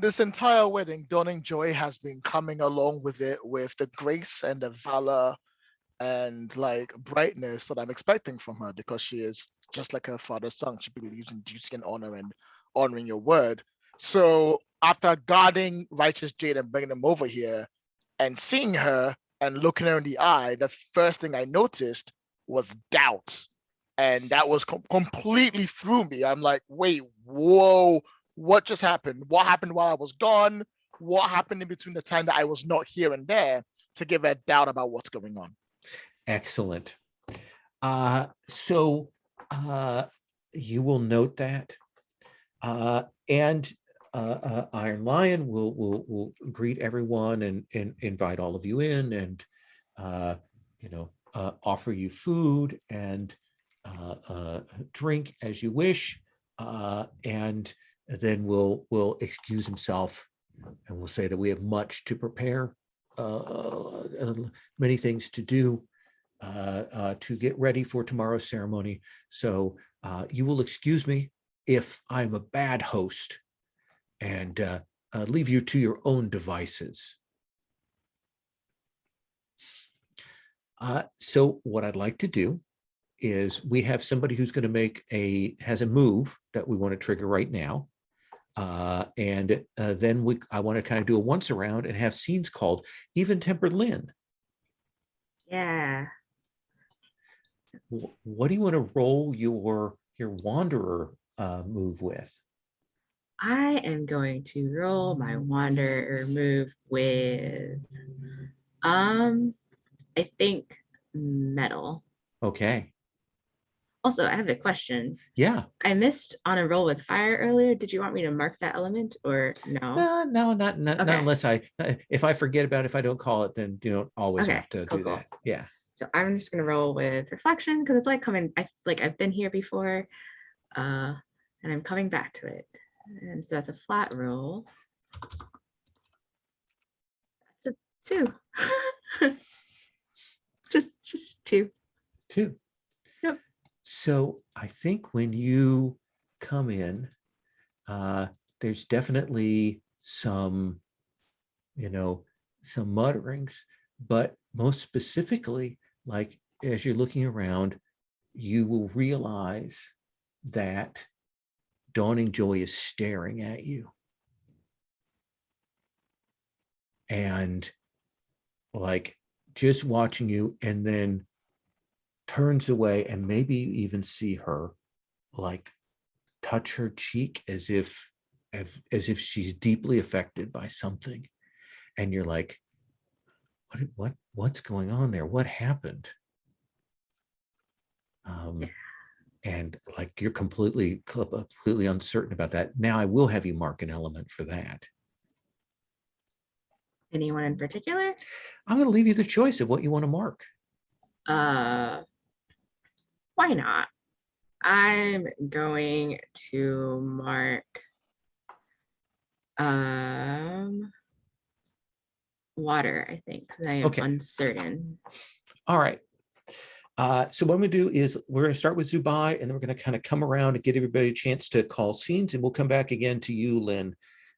This entire wedding, Dawning Joy has been coming along with it with the grace and the valor and like brightness that I'm expecting from her, because she is just like her father's son. She believes in duty and honor and honoring your word. So after guarding Righteous Jade and bringing them over here and seeing her and looking her in the eye, the first thing I noticed was doubt. And that was completely through me. I'm like, wait, whoa, what just happened? What happened while I was gone? What happened in between the time that I was not here and there to give her doubt about what's going on? Excellent. So you will note that, and Iron Lion will greet everyone and invite all of you in, and offer you food and drink as you wish, and then we'll excuse himself, and we'll say that we have much to prepare, many things to do to get ready for tomorrow's ceremony. So you will excuse me if I'm a bad host and leave you to your own devices. So what I'd like to do is we have somebody who's going to has a move that we want to trigger right now. And then I want to kind of do a once around and have scenes called. Even-tempered Lynn. Yeah. What do you want to roll your Wanderer move with? I am going to roll my Wanderer move with, I think metal. Okay. Also, I have a question. Yeah. I missed on a roll with fire earlier. Did you want me to mark that element or no? No, not Okay. unless if I forget about it, if I don't call it, then you don't always Okay, have to cool. do that. Yeah. So I'm just gonna roll with reflection because it's like I've been here before, and I'm coming back to it. And so that's a flat roll. That's a 2. just 2. 2. Yep. So I think when you come in, there's definitely some mutterings, but most specifically, like as you're looking around, you will realize that Dawning Joy is staring at you. And like just watching you, and then turns away and maybe even see her like touch her cheek as if she's deeply affected by something. And you're like, what's going on there? What happened? And like you're completely uncertain about that. Now I will have you mark an element for that. Anyone in particular? I'm going to leave you the choice of what you want to mark. Why not? I'm going to mark water, I think, because I am uncertain. All right. So what I'm going to do is we're going to start with Zubai, and then we're going to kind of come around and get everybody a chance to call scenes, and we'll come back again to you, Lynn,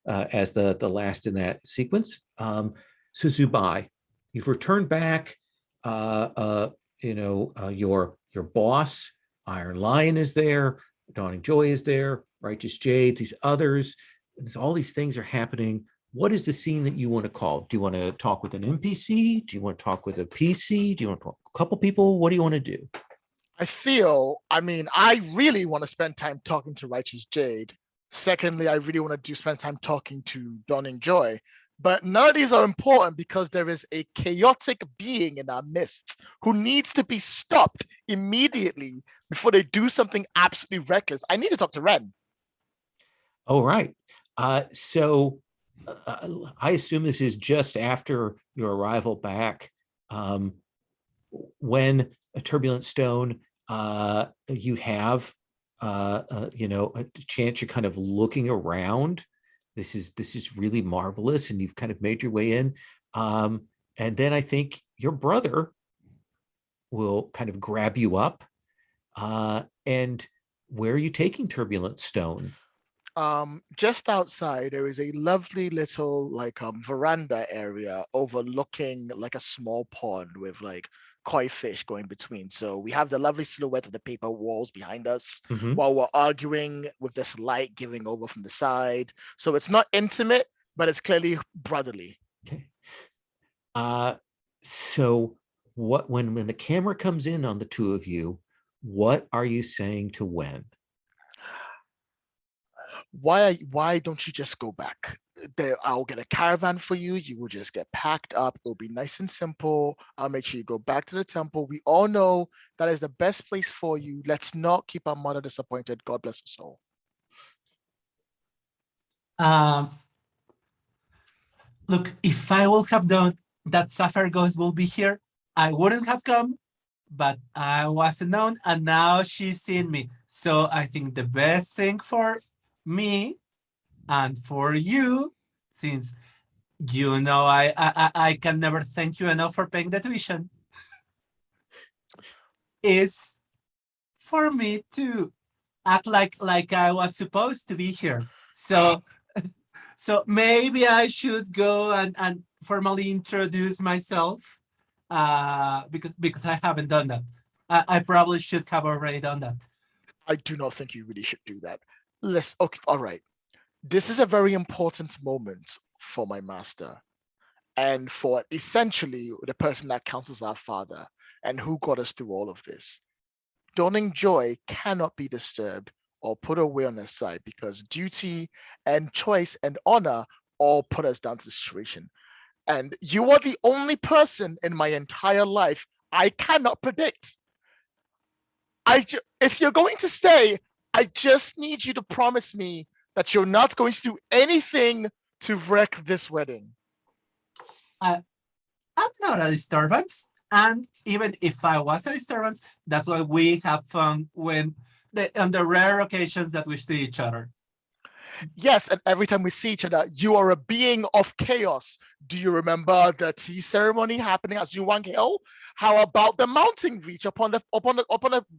as the last in that sequence. So Zubai, you've returned back. Your boss, Iron Lion, is there. Dawning Joy is there. Righteous Jade, these others. All these things are happening. What is the scene that you want to call? Do you want to talk with an NPC? Do you want to talk with a PC? Do you want to talk with a couple people? What do you want to do? I really want to spend time talking to Righteous Jade. Secondly, I really want to spend time talking to Dawning Joy. But none of these are important because there is a chaotic being in our midst who needs to be stopped immediately before they do something absolutely reckless. I need to talk to Ren. All right. So I assume this is just after your arrival back. When a Turbulent Stone, you have a chance, you're kind of looking around. This is really marvelous, and you've kind of made your way in. And then I think your brother will kind of grab you up. And where are you taking Turbulent Stone? Just outside, there is a lovely little veranda area overlooking like a small pond with like koi fish going between. So we have the lovely silhouette of the paper walls behind us while we're arguing with this light giving over from the side. So it's not intimate, but it's clearly brotherly. Okay. So when the camera comes in on the two of you, what are you saying to Wen? Why don't you just go back? I'll get a caravan for you. You will just get packed up. It'll be nice and simple. I'll make sure you go back to the temple. We all know that is the best place for you. Let's not keep our mother disappointed. God bless her soul. Look, if I would have known that Sapphire Ghost will be here, I wouldn't have come, but I wasn't known, and now she's seen me. So I think the best thing for me and for you, since I can never thank you enough for paying the tuition, is for me to act like I was supposed to be here. So maybe I should go and formally introduce myself, because I haven't done that. I probably should have already done that. I do not think you really should do that. Okay, all right. This is a very important moment for my master and for essentially the person that counts as our father and who got us through all of this. Dawning Joy cannot be disturbed or put away on her side because duty and choice and honor all put us down to the situation. And you are the only person in my entire life I cannot predict. If you're going to stay, I just need you to promise me that you're not going to do anything to wreck this wedding. I'm not a disturbance. And even if I was a disturbance, that's why we have fun on the rare occasions that we see each other. Yes, and every time we see each other, you are a being of chaos. Do you remember the tea ceremony happening at Zuwang Hill? How about the mountain reach upon the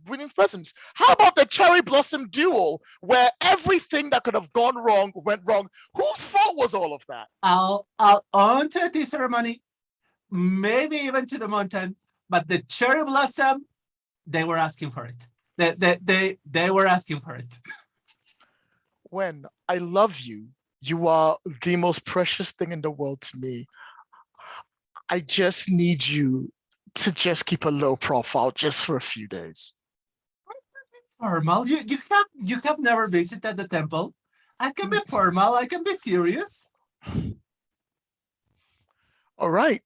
winning pheasants? How about the cherry blossom duel, where everything that could have gone wrong went wrong? Whose fault was all of that? I'll on to the tea ceremony, maybe even to the mountain, but the cherry blossom, they were asking for it. They were asking for it. When I love you, you are the most precious thing in the world to me. I just need you to just keep a low profile just for a few days. Formal? You have never visited the temple? I can be formal, I can be serious. All right.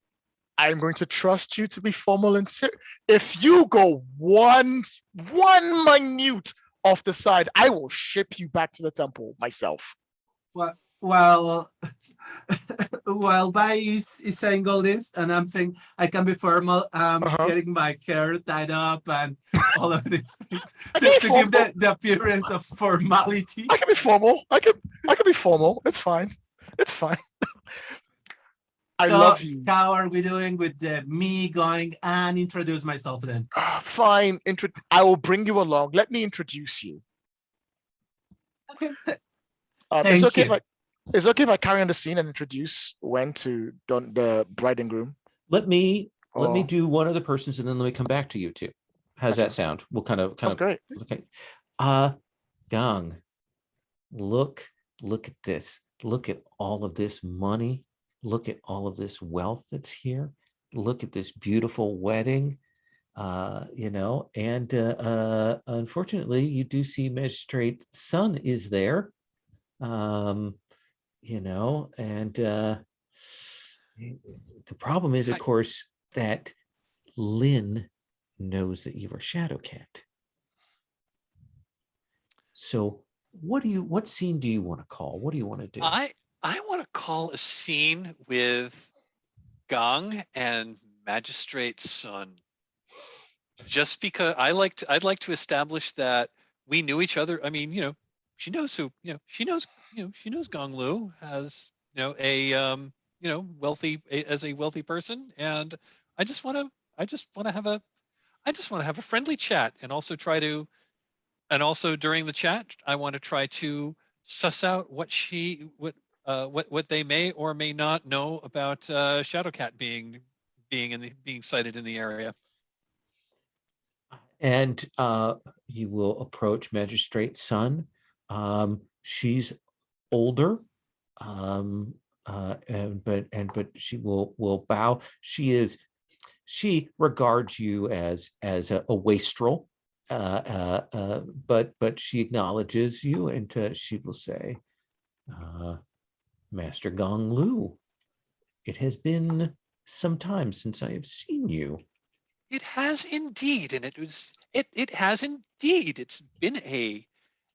I'm going to trust you to be formal and serious. If you go one minute off the side, I will ship you back to the temple myself. Well, while Bai is saying all this, and I'm saying I can be formal, getting my hair tied up and all of these things to give the appearance of formality. I can be formal. I can be formal. It's fine. It's fine. I love you. How are we doing with me going and introduce myself then? Fine. I will bring you along. Let me introduce you. Okay. It's okay if I carry on the scene and introduce Wen to the bride and groom. Let me do one of the persons, and then let me come back to you two. How's that sound? We'll kind of great. Okay. Gang, look at this. Look at all of this money. Look at all of this wealth that's here. Look at this beautiful wedding. And unfortunately, you do see Magistrate Sun is there. And the problem is, of course, that Lynn knows that you are Shadowcat. So what scene do you want to call? What do you want to do? I want to call a scene with Gang and Magistrate Sun. Just because I'd like to establish that we knew each other. I mean, she knows she knows Gong Lu as a wealthy person, and I just want to have a friendly chat, and also during the chat I want to try to suss out what they may or may not know about Shadowcat being sighted in the area. And you will approach Magistrate Sun. She's older, but she will bow. She regards you as a wastrel, but she acknowledges you, and she will say, Master Gong Lu, it has been some time since I have seen you. It has indeed, and it has indeed. It's been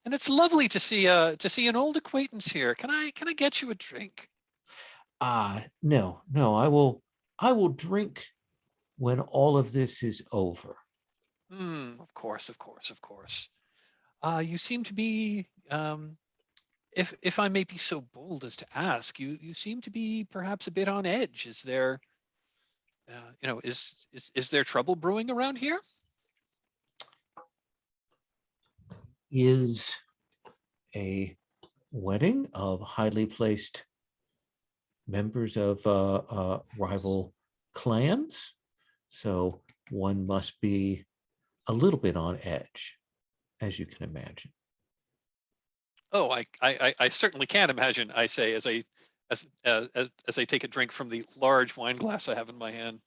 and it's lovely to see an old acquaintance here. Can I get you a drink? No, I will drink when all of this is over. Of course. You seem to be, if I may be so bold as to ask, you seem to be perhaps a bit on edge. Is there, is there trouble brewing around here? Is a wedding of highly placed members of rival clans, so one must be a little bit on edge, as you can imagine. Oh, I certainly can imagine. I say as I take a drink from the large wine glass I have in my hand.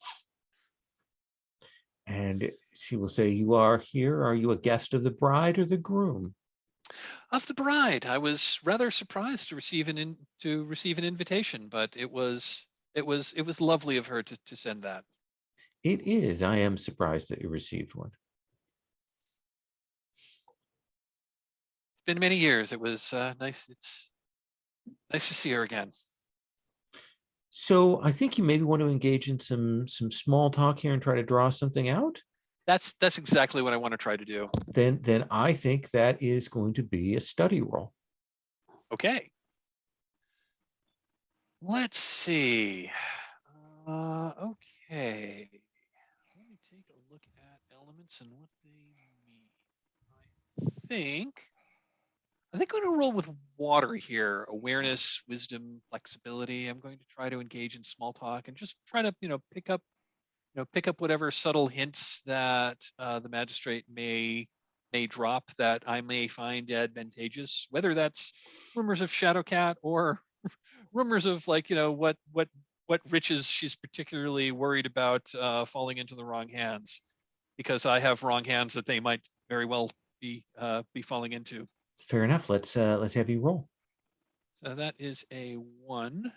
And she will say, "You are here. Are you a guest of the bride or the groom?" Of the bride. I was rather surprised to receive an invitation, but it was lovely of her to send that. It is. I am surprised that you received one. It's been many years. It was nice. It's nice to see her again. So I think you maybe want to engage in some small talk here and try to draw something out. That's exactly what I want to try to do. Then I think that is going to be a study roll. Okay. Let's see. Okay. Let me take a look at elements and what they mean. I think I'm going to roll with water here. Awareness, wisdom, flexibility. I'm going to try to engage in small talk and just try to, pick up whatever subtle hints that the magistrate may drop that I may find advantageous, whether that's rumors of Shadowcat or rumors of what what riches she's particularly worried about falling into the wrong hands, because I have wrong hands that they might very well be falling into. Fair enough. Let's have you roll. So that is a 1.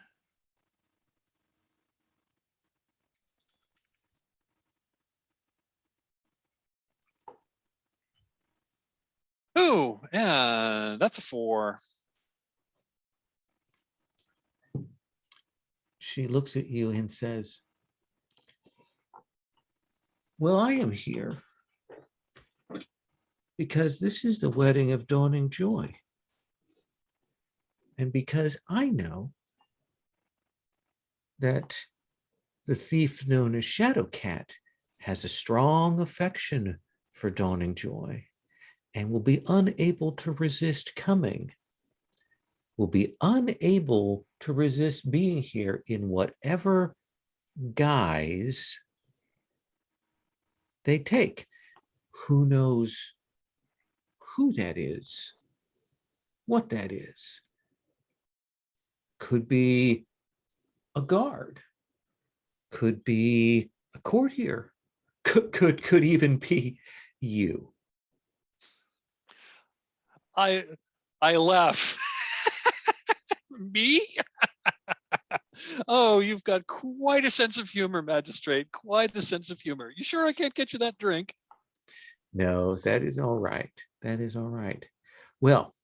Oh, and that's a 4. She looks at you and says, well, I am here because this is the wedding of dawning joy. And because I know that the thief known as Shadowcat has a strong affection for dawning joy and will be unable to resist coming, will be unable to resist being here in whatever guise they take. Who knows who that is, what that is? Could be a guard, could be a courtier, could even be you. I laugh. Me? Oh, you've got quite a sense of humor, Magistrate. Quite a sense of humor. You sure I can't get you that drink? No, that is all right. That is all right. Well,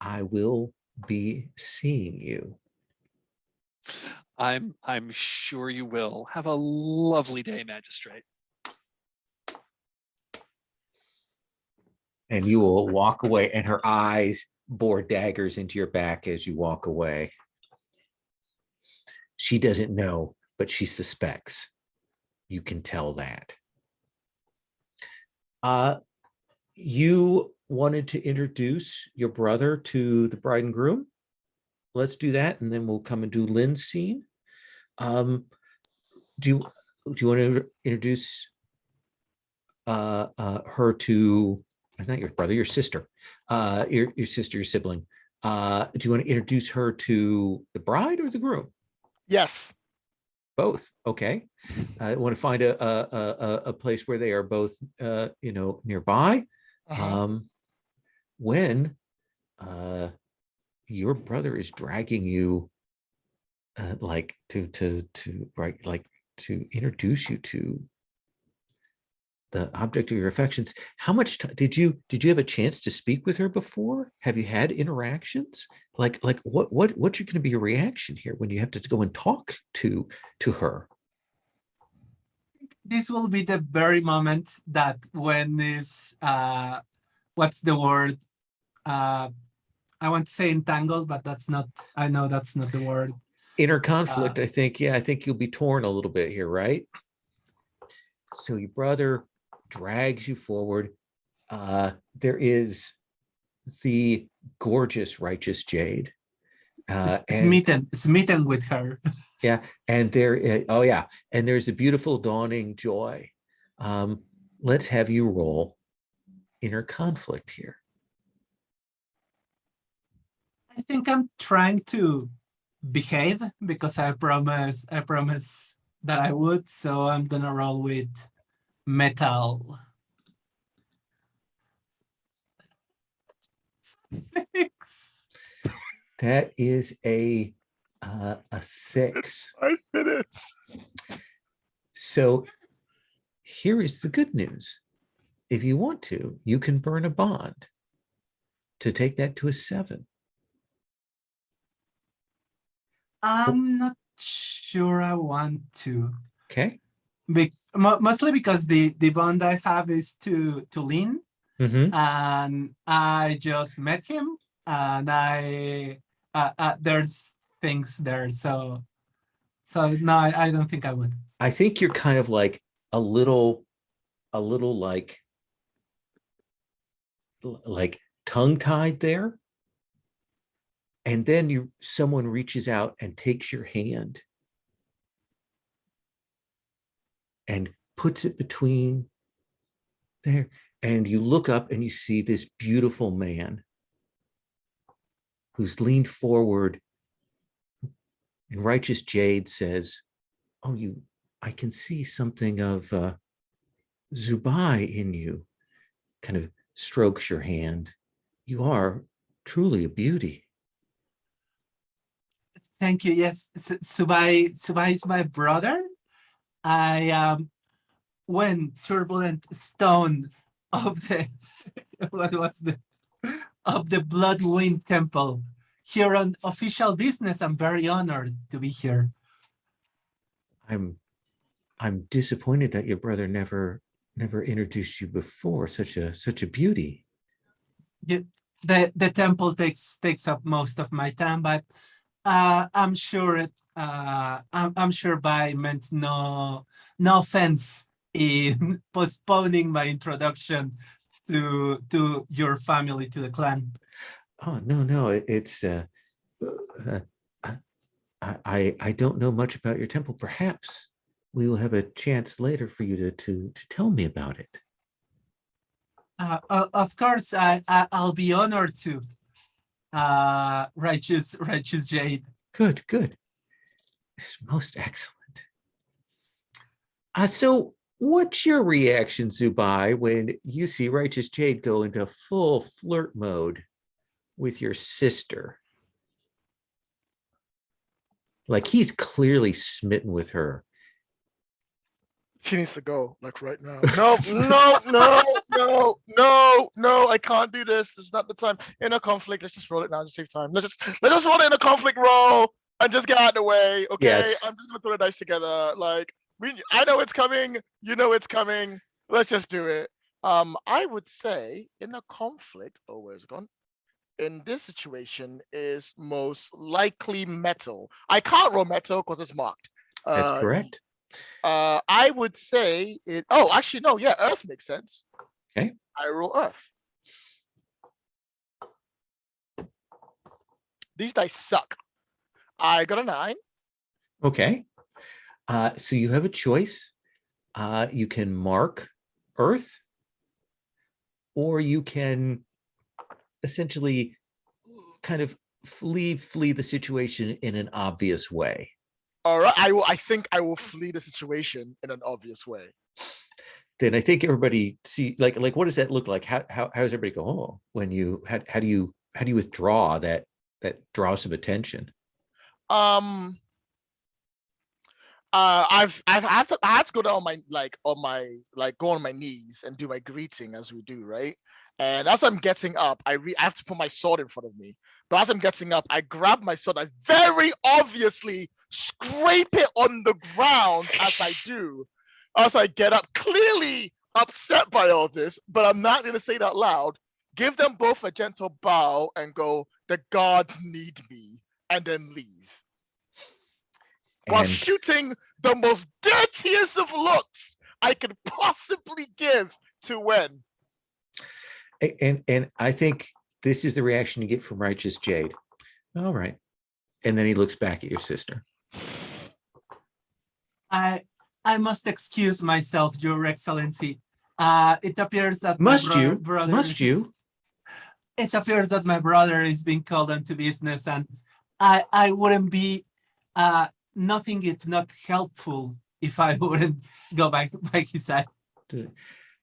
I will be seeing you. I'm sure you will. Have a lovely day, Magistrate. And you will walk away, and her eyes bore daggers into your back as you walk away. She doesn't know, but she suspects. You can tell that. You wanted to introduce your brother to the bride and groom. Let's do that, and then we'll come and do Lynn's scene. Do you want to introduce her to, not your brother, your sister, your sister, your sibling? Do you want to introduce her to the bride or the groom? Yes. Both. Okay. I want to find a place where they are both, nearby. When your brother is dragging you, like to introduce you to the object of your affections. How much did you have a chance to speak with her before? Have you had interactions? Like what's going to be your reaction here when you have to go and talk to her? This will be the very moment that when this what's the word? I want to say entangled, but that's not, I know that's not the word. Inner conflict, I think. Yeah, I think you'll be torn a little bit here, right? So your brother drags you forward. There is the gorgeous righteous Jade. Smitten with her. Yeah, and and there's a beautiful dawning joy. Let's have you roll inner conflict here. I think I'm trying to behave because I promise that I would, so I'm gonna roll with metal. 6. That is a 6. 5 minutes. So here is the good news. If you want to, you can burn a bond to take that to a 7. I'm not sure I want to. Okay. Mostly because the bond I have is to Lynn, and I just met him, and there's things there, so no, I don't think I would. I think you're kind of like a little like tongue-tied there. And then someone reaches out and takes your hand and puts it between there. And you look up and you see this beautiful man who's leaned forward And Righteous Jade says, "Oh, I can see something of Zubai in you." Kind of strokes your hand. "You are truly a beauty." Thank you. Yes, Subai is my brother. I am when turbulent stone of the what was the of the Blood Wind Temple here on official business. I'm very honored to be here. I'm disappointed that your brother never introduced you before. Such a beauty. The temple takes up most of my time, but I'm sure I'm sure Bai meant no offense in postponing my introduction to your family, to the clan. Oh, no, it's I don't know much about your temple. Perhaps we will have a chance later for you to tell me about it. Of course, I'll be honored to. Righteous Jade. Good. It's most excellent. So what's your reaction, Zubai, when you see Righteous Jade go into full flirt mode with your sister? Like, he's clearly smitten with her. She needs to go, like, right now. No, I can't do this. This is not the time. In a conflict, let's just roll it now, just save time. Let's just roll it in a conflict roll and just get out of the way. Okay. Yes. I'm just gonna throw the dice together. Like, I know it's coming, you know it's coming. Let's just do it. I would say in a conflict, oh, where's it gone? In this situation is most likely metal. I can't roll metal because it's marked. That's correct. I would say it. Oh, actually, no. Yeah, Earth makes sense. Okay. I roll Earth. These dice suck. I got a 9. Okay. So you have a choice. You can mark Earth, or you can essentially kind of flee the situation in an obvious way. All right. I think I will flee the situation in an obvious way. Then I think everybody see like what does that look like? How does everybody go, oh, when you how do you withdraw that draws some attention? I have to go down go on my knees and do my greeting as we do, right? And as I'm getting up, I have to put my sword in front of me. But as I'm getting up, I grab my sword. I very obviously scrape it on the ground as I do. As I get up, clearly upset by all this, but I'm not going to say it out loud. Give them both a gentle bow and go, "The gods need me," and then leave. While shooting the most dirtiest of looks I could possibly give to Wen. And I think this is the reaction you get from Righteous Jade. All right. And then he looks back at your sister. I must excuse myself, Your Excellency. It appears that It appears that my brother is being called into business, and I wouldn't be nothing if not helpful if I wouldn't go back by his side.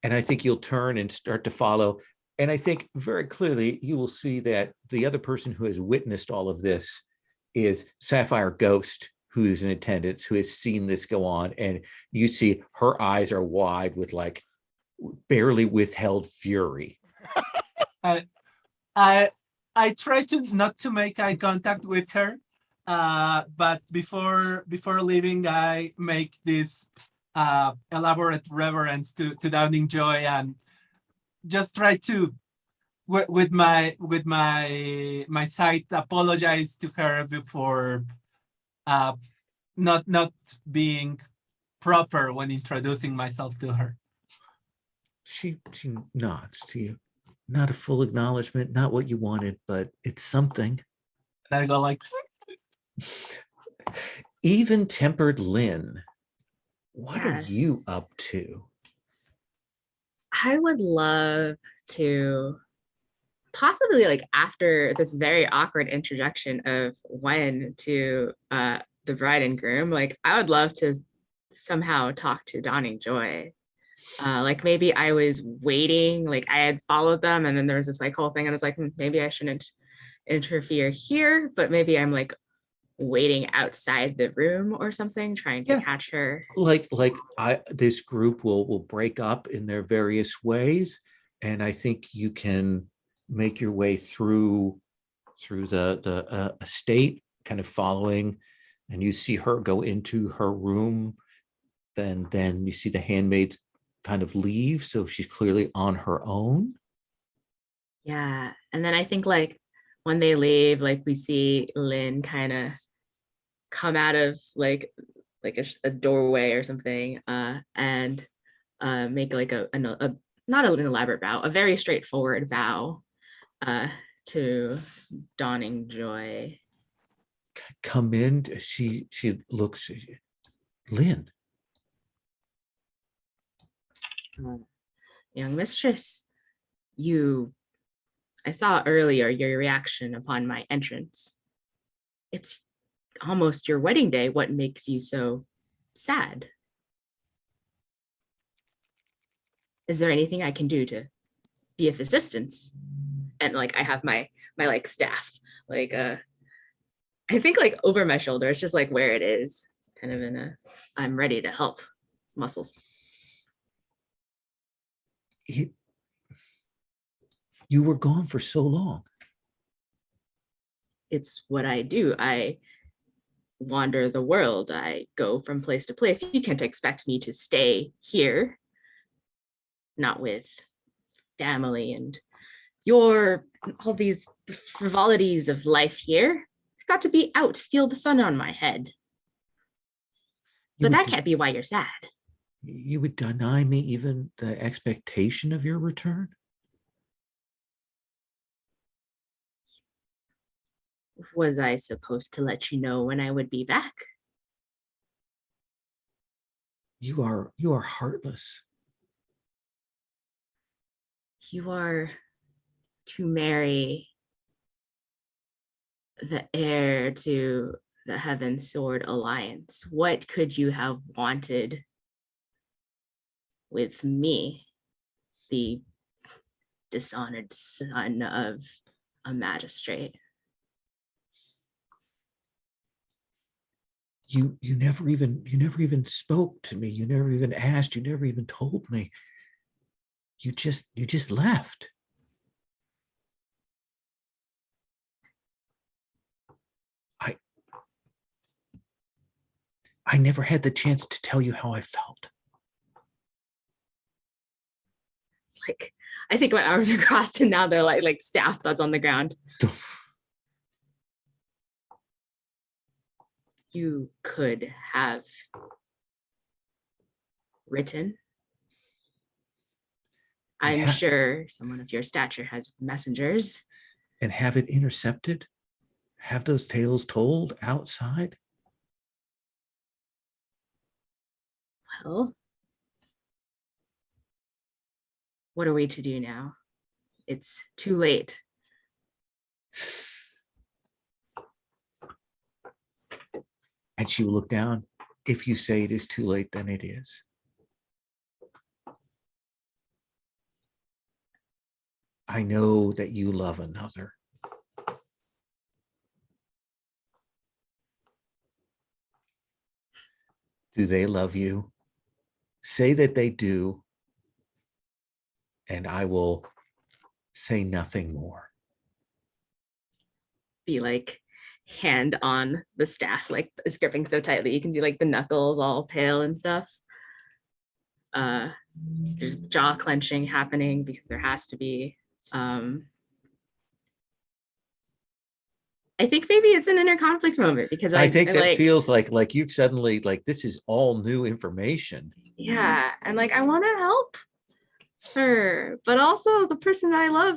And I think you'll turn and start to follow. And I think very clearly you will see that the other person who has witnessed all of this is Sapphire Ghost, who is in attendance, who has seen this go on. And you see her eyes are wide with like barely withheld fury. I try to not to make eye contact with her, but before leaving, I make this elaborate reverence to Downing Joy and just try to with my sight apologize to her before not being proper when introducing myself to her. She nods to you. Not a full acknowledgement, not what you wanted, but it's something. And I go like, Even-tempered Lynn, what are you up to? I would love to possibly, like, after this very awkward introduction of Wen to the bride and groom, like I would love to somehow talk to Dawning Joy. Like maybe I was waiting, like I had followed them, and then there was this like whole thing, and I was like, maybe I shouldn't interfere here, but maybe I'm like waiting outside the room or something, trying to catch her. Like this group will break up in their various ways, and I think you can make your way through the estate, kind of following, and you see her go into her room. Then you see the handmaids kind of leave, so she's clearly on her own. Yeah, and then I think like when they leave, like we see Lynn kind of come out of like a doorway or something, and make like a not an elaborate bow, a very straightforward bow to Dawning Joy. Come in. She looks, Lynn. Young mistress, I saw earlier your reaction upon my entrance. It's almost your wedding day. What makes you so sad? Is there anything I can do to be of assistance? And like I have my like staff, like I think like over my shoulder. It's just like where it is, kind of in a I'm ready to help muscles. You were gone for so long. It's what I do. I wander the world. I go from place to place. You can't expect me to stay here, not with family and all these frivolities of life here. I've got to be out, feel the sun on my head. But that can't be why you're sad. You would deny me even the expectation of your return? Was I supposed to let you know when I would be back? You are heartless. You are to marry the heir to the Heaven Sword Alliance. What could you have wanted with me, the dishonored son of a magistrate? You never even spoke to me. You never even asked. You never even told me. You just left. I never had the chance to tell you how I felt. Like, I think my arms are crossed and now they're like staff that's on the ground. You could have written. I'm sure someone of your stature has messengers. And have it intercepted? Have those tales told outside? Well, what are we to do now? It's too late. And she will look down. If you say it is too late, then it is. I know that you love another. Do they love you? Say that they do, and I will say nothing more. Be like hand on the staff, like is gripping so tightly you can do like the knuckles all pale and stuff. There's jaw clenching happening because there has to be. I think maybe it's an inner conflict moment because I think that feels like you suddenly like this is all new information. Yeah, and like I want to help her, but also the person that I love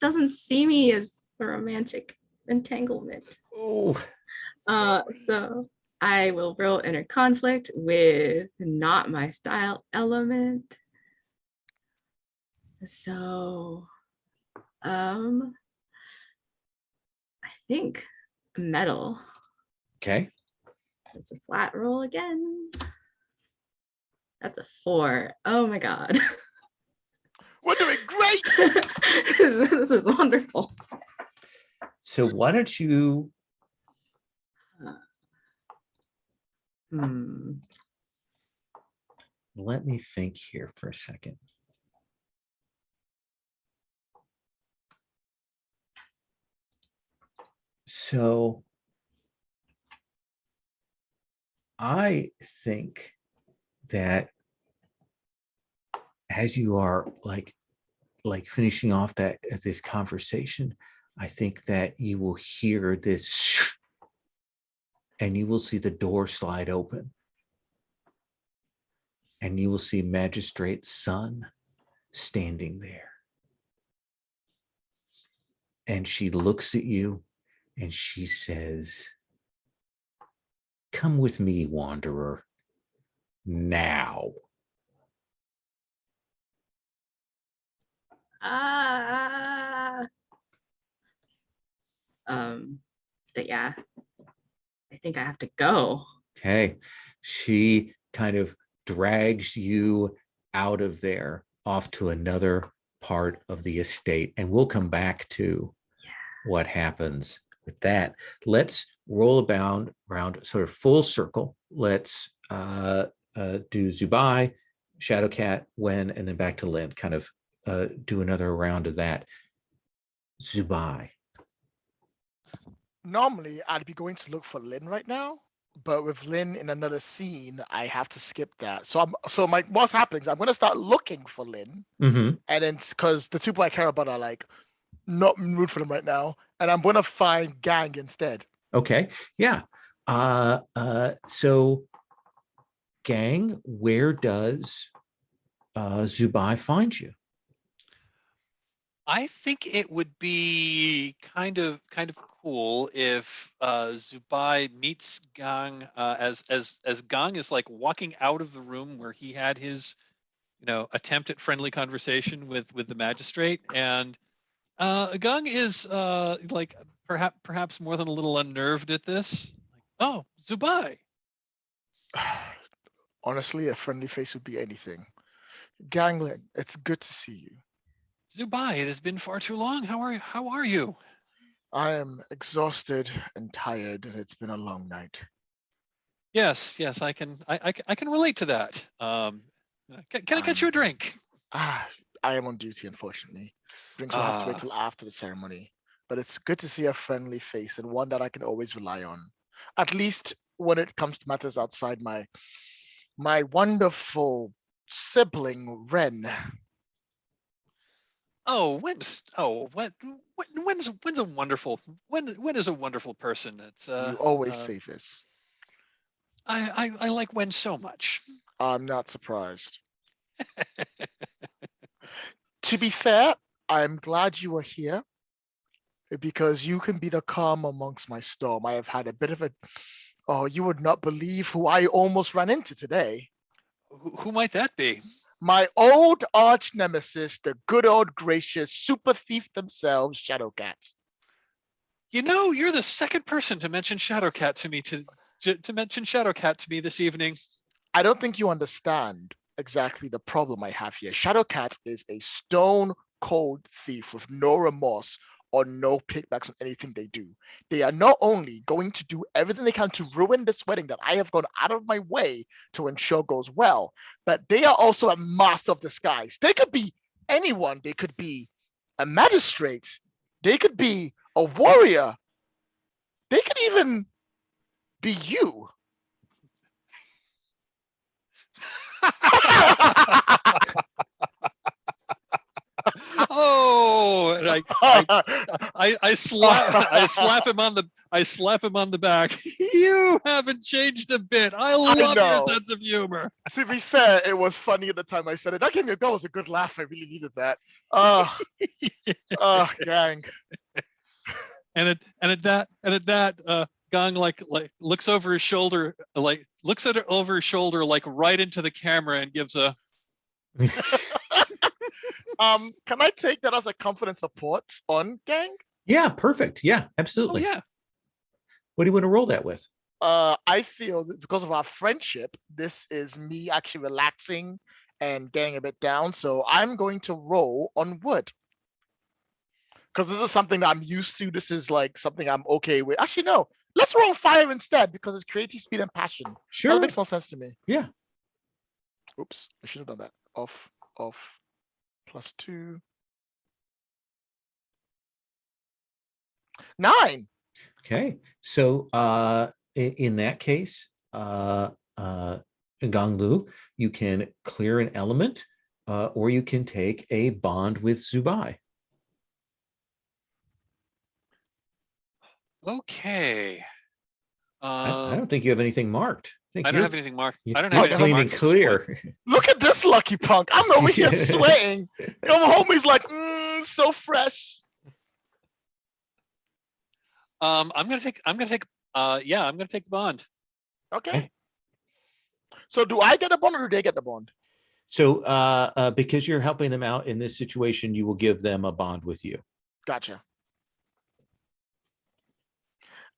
doesn't see me as a romantic entanglement. Oh. So I will roll inner conflict with not my style element. So I think metal. Okay. It's a flat roll again. That's a 4. Oh my god. We're doing great. This is wonderful. So why don't you let me think here for a second. So I think that as you are like finishing off this conversation, I think that you will hear this and you will see the door slide open. And you will see Magistrate's son standing there. And she looks at you and she says, "Come with me, wanderer, now." But yeah, I think I have to go. Okay. She kind of drags you out of there off to another part of the estate. And we'll come back to what happens with that. Let's roll around sort of full circle. Let's do Zubai, Shadowcat, Wen, and then back to Lynn. Kind of do another round of that. Zubai. Normally, I'd be going to look for Lynn right now, but with Lynn in another scene, I have to skip that. So what's happening is I'm going to start looking for Lynn, and then because the two people I care about are like not in the mood for them right now, and I'm going to find Gang instead. Okay, yeah. So Gang, where does Zubai find you? I think it would be kind of cool if Zubai meets Gang as Gang is like walking out of the room where he had his, attempt at friendly conversation with the magistrate, and Gang is like perhaps more than a little unnerved at this. Like, oh, Zubai. Honestly, a friendly face would be anything. Ganglin, it's good to see you. Zubai, it has been far too long. How are you? I am exhausted and tired, and it's been a long night. Yes, I can relate to that. Can I get you a drink? I am on duty, unfortunately. Drinks will have to wait till after the ceremony. But it's good to see a friendly face and one that I can always rely on. At least when it comes to matters outside my wonderful sibling Ren. Oh, when's a wonderful when is a wonderful person? It's You always say this. I like Wen so much. I'm not surprised. To be fair, I'm glad you are here because you can be the calm amongst my storm. I have had a bit of you would not believe who I almost ran into today. Who might that be? My old arch nemesis, the good old gracious super thief themselves, Shadowcats. You're the second person to mention Shadowcat to me to mention Shadowcat to me this evening. I don't think you understand exactly the problem I have here. Shadowcat is a stone cold thief with no remorse or no pickbacks on anything they do. They are not only going to do everything they can to ruin this wedding that I have gone out of my way to ensure goes well, but they are also a master of disguise. They could be anyone. They could be a magistrate. They could be a warrior. They could even be you. Oh, and I slap him on the back. You haven't changed a bit. I love your sense of humor. To be fair, it was funny at the time I said it. That gave me a was a good laugh. I really needed that. Gang. And at that, Gang like looks over his shoulder, like right into the camera and gives a. Can I take that as a confidence support on Gang? Yeah, perfect. Yeah, absolutely. Oh, yeah. What do you want to roll that with? I feel that because of our friendship, this is me actually relaxing and getting a bit down. So I'm going to roll on wood. Because this is something that I'm used to. This is like something I'm okay with. Actually, no. Let's roll fire instead because it's creative speed and passion. That Sure. makes more sense to me. Yeah. Oops, I should have done that. Off, +2. 9. Okay. So in that case, Ganglu, you can clear an element, or you can take a bond with Zubai. Okay. I don't think you have anything marked. I don't you're- have anything marked. you- I don't you're have anything clean and marked at this point. clear. Look at this lucky punk. I'm over here Yeah. sweating. Your homie's like, so fresh. I'm gonna take the bond. Okay. So do I get a bond or do they get the bond? So because you're helping them out in this situation, you will give them a bond with you. Gotcha.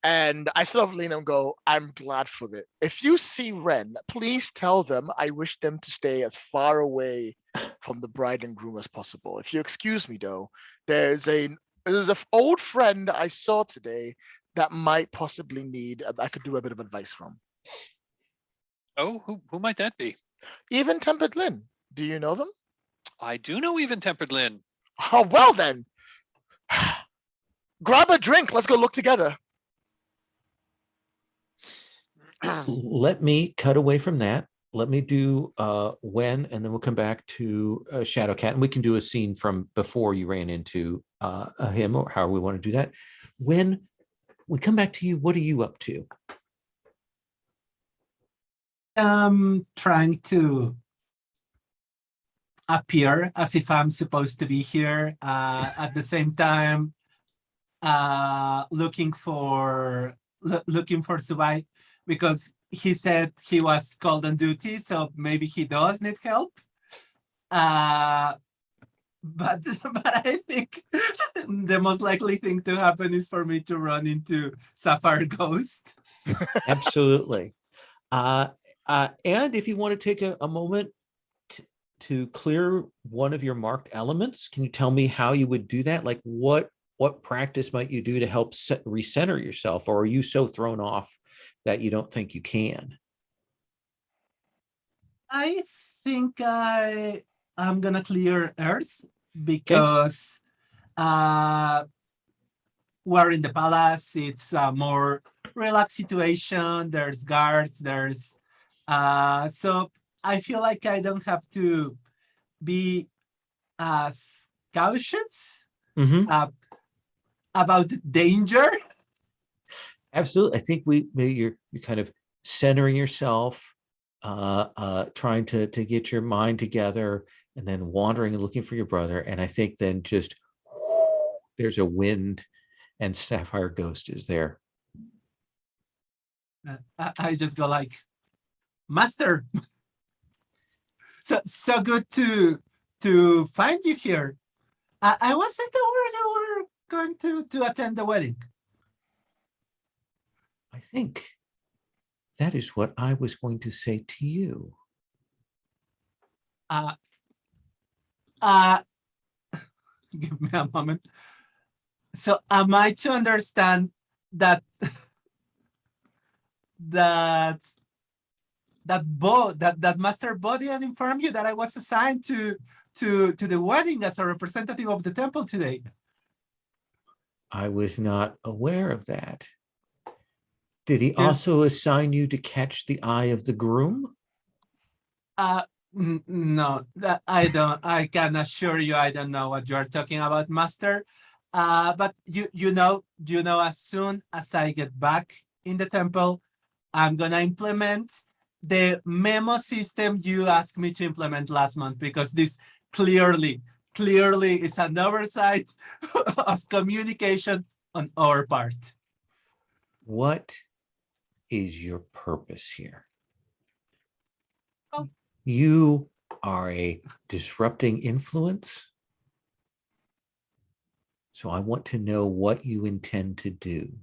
And I still have Lena go, I'm glad for that. If you see Ren, please tell them I wish them to stay as far away from the bride and groom as possible. If you excuse me though, there's an old friend I saw today that might possibly need, I could do a bit of advice from. Oh, who might that be? Even Tempered Lynn, do you know them? I do know Even Tempered Lynn. Oh, well then. Grab a drink, let's go look together. Let me cut away from that. Let me do when, and then we'll come back to Shadowcat, and we can do a scene from before you ran into him, or however we want to do that. When we come back to you, what are you up to? Trying to appear as if I'm supposed to be here. At the same time, looking for Subai, because he said he was called on duty, so maybe he does need help. But I think the most likely thing to happen is for me to run into Sapphire Ghost. Absolutely. And if you want to take a moment to clear one of your marked elements, can you tell me how you would do that? Like what practice might you do to help recenter yourself, or are you so thrown off that you don't think you can? I think I'm gonna clear Earth because we're in the palace. It's a more relaxed situation. There's guards. There's so I feel like I don't have to be as cautious about danger. Absolutely. I think maybe you're kind of centering yourself, trying to get your mind together, and then wandering and looking for your brother. And I think then just there's a wind, and Sapphire Ghost is there. I just go like, Master. So good to find you here. I wasn't aware you were going to attend the wedding. I think that is what I was going to say to you. Give me a moment. So am I to understand that that Master Bodian informed you that I was assigned to the wedding as a representative of the temple today? I was not aware of that. Did he also assign you to catch the eye of the groom? No, that I don't. I can assure you, I don't know what you are talking about, Master. But you know, as soon as I get back in the temple, I'm gonna implement the memo system you asked me to implement last month, because this clearly is an oversight of communication on our part. What is your purpose here? Oh. You are a disrupting influence. So I want to know what you intend to do.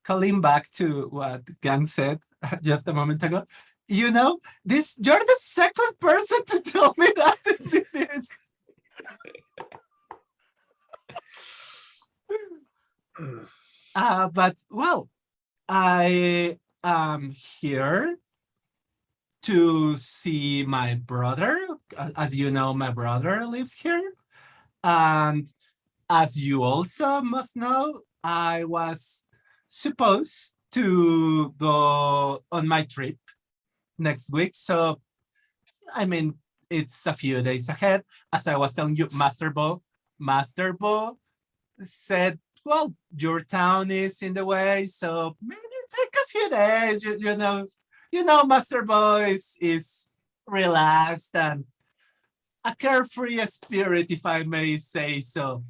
calling back to what Gang said just a moment ago, you know, you're the second person to tell me that in this end. But well, I am here to see my brother. As you know, my brother lives here. And as you also must know, I was supposed to go on my trip next week. So, I mean, it's a few days ahead. As I was telling you, Master Bo said, well, your town is in the way, so maybe take a few days. You know, Master Bo is relaxed and a carefree spirit, if I may say so.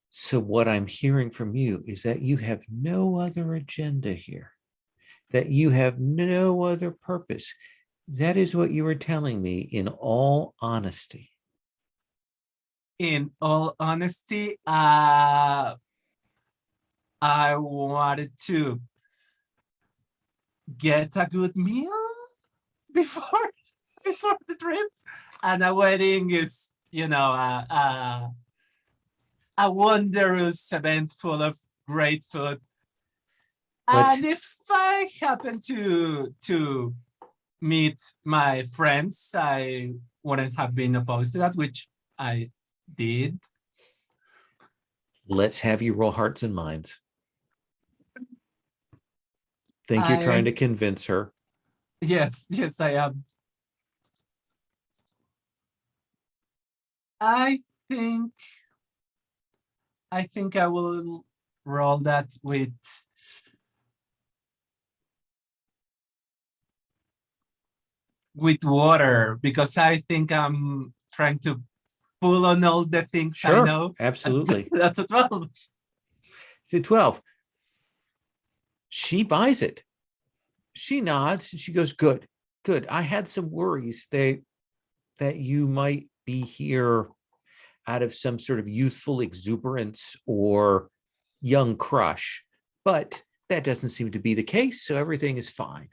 So what I'm hearing from you is that you have no other agenda here, that you have no other purpose. That is what you were telling me in all honesty. In all honesty, I wanted to get a good meal before the trip, and a wedding is, you know, a wondrous event full of great food. And if I happen to meet my friends, I wouldn't have been opposed to that, which I did. Let's have you roll hearts and minds. Think you're trying to convince her. Yes, I am. I think I will roll that with water, because I think I'm trying to pull on all the things I know. Absolutely. That's a 12. It's a 12. She buys it. She nods and she goes, good. I had some worries that you might be here out of some sort of youthful exuberance or young crush, but that doesn't seem to be the case, so everything is fine.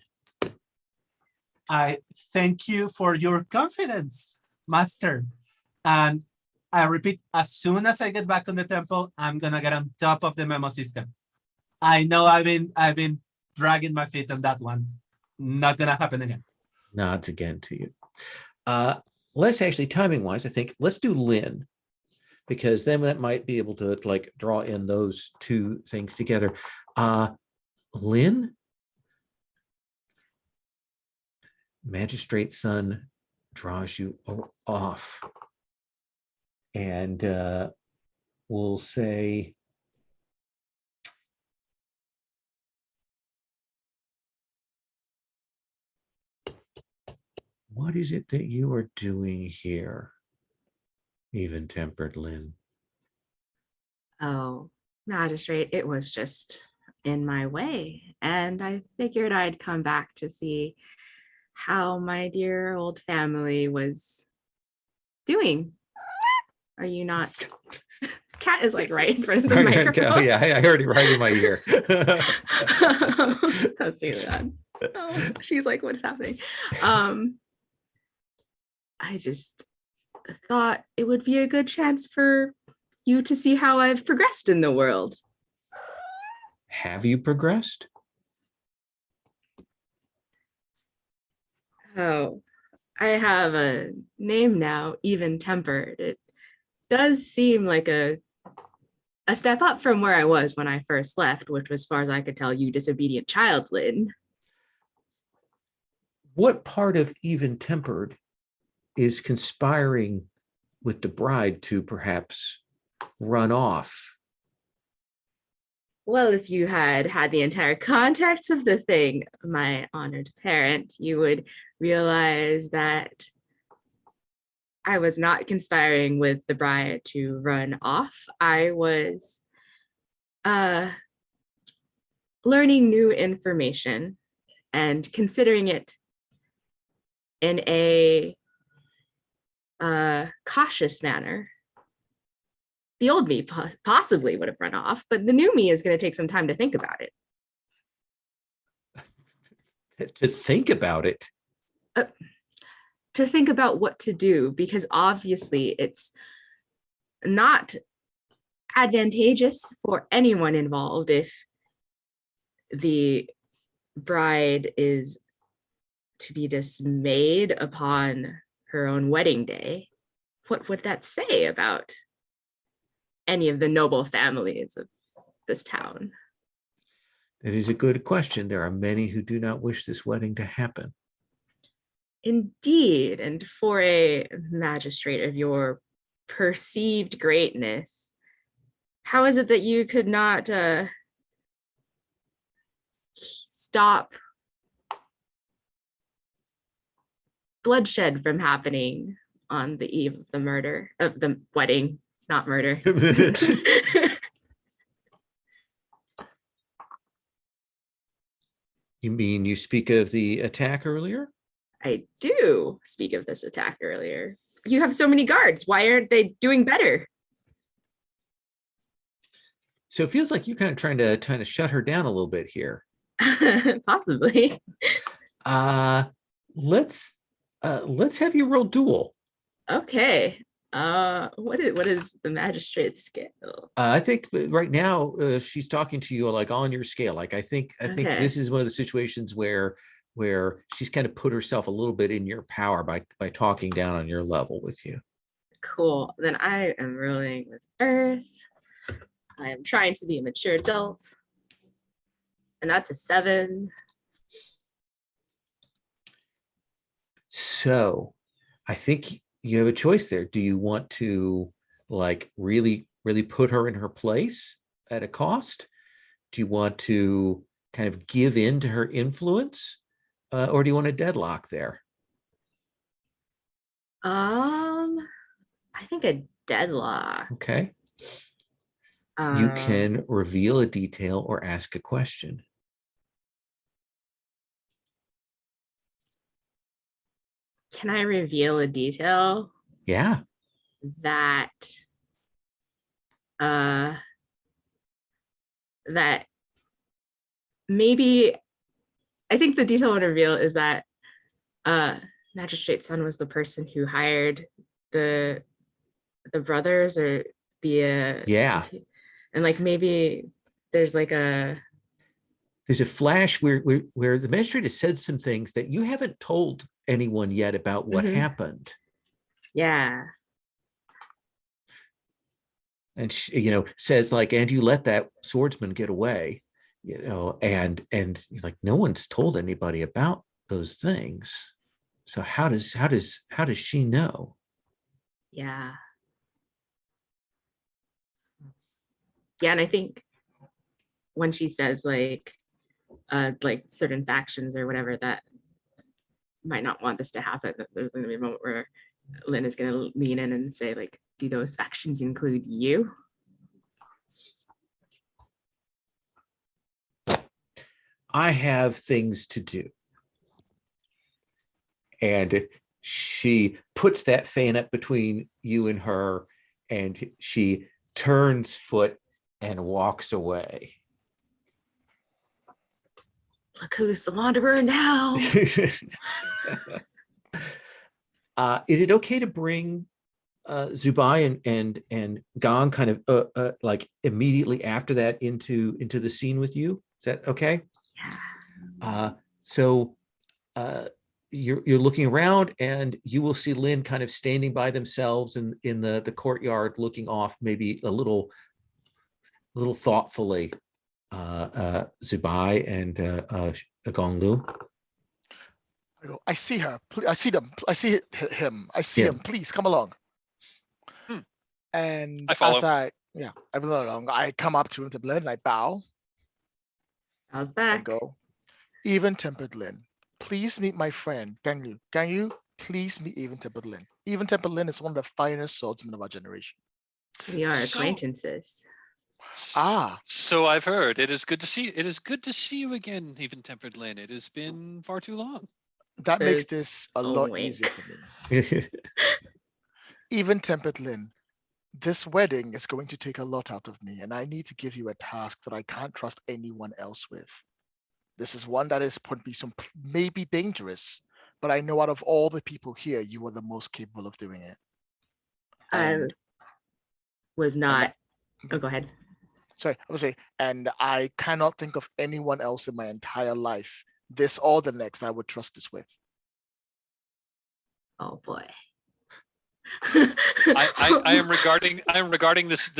I thank you for your confidence, Master. And I repeat, as soon as I get back on the temple, I'm gonna get on top of the memo system. I know I've been dragging my feet on that one. Not gonna happen again. Nods again to you. Let's actually, timing wise, I think let's do Lynn, because then that might be able to like draw in those two things together. Lynn, Magistrate Son draws you off, and we'll say, what is it that you are doing here, even-tempered Lynn? Oh, Magistrate, it was just in my way, and I figured I'd come back to see how my dear old family was doing. Are you not? Cat is like right in front of the microphone. Oh, yeah, I heard it right in my ear. That's really bad. Oh, she's like, what's happening? I just thought it would be a good chance for you to see how I've progressed in the world. Have you progressed? Oh, I have a name now, even-tempered. It does seem like a step up from where I was when I first left, which was, as far as I could tell, you disobedient child, Lynn. What part of even-tempered is conspiring with the bride to perhaps run off? Well, if you had the entire context of the thing, my honored parent, you would realize that I was not conspiring with the bride to run off. I was learning new information and considering it in a cautious manner, the old me possibly would have run off, but the new me is going to take some time to think about it. To think about it. To think about what to do, because obviously it's not advantageous for anyone involved if the bride is to be dismayed upon her own wedding day. What would that say about any of the noble families of this town? That is a good question. There are many who do not wish this wedding to happen. Indeed, and for a magistrate of your perceived greatness, how is it that you could not stop bloodshed from happening on the eve of the murder, of the wedding, not murder? You mean you speak of the attack earlier? I do speak of this attack earlier. You have so many guards. Why aren't they doing better? So it feels like you're kind of trying to shut her down a little bit here. Possibly. Let's have you roll duel. Okay. What is the magistrate's skill? I think right now she's talking to you like on your scale. Like I think Okay. this is one of the situations where she's kind of put herself a little bit in your power by talking down on your level with you. Cool. Then I am rolling with Earth. I am trying to be a mature adult. And that's a 7. So I think you have a choice there. Do you want to like really, really put her in her place at a cost? Do you want to kind of give in to her influence? Or do you want a deadlock there? I think a deadlock. Okay. You can reveal a detail or ask a question. Can I reveal a detail? Yeah. That that maybe, I think the detail I want to reveal is that Magistrate's son was the person who hired the brothers, or the Yeah. and like maybe there's like a flash where the magistrate has said some things that you haven't told anyone yet about what happened. Yeah. And she, says like, and you let that swordsman get away, and like no one's told anybody about those things. So how does she know? Yeah. Yeah, and I think when she says like certain factions or whatever that might not want this to happen, that there's going to be a moment where Lynn is going to lean in and say like, do those factions include you? I have things to do. And she puts that fan up between you and her, and she turns foot and walks away. Look who's the wanderer now. Is it okay to bring Zubai and Gong kind of like immediately after that into the scene with you? Is that okay? Yeah. So you're looking around, and you will see Lynn kind of standing by themselves in the courtyard, looking off maybe a little thoughtfully. Zubai and Gonglu. I go, I see her. I see them. I see him. I see him. Please come along. And I follow. as I run along, I come up to him to Lynn and I bow. How's that? And go, even-tempered Lynn, please meet my friend, Gangyu. Gangyu, please meet even-tempered Lynn. Even-tempered Lynn is one of the finest swordsmen of our generation. We are acquaintances. So I've heard. It is good to see. It is good to see you again, even-tempered Lynn. It has been far too long. That makes this a lot easier for me. Even-tempered Lynn, This wedding is going to take a lot out of me, and I need to give you a task that I can't trust anyone else with. This is one that is be some maybe dangerous, but I know out of all the people here, you are the most capable of doing it. I And, was not. Oh, go ahead. sorry, I was saying, and I cannot think of anyone else in my entire life, this or the next, I would trust this with. Oh boy. I am regarding this.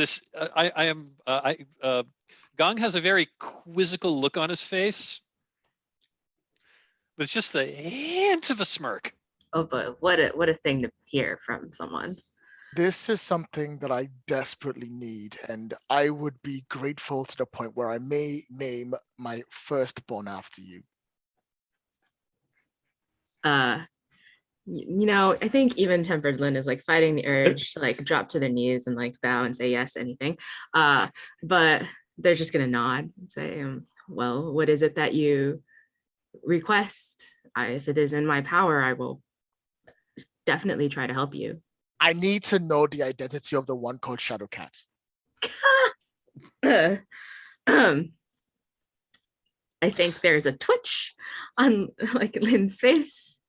Gong has a very quizzical look on his face, with just the hint of a smirk. Oh, but what a thing to hear from someone. This is something that I desperately need, and I would be grateful to the point where I may name my firstborn after you. You know, I think even tempered Lynn is like fighting the urge to like drop to their knees and like bow and say yes, anything. But they're just gonna nod and say, well, what is it that you request? If it is in my power, I will definitely try to help you. I need to know the identity of the one called Shadowcat. I think there's a twitch on like Lynn's face.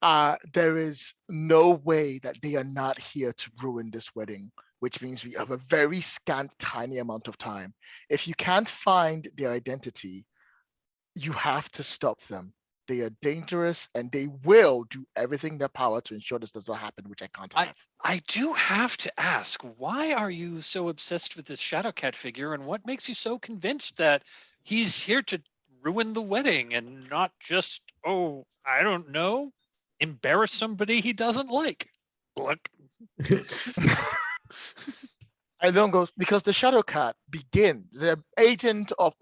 There is no way that they are not here to ruin this wedding, which means we have a very scant, tiny amount of time. If you can't find their identity, you have to stop them. They are dangerous, and they will do everything in their power to ensure this does not happen, which I can't have. I do have to ask, why are you so obsessed with this Shadowcat figure, and what makes you so convinced that he's here to ruin the wedding and not just, oh, I don't know, embarrass somebody he doesn't like? Look. I don't go because the Shadowcat begins the agent of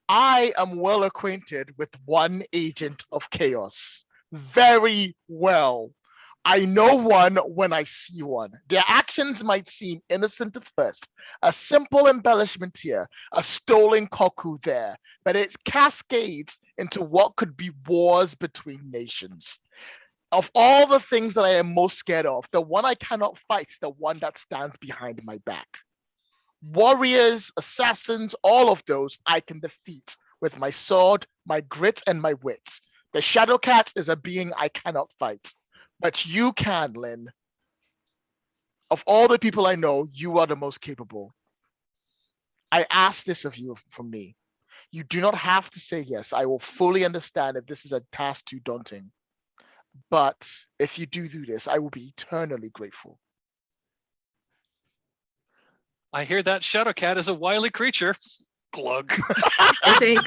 I am well acquainted with one agent of chaos. Very well. I know one when I see one. Their actions might seem innocent at first. A simple embellishment here, a stolen cuckoo there, but it cascades into what could be wars between nations. Of all the things that I am most scared of, the one I cannot fight is the one that stands behind my back. Warriors, assassins, all of those I can defeat with my sword, my grit, and my wit. The Shadowcat is a being I cannot fight. But you can, Lynn. Of all the people I know, you are the most capable. I ask this of you from me. You do not have to say yes. I will fully understand if this is a task too daunting. But if you do this, I will be eternally grateful. I hear that Shadowcat is a wily creature. Glug. I think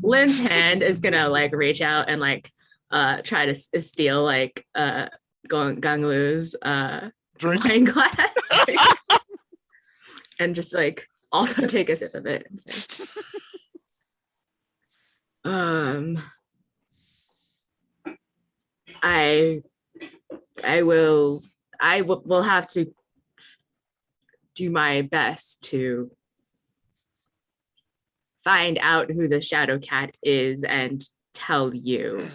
Lynn's hand is gonna like reach out and like try to steal like Ganglu's wine glass and just like also take a sip of it and say, I will have to do my best to find out who the Shadowcat is and tell you.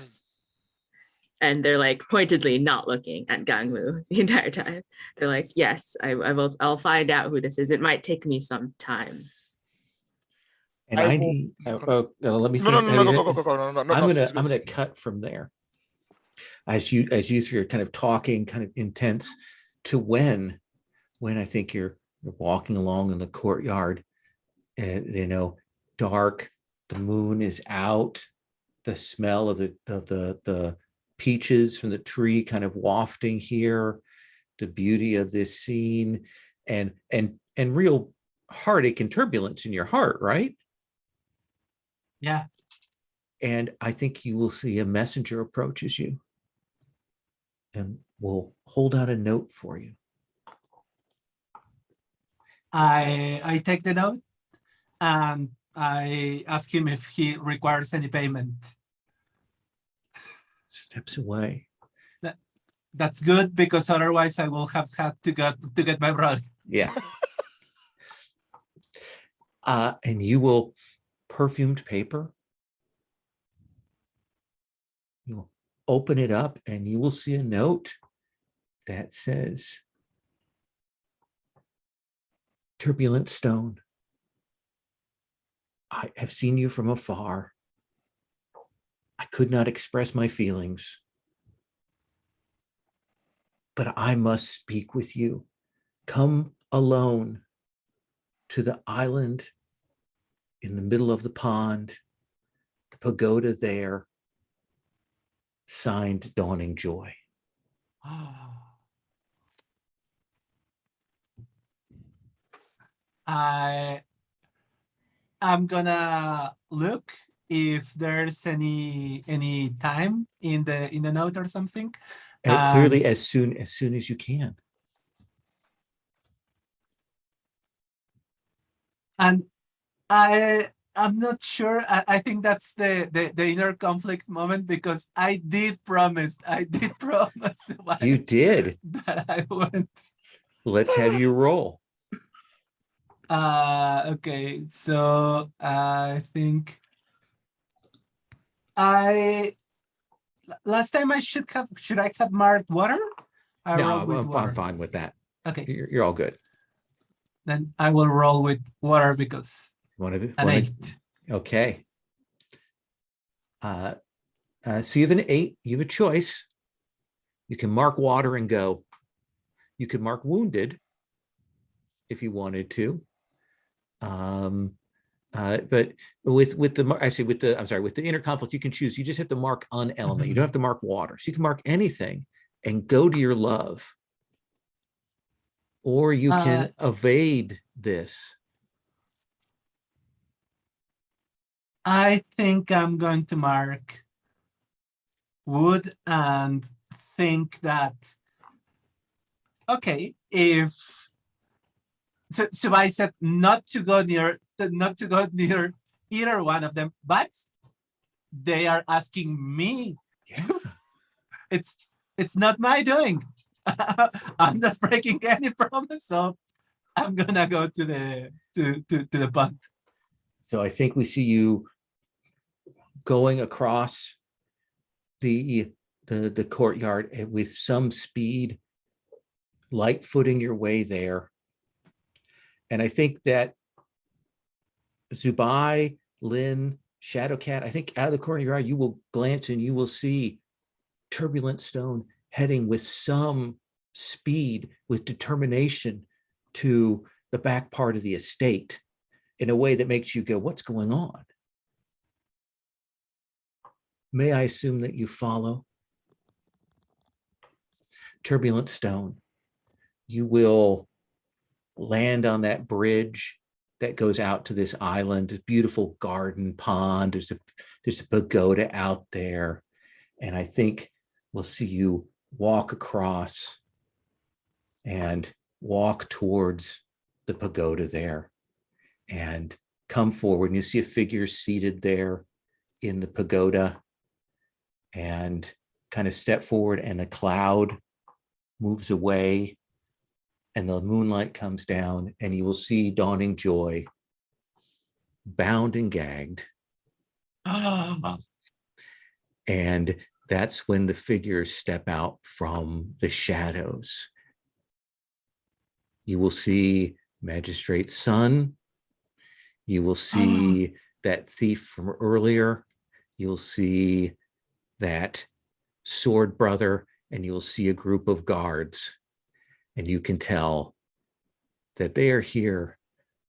And they're like pointedly not looking at Ganglu the entire time. They're like, yes, I'll find out who this is. It might take me some time. And let me finish. I'm gonna cut from there. As you three are kind of talking, kind of intense, to when I think you're walking along in the courtyard, dark, the moon is out, the smell of the peaches from the tree kind of wafting here, the beauty of this scene, and real heartache and turbulence in your heart, right? Yeah. And I think you will see a messenger approaches you and will hold out a note for you. I take the note and I ask him if he requires any payment. Steps away. That's good, because otherwise I will have had to get my brother. Yeah. And you will perfumed paper. You will open it up and you will see a note that says, Turbulent stone, I have seen you from afar. I could not express my feelings, but I must speak with you. Come alone to the island in the middle of the pond, the pagoda there, signed Dawning Joy. I'm gonna look if there's any time in the note or something. And clearly as soon as you can. And I'm not sure. I think that's the inner conflict moment, because I did promise You did. that I would. Let's have you roll. Okay, so I think last time should I have marked water? I rolled with water. I'm fine with that. Okay, You're all good. then I will roll with water because an 8. Okay. So you have an 8. You have a choice. You can mark water and go. You could mark wounded if you wanted to. But with the inner conflict, you can choose. You just have to mark an element. You don't have to mark water. So you can mark anything and go to your love. Or you can evade this. I think I'm going to mark wood and think that, okay, if so I said not to go near either one of them, but they are asking me to. It's not my doing. I'm not breaking any promise, so I'm gonna go to the pond. So I think we see you going across the courtyard with some speed, light footing your way there. And I think that Zubai, Lynn, Shadowcat, I think out of the corner of your eye, you will glance and you will see Turbulent Stone heading with some speed, with determination to the back part of the estate in a way that makes you go, what's going on? May I assume that you follow? Turbulent Stone, you will land on that bridge that goes out to this island, this beautiful garden pond. There's a pagoda out there. And I think we'll see you walk across and walk towards the pagoda there and come forward. And you see a figure seated there in the pagoda and kind of step forward, and a cloud moves away and the moonlight comes down, and you will see Dawning Joy bound and gagged. And that's when the figures step out from the shadows. You will see Magistrate Son. You will see that thief from earlier. You'll see that sword brother, and you'll see a group of guards. And you can tell that they are here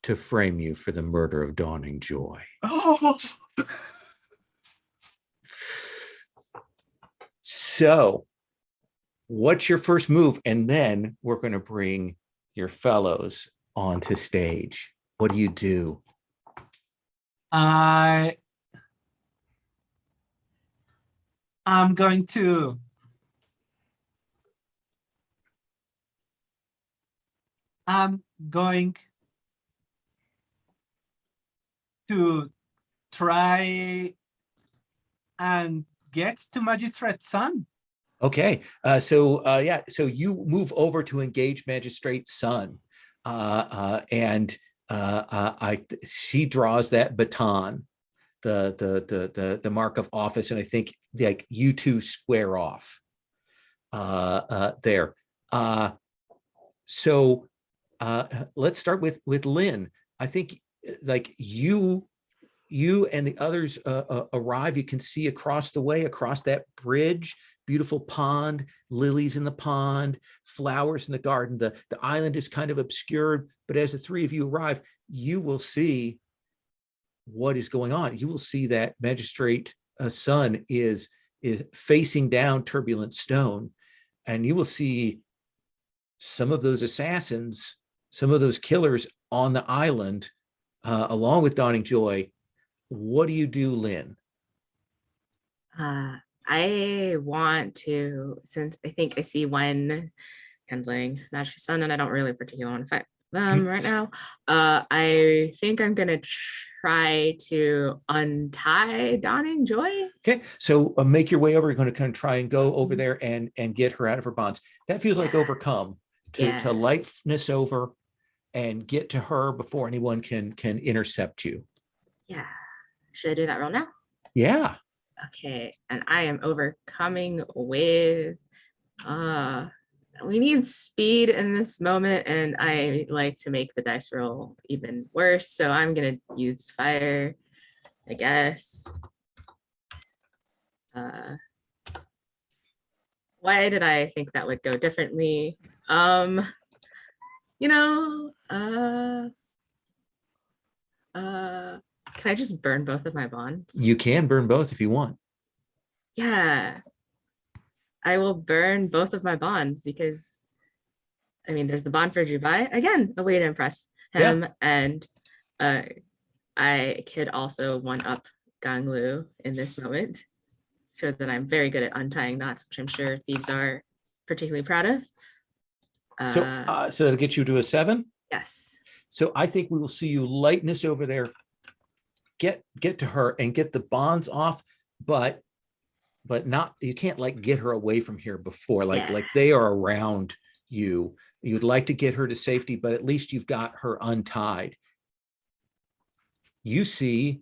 to frame you for the murder of Dawning Joy. So, what's your first move? And then we're going to bring your fellows onto stage. What do you do? I'm going to try and get to Magistrate Son. Okay, so you move over to engage Magistrate Son, and she draws that baton, the mark of office, and I think like you two square off there. So Let's start with Lynn. I think like you and the others arrive. You can see across the way, across that bridge, beautiful pond, lilies in the pond, flowers in the garden. The island is kind of obscured, but as the three of you arrive, you will see what is going on. You will see that magistrate son is facing down Turbulent Stone, and you will see some of those assassins, some of those killers on the island, along with Dawning Joy. What do you do, Lynn? I want to, since I think I see one handling Magic Sun, and I don't really particularly want to fight them right now. I think I'm gonna try to untie Dawning Joy. Okay, so make your way over. You're going to kind of try and go over there and get her out of her bonds. That feels like overcome. To lightness over and get to her before anyone can intercept you. Yeah. Should I do that roll now? Yeah. Okay, and I am overcoming with we need speed in this moment, and I like to make the dice roll even worse, so I'm gonna use fire, I guess. Why did I think that would go differently? You know, can I just burn both of my bonds? You can burn both if you want. Yeah, I will burn both of my bonds because, I mean, there's the bond for Dubai. Again, a way to impress him. And I could also one-up Ganglu in this moment, so that I'm very good at untying knots, which I'm sure thieves are particularly proud of. So that'll get you to a 7? Yes. So I think we will see you lightness over there, get to her and get the bonds off, but not, you can't like get her away from here before, like they are around you. You'd like to get her to safety, but at least you've got her untied. You see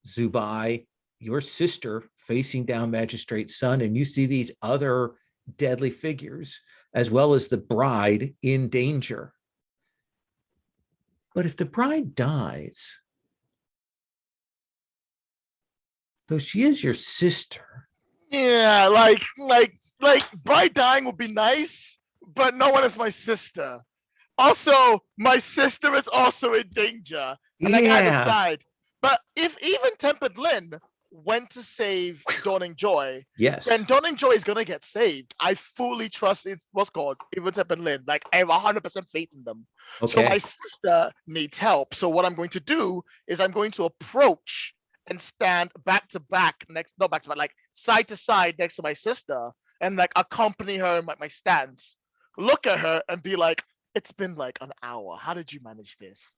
Zubai, your sister, facing down Magistrate Sun, and you see these other deadly figures, as well as the bride in danger. But if the bride dies, though she is your sister. Yeah, like bride dying would be nice, but no one is my sister. Also, my sister is also in danger. And I gotta decide. But if even Tempered Lynn went to save Dawning Joy, yes, then Dawning Joy is gonna get saved. I fully trust it's what's called even Tempered Lynn. Like I have 100% faith in them. okay. So my sister needs help. So what I'm going to do is I'm going to approach and stand back to back next, not back to back, like side to side next to my sister, and like accompany her in my stance. Look at her and be like, "It's been like an hour. How did you manage this?"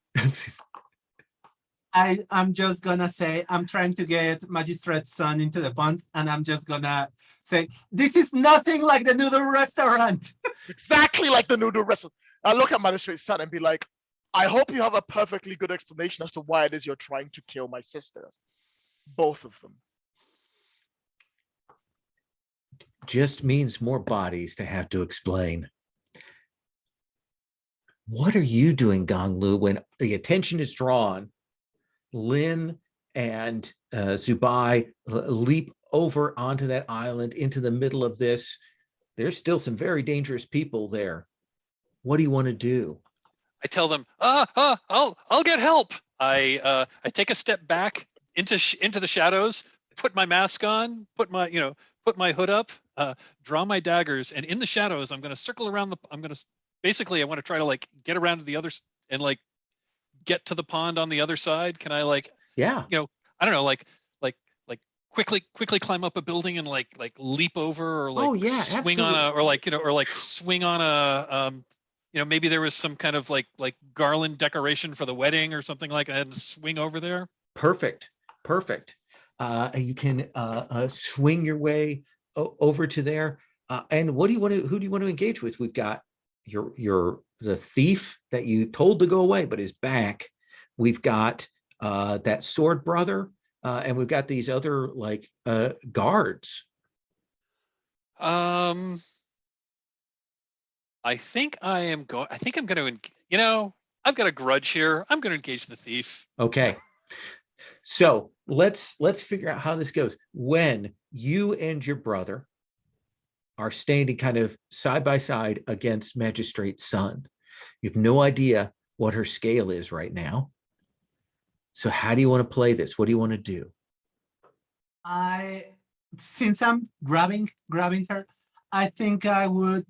I'm just gonna say, I'm trying to get Magistrate Son into the pond, and I'm just gonna say, this is nothing like the noodle restaurant. Exactly like the noodle restaurant. I look at Magistrate Son and be like, I hope you have a perfectly good explanation as to why it is you're trying to kill my sisters. Both of them. Just means more bodies to have to explain. What are you doing, Ganglu, when the attention is drawn? Lynn and Zubai leap over onto that island into the middle of this. There's still some very dangerous people there. What do you want to do? I tell them, I'll get help. I take a step back into the shadows, put my mask on, put my hood up, draw my daggers, and in the shadows, I'm going to circle around I want to try to like get around to the others and like get to the pond on the other side. Can I like, I don't know, like quickly climb up a building and like leap over, or like swing on a, or like swing on a, maybe there was some kind of like garland decoration for the wedding or something like that, and swing over there. Perfect. You can swing your way over to there. And who do you want to engage with? We've got the thief that you told to go away, but is back. We've got that sword brother, and we've got these other like guards. I think I'm going to, you know, I've got a grudge here. I'm going to engage the thief. Okay. So let's figure out how this goes. When you and your brother are standing kind of side by side against Magistrate Sun, you have no idea what her scale is right now. So how do you want to play this? What do you want to do? Since I'm grabbing her, I think I would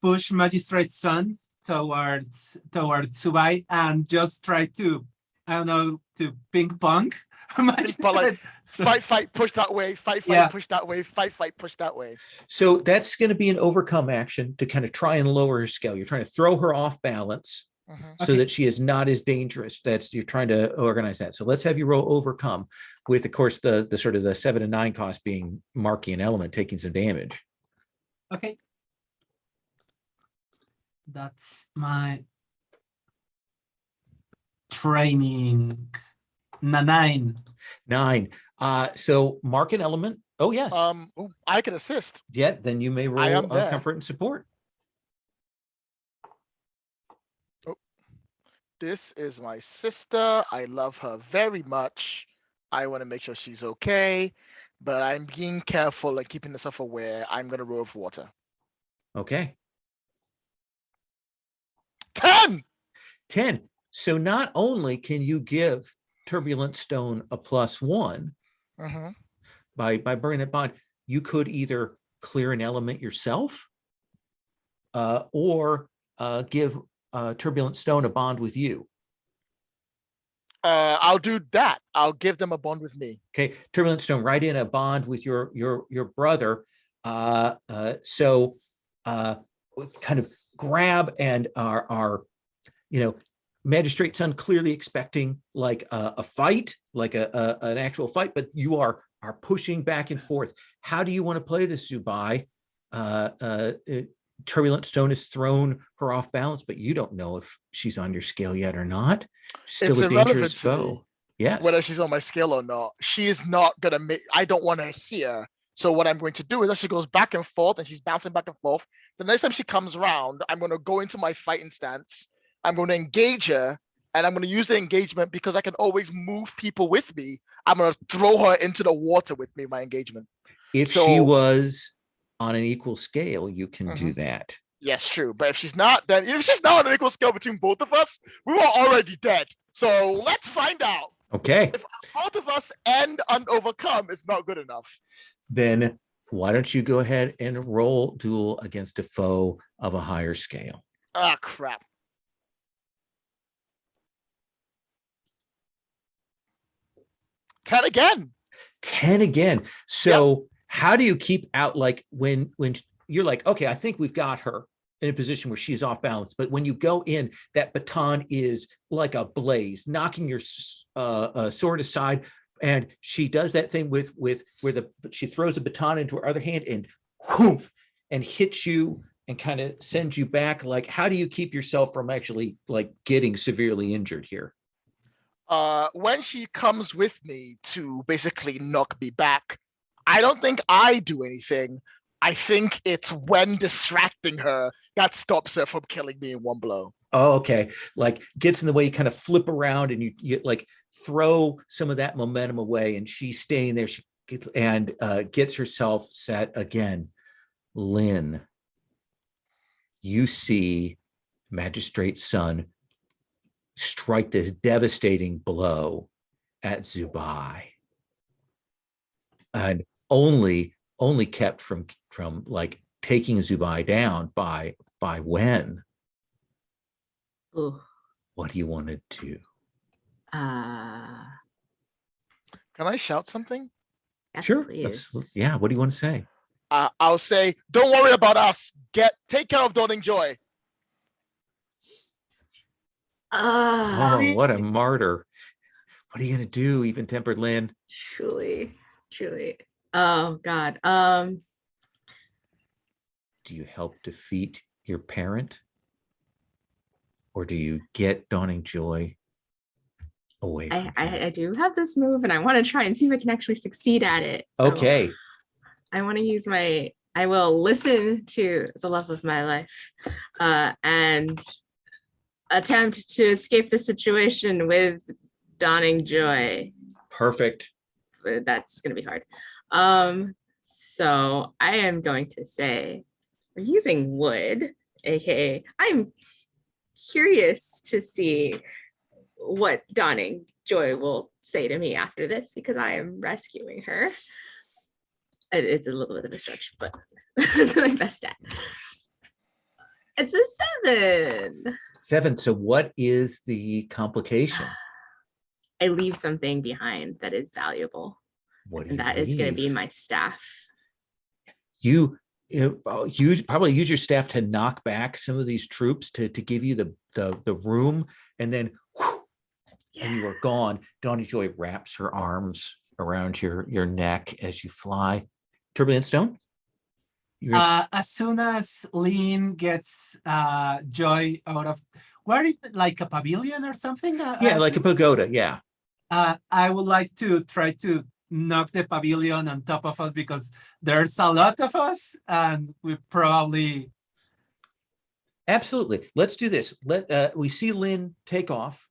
push Magistrate Sun towards Subai and just try to, I don't know, to ping pong Magistrate. Fight, push that way, fight, Yeah. push that way, fight, push that way. So that's going to be an overcome action to kind of try and lower her scale. You're trying to throw her off balance so Okay. that she is not as dangerous. You're trying to organize that. So let's have you roll overcome with, of course, the sort of the 7 and 9 cost being marking an element, taking some damage. Okay. That's my training. 9. 9. So mark an element. Oh, yes. I can assist. Yeah, then you may I roll am there. comfort and support. This is my sister. I love her very much. I want to make sure she's okay, but I'm being careful and keeping myself aware. I'm gonna roll with water. Okay. 10. 10. So not only can you give Turbulent Stone a +1 by burning that bond, you could either clear an element yourself or give Turbulent Stone a bond with you. I'll do that. I'll give them a bond with me. Okay, Turbulent Stone, write in a bond with your brother. So kind of grab and are Magistrate Sun clearly expecting like a fight, like an actual fight, but you are pushing back and forth. How do you want to play this, Zubai? Turbulent Stone has thrown her off balance, but you don't know if she's on your scale yet or not. Still It's a irrelevant dangerous to me foe. Yes. whether she's on my scale or not. She is not gonna make. I don't want her here. So what I'm going to do is as she goes back and forth and she's bouncing back and forth, the next time she comes around, I'm going to go into my fighting stance. I'm going to engage her and I'm going to use the engagement because I can always move people with me. I'm going to throw her into the water with me, my engagement. If she was on an equal scale, you can do that. Yes, true. But if she's not, then if she's not on an equal scale between both of us, we were already dead. So let's find out. Okay. If both of us end unovercome, it's not good enough. Then why don't you go ahead and roll duel against a foe of a higher scale? Ah, crap. Again. 10 again. So how do you keep out, like when you're like, okay, I think we've got her in a position where she's off balance, but when you go in, that baton is like a blaze, knocking your sword aside, and she does that thing with where she throws a baton into her other hand and whoof, and hits you and kind of sends you back. Like, how do you keep yourself from actually like getting severely injured here? When she comes with me to basically knock me back, I don't think I do anything. I think it's when distracting her that stops her from killing me in one blow. Oh, okay. Like gets in the way, you kind of flip around and you like throw some of that momentum away, and she's staying there. She gets and gets herself set again. Lynn, you see Magistrate Sun strike this devastating blow at Zubai, and only kept from like taking Zubai down by Wen. Ooh. What do you want to do? Can I shout something? Yes, Sure. please. Yeah. What do you want to say? I'll say, don't worry about us. Take care of Dawning Joy. Oh, what a martyr. What are you going to do, even-tempered Lynn? Truly. Oh God. Do you help defeat your parent? Or do you get Dawning Joy away from I do have this move and I want to try and see if I can actually succeed at it. So okay. I want to use my I will listen to the love of my life and attempt to escape the situation with donning joy. Perfect. That's going to be hard. So I am going to say we're using wood, aka I'm curious to see what donning joy will say to me after this because I am rescuing her. It's a little bit of a stretch, but that's my best stat. It's a 7. 7. So what is the complication? I leave something behind that is valuable. What do And you that is going to be leave? my staff. You probably use your staff to knock back some of these troops to give you the room, and then whew, and you are gone. Donnie Joy wraps her arms around your neck as you fly. Turbulent Stone? As soon as Lynn gets Joy out of, where is it, like a pavilion or something? Yeah, like a pagoda, yeah. I would like to try to knock the pavilion on top of us because there's a lot of us and we probably... Absolutely. Let's do this. We see Lynn take off.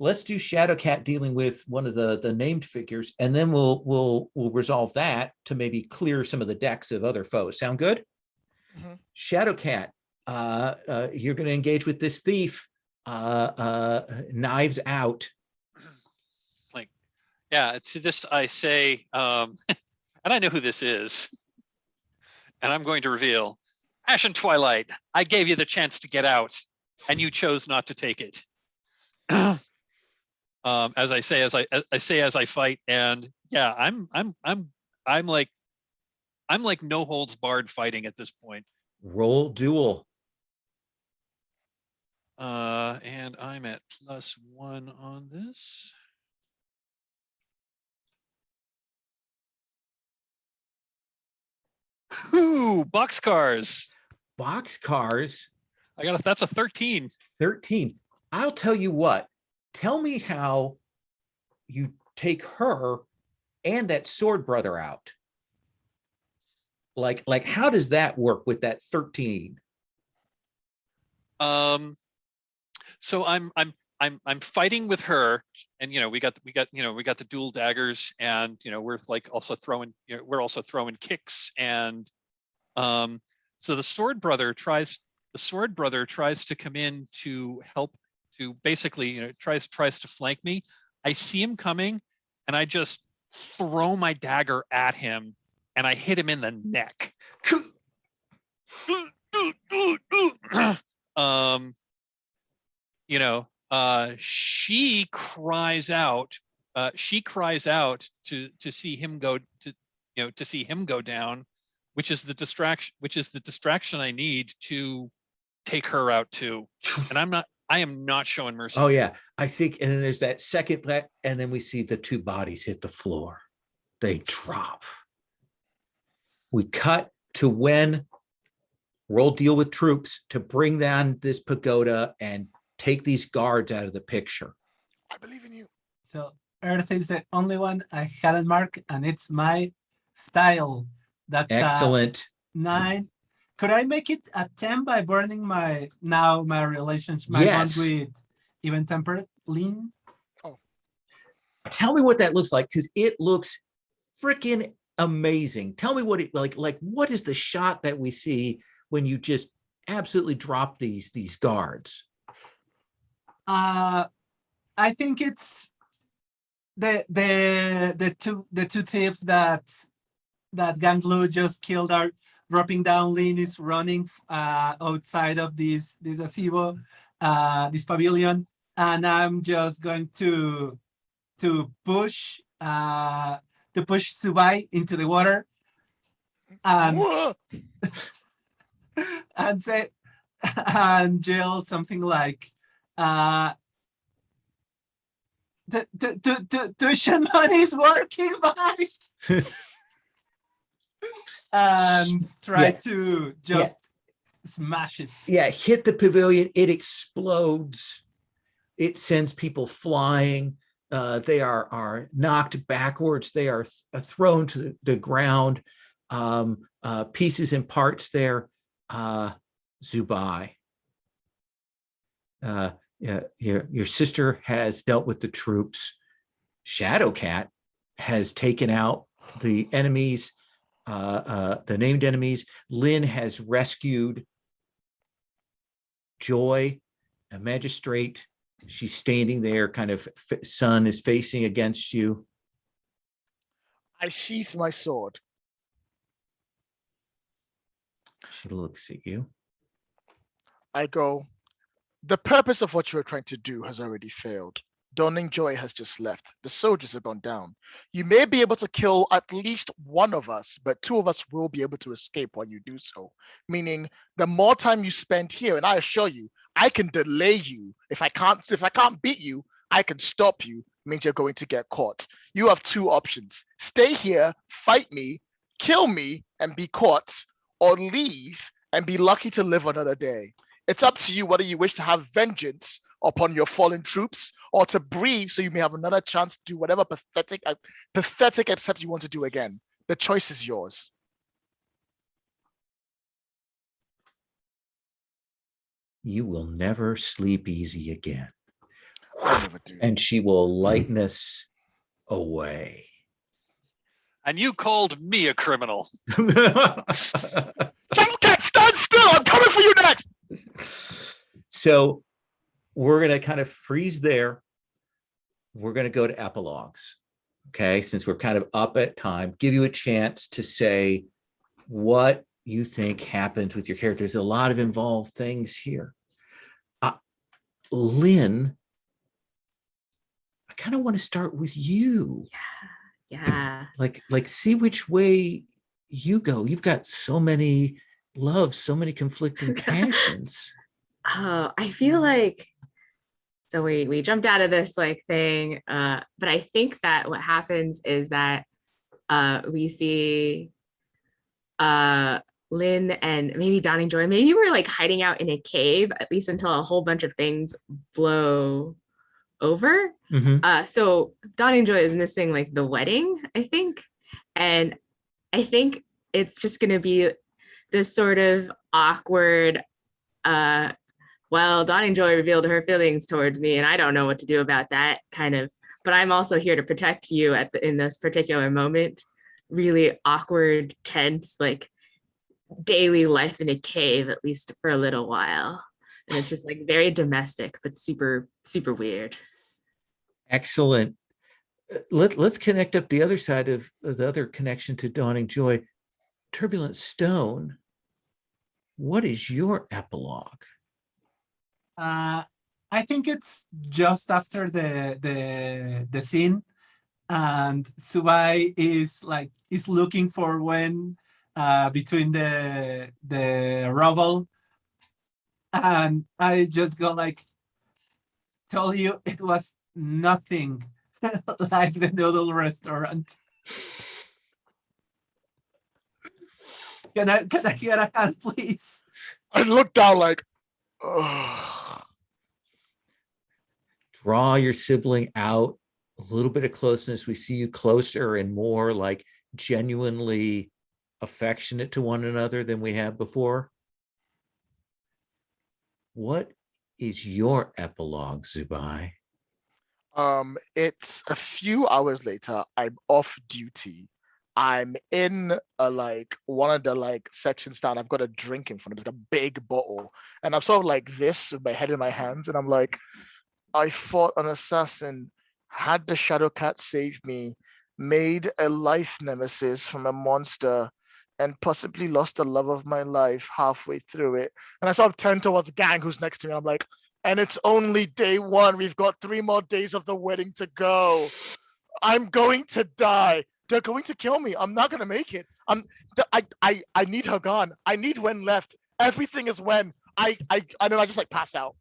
Let's do Shadowcat dealing with one of the named figures, and then we'll resolve that to maybe clear some of the decks of other foes. Sound good? Mm-hmm. Shadowcat, you're going to engage with this thief. Knives out. Like, yeah. To this I say, and I know who this is, and I'm going to reveal, Ashen Twilight. I gave you the chance to get out, and you chose not to take it. As I say as I fight, and yeah, I'm like no holds barred fighting at this point. Roll duel. And I'm at +1 on this. Ooh, boxcars. Boxcars. That's a 13. 13. I'll tell you what. Tell me how you take her and that sword brother out. Like how does that work with that 13? So I'm fighting with her, and we got the dual daggers, and we're like also throwing kicks, and so the sword brother tries to come in to help, to basically tries to flank me. I see him coming, and I just throw my dagger at him, and I hit him in the neck. She cries out. She cries out to see him go to see him go down, which is the distraction I need to take her out too. And I am not showing mercy. Oh yeah, I think, and then there's that second, and then we see the two bodies hit the floor. They drop. We cut to when roll deal with troops to bring down this pagoda and take these guards out of the picture. I believe in you. So Earth is the only one I hadn't marked, and it's my style. That's excellent. 9. Could I make it a 10 by burning my relationship, my yes. bond with even tempered Lynn? Oh, tell me what that looks like, because it looks freaking amazing. Tell me what it like what is the shot that we see when you just absolutely drop these guards? I think it's the two thieves that Ganglu just killed are dropping down. Lynn is running outside of this gazebo, this pavilion, and I'm just going to push Subai into the water and and say and yell something like the shaman is working by and try to just smash it. Yeah, hit the pavilion, it explodes, it sends people flying. They are knocked backwards, they are thrown to the ground. pieces and parts there. Zubai, your sister has dealt with the troops. Shadowcat has taken out the enemies, the named enemies. Lynn has rescued Joy, a magistrate. She's standing there, kind of sun is facing against you. I sheath my sword. She looks at you. I go, the purpose of what you are trying to do has already failed. Dawning Joy has just left. The soldiers have gone down. You may be able to kill at least one of us, but two of us will be able to escape while you do so. Meaning, the more time you spend here, and I assure you, I can delay you. If I can't beat you, I can stop you. Means you're going to get caught. You have two options: stay here, fight me, kill me, and be caught, or leave and be lucky to live another day. It's up to you whether you wish to have vengeance upon your fallen troops, or to breathe so you may have another chance to do whatever pathetic except you want to do again. The choice is yours. You will never sleep easy again. I never do. And she will lighten us away. And you called me a criminal. Jumpcat, stand still! I'm coming for you next! So we're going to kind of freeze there. We're going to go to epilogues. Okay, since we're kind of up at time, give you a chance to say what you think happened with your characters. A lot of involved things here. Lynn, I kind of want to start with you. Yeah. Like see which way you go. You've got so many loves, so many conflicting passions. Oh, I feel like, so we jumped out of this like thing, but I think that what happens is that we see Lynn and maybe Dawning Joy, maybe we're like hiding out in a cave, at least until a whole bunch of things blow over. Mm-hmm. So Dawning Joy is missing like the wedding, I think. And I think it's just gonna be this sort of awkward, well, Dawning Joy revealed her feelings towards me and I don't know what to do about that kind of, but I'm also here to protect you in this particular moment. Really awkward, tense, like daily life in a cave, at least for a little while. And it's just like very domestic, but super, super weird. Excellent. Let's connect up the other side of the other connection to Dawning Joy. Turbulent Stone, what is your epilogue? I think it's just after the scene, and Subai is looking for when between the rubble, and I just go like, told you it was nothing like the noodle restaurant. Can I get a hand, please? I look down like, oh. Draw your sibling out, a little bit of closeness. We see you closer and more like genuinely affectionate to one another than we have before. What is your epilogue, Zubai? It's a few hours later. I'm off duty. I'm in one of the sections down. I've got a drink in front of me, like a big bottle, and I'm sort of like this with my head in my hands, and I'm like, I fought an assassin, had the Shadowcat save me, made a life nemesis from a monster, and possibly lost the love of my life halfway through it. And I sort of turn towards Gang, who's next to me. And I'm like, and it's only day one. We've got 3 more days of the wedding to go. I'm going to die. They're going to kill me. I'm not going to make it. I need her gone. I need Wen left. Everything is Wen. I just like pass out.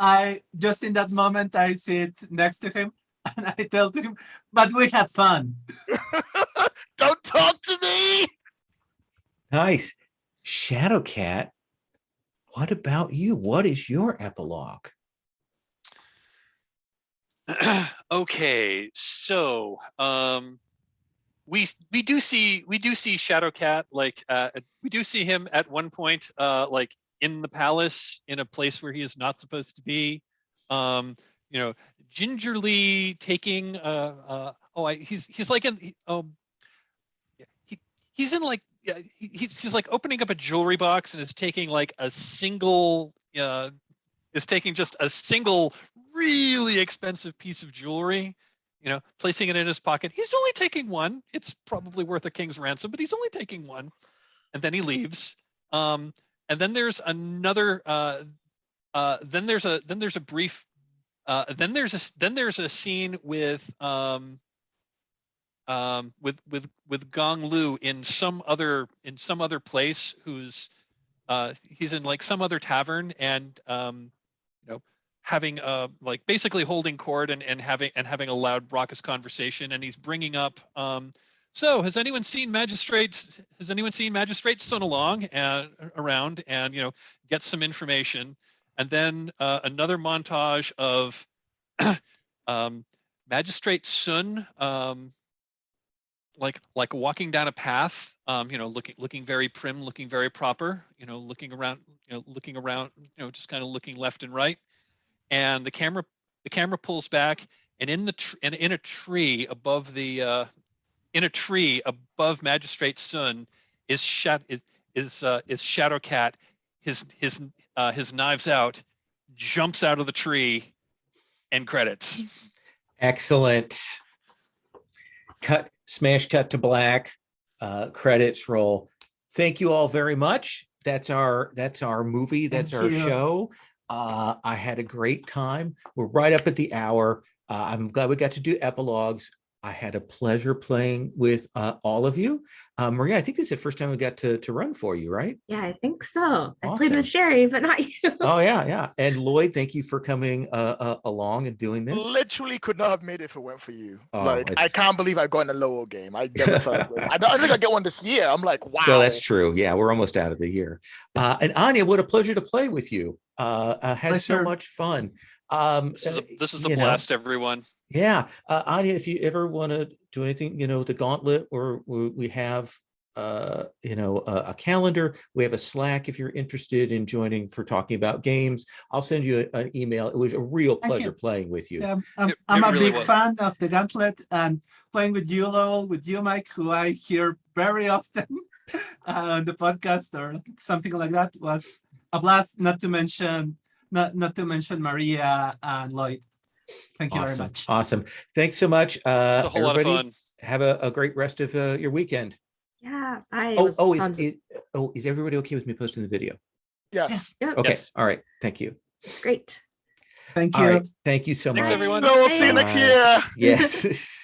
I just in that moment I sit next to him and I tell to him, but we had fun. Don't talk to me. Nice. Shadowcat, what about you? What is your epilogue? Okay, so we do see Shadowcat, like we do see him at one point like in the palace in a place where he is not supposed to be, gingerly taking he's like he's in like he's like opening up a jewelry box and is taking like a single is taking just a single really expensive piece of jewelry, placing it in his pocket. He's only taking one. It's probably worth a king's ransom, but he's only taking one. And then he leaves. And then there's another, then there's a brief, then there's a scene with Gong Lu in some other place who's, he's in like some other tavern and, having like basically holding court and having a loud raucous conversation, and he's bringing up so has anyone seen magistrates son along around, and get some information, and then another montage of Magistrate Sun like walking down a path, looking very prim, looking very proper, looking around, just kind of looking left and right. And the camera pulls back, and in a tree above Magistrate Sun is Shadowcat. His knives out, jumps out of the tree, and credits. Excellent. Smash cut to black, credits roll. Thank you all very much. That's our movie. That's our show. I had a great time. We're right up at the hour. I'm glad we got to do epilogues. I had a pleasure playing with all of you. Maria, I think this is the first time we got to run for you, right? Yeah, I think so. I played Awesome. with Sherry, but not you. Oh, yeah. And Lloyd, thank you for coming along and doing this. Literally could not have made it if it weren't for you. Oh, I can't believe I got in a lower game. I never thought I would. I think I get one this year. I'm like, wow. Well, that's true. Yeah, we're almost out of the year. And Anya, what a pleasure to play with you. Had so much fun. This is a blast, everyone. Yeah, Anya, if you ever want to do anything, with the Gauntlet, or we have, a calendar. We have a Slack if you're interested in joining for talking about games. I'll send you an email. It was a real pleasure playing with you. Yeah, I'm a big fan of the Gauntlet, and playing with you, Lowell, with you, Mike, who I hear very often on the podcast or something like that, was a blast. Not to mention Maria and Lloyd. Thank you very much. Awesome. Thanks so much. It's a whole lot of fun. Have a great rest of your weekend. Yeah. Is everybody okay with me posting the video? Yes. Yeah. Okay. Yes. All right. Thank you. Great. Thank you. All right. Thank you so much. Thanks, everyone. No, we'll see you next year. Yes.